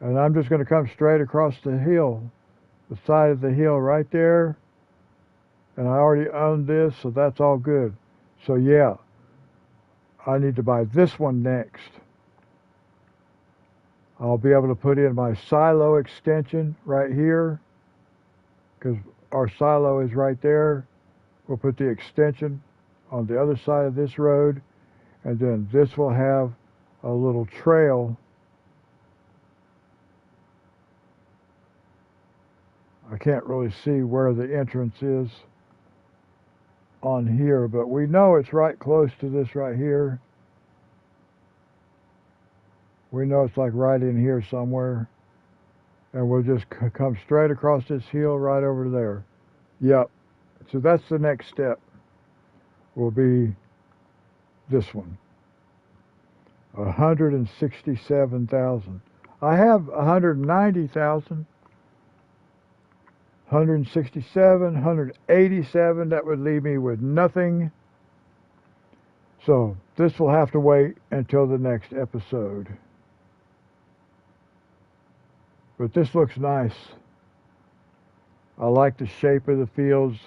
And I'm just going to come straight across the hill, the side of the hill right there. And I already own this, so that's all good. So yeah, I need to buy this one next. I'll be able to put in my silo extension right here, because our silo is right there. We'll put the extension on the other side of this road, and then this will have a little trail. I can't really see where the entrance is on here, but we know it's right close to this right here. We know it's like right in here somewhere. And we'll just come straight across this hill right over there. Yep. So that's the next step. Will be this one. 167,000. I have 190,000. 167, 187. That would leave me with nothing. So this will have to wait until the next episode. But this looks nice. I like the shape of the fields.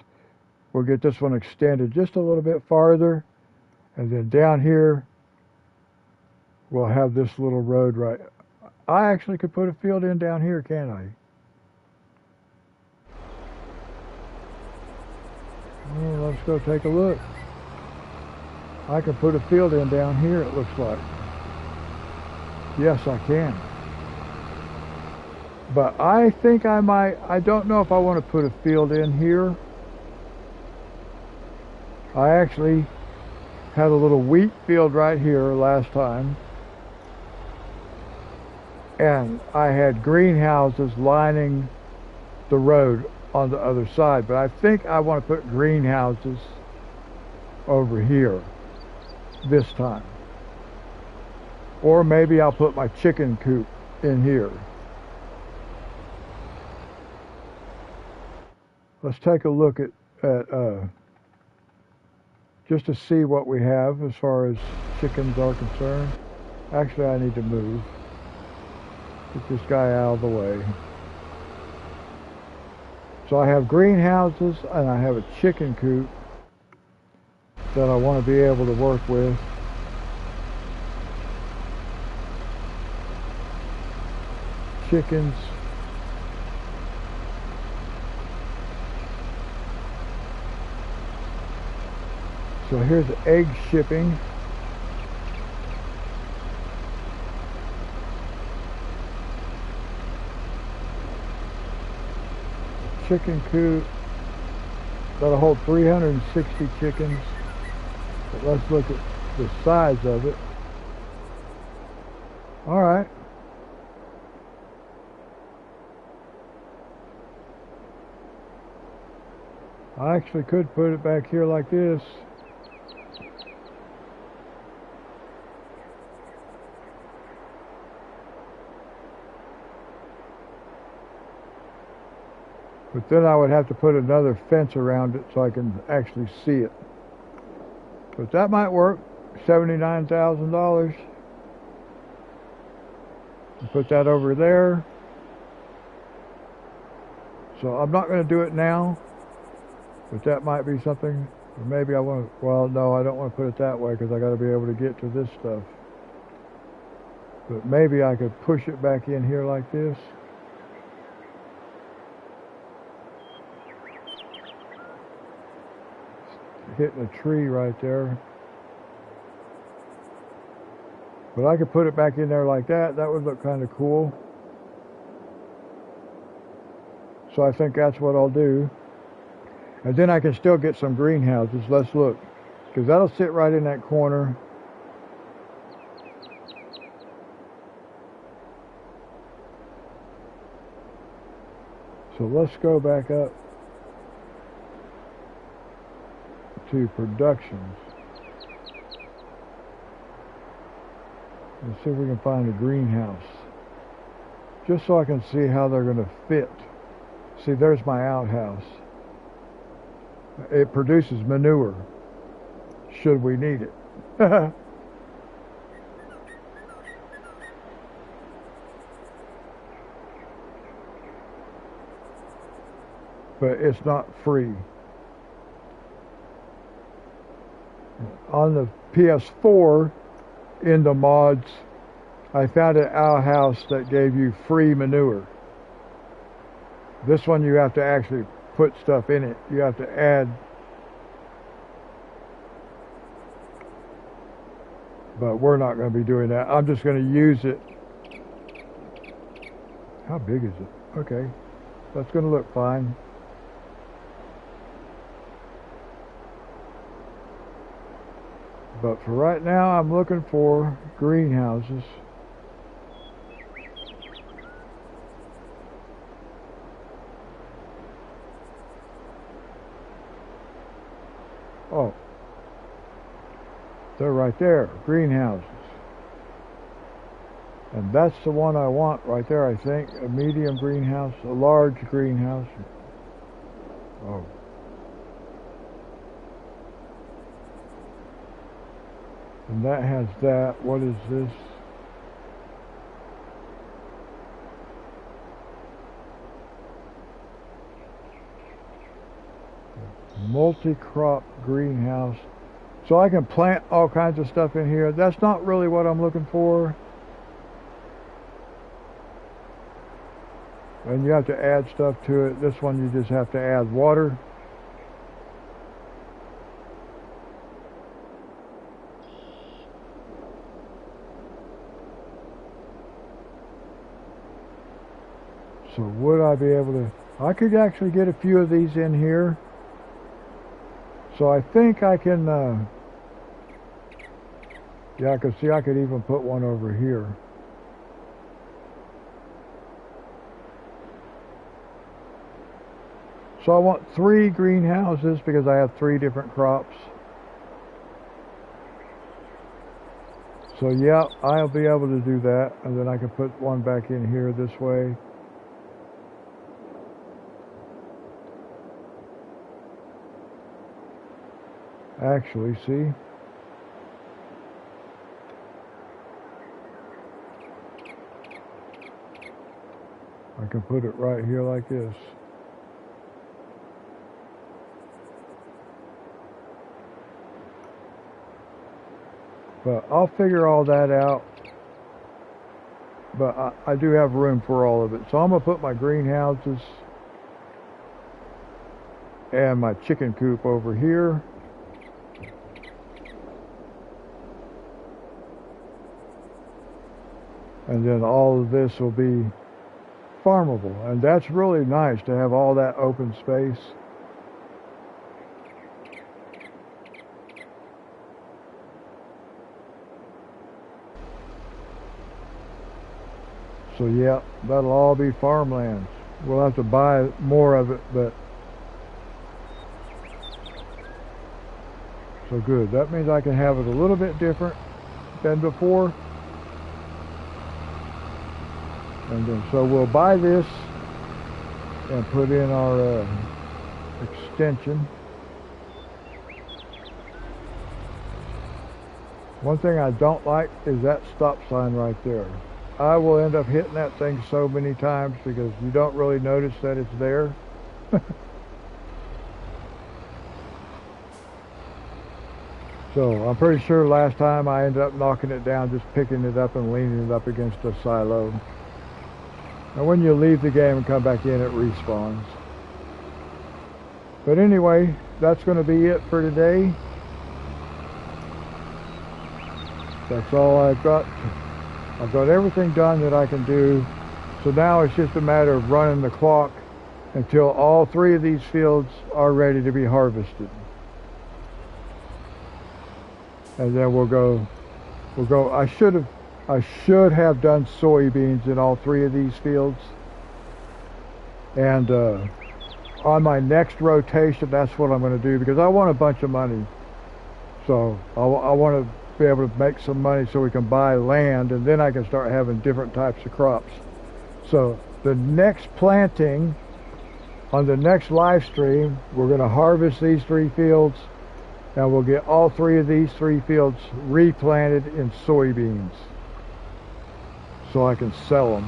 We'll get this one extended just a little bit farther. And then down here, we'll have this little road right. I actually could put a field in down here, can't I? Well, let's go take a look. I can put a field in down here, it looks like. Yes, I can. But I think I might, I don't know if I want to put a field in here. I actually had a little wheat field right here last time. And I had greenhouses lining the road on the other side. But I think I want to put greenhouses over here this time. Or maybe I'll put my chicken coop in here. Let's take a look at just to see what we have as far as chickens are concerned. Actually, I need to move. Get this guy out of the way. So I have greenhouses and I have a chicken coop that I want to be able to work with. Chickens. So here's the egg shipping. Chicken coop. That'll hold 360 chickens. But let's look at the size of it. All right. I actually could put it back here like this. But then I would have to put another fence around it so I can actually see it. But that might work. $79,000. Put that over there. So I'm not going to do it now. But that might be something. Or maybe I want to, well, no, I don't want to put it that way because I got to be able to get to this stuff. But maybe I could push it back in here like this. Hitting a tree right there. But I could put it back in there like that. That would look kind of cool. So I think that's what I'll do. And then I can still get some greenhouses. Let's look. Because that'll sit right in that corner. So let's go back up to productions. Let's see if we can find a greenhouse. Just so I can see how they're going to fit. See, there's my outhouse. It produces manure, should we need it. But it's not free. On the PS4, in the mods, I found an outhouse that gave you free manure. This one you have to actually put stuff in it. You have to add. but we're not going to be doing that. I'm just going to use it. How big is it? Okay, that's going to look fine. But for right now, I'm looking for greenhouses. Oh, they're right there, greenhouses. And that's the one I want right there, I think. A medium greenhouse, a large greenhouse. Oh. And that has that. What is this? Multi-crop greenhouse. So I can plant all kinds of stuff in here. That's not really what I'm looking for. And you have to add stuff to it. This one you just have to add water. So would I be able to... I could actually get a few of these in here. So I think I can... yeah, I could see I could even put one over here. So I want 3 greenhouses because I have 3 different crops. So yeah, I'll be able to do that. And then I can put one back in here this way. Actually, see? I can put it right here like this. But I'll figure all that out. But I do have room for all of it. So I'm going to put my greenhouses and my chicken coop over here. And then all of this will be farmable. And that's really nice to have all that open space. So yeah, that'll all be farmlands. We'll have to buy more of it, but so good. That means I can have it a little bit different than before. And then so we'll buy this and put in our extension. One thing I don't like is that stop sign right there. I will end up hitting that thing so many times because you don't really notice that it's there. So I'm pretty sure last time I ended up knocking it down, just picking it up and leaning it up against a silo. And when you leave the game and come back in, it respawns. But anyway, that's going to be it for today. That's all I've got. I've got everything done that I can do. So now it's just a matter of running the clock until all 3 of these fields are ready to be harvested. And then we'll go, I should have done soybeans in all 3 of these fields. And on my next rotation, that's what I'm going to do because I want a bunch of money. So I want to be able to make some money so we can buy land, and then I can start having different types of crops. So the next planting, on the next live stream, we're going to harvest these 3 fields, and we'll get all 3 of these 3 fields replanted in soybeans so I can sell them.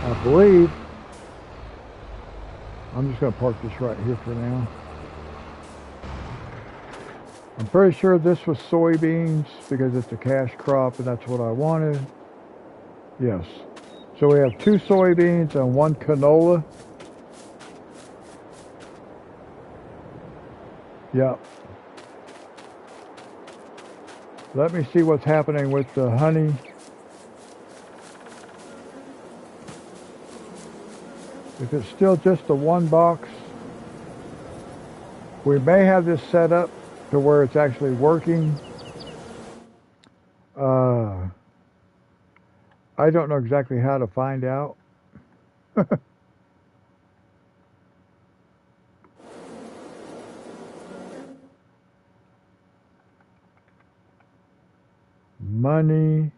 I believe I'm just going to park this right here for now. I'm pretty sure this was soybeans because it's a cash crop and that's what I wanted. Yes. So we have 2 soybeans and 1 canola. Yep. Let me see what's happening with the honey. If it's still just the one box, we may have this set up to where it's actually working. I don't know exactly how to find out. Money,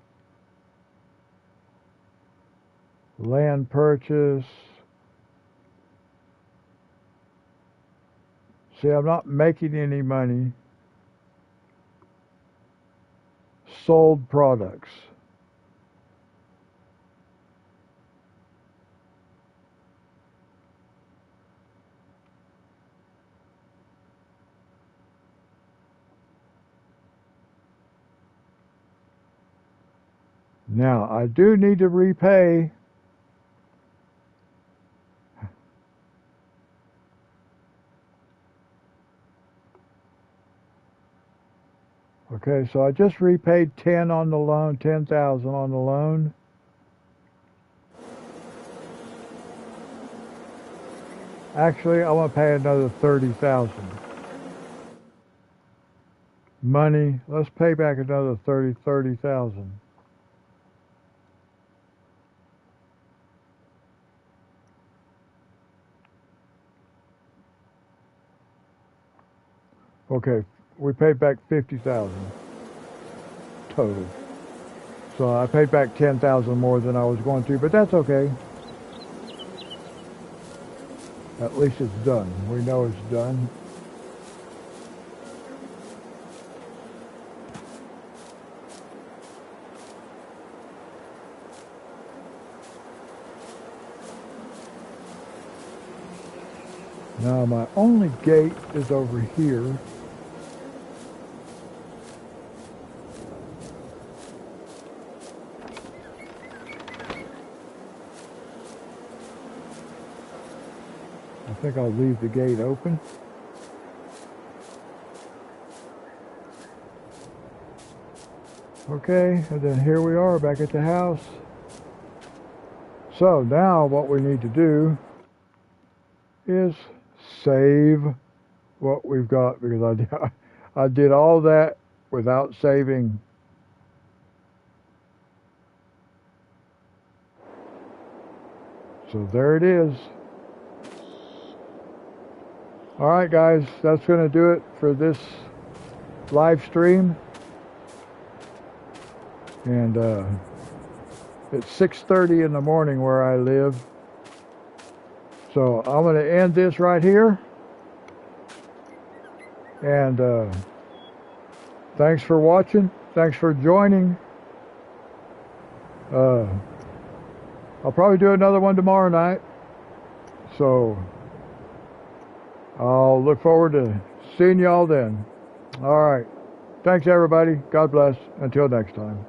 land purchase. See, I'm not making any money. Sold products. Now, I do need to repay. Okay, so I just repaid 10 on the loan, 10,000 on the loan. Actually, I want to pay another 30,000. Money, let's pay back another 30,000. Okay, we paid back 50,000 total. So I paid back 10,000 more than I was going to, but that's okay. At least it's done. We know it's done. Now my only gate is over here. I think I'll leave the gate open. Okay, and then here we are back at the house. So now what we need to do is save what we've got, because I did all that without saving. So there it is. All right, guys, that's going to do it for this live stream. And it's 6:30 in the morning where I live. So I'm going to end this right here. And thanks for watching. Thanks for joining. I'll probably do another one tomorrow night. So I'll look forward to seeing y'all then. All right. Thanks, everybody. God bless. Until next time.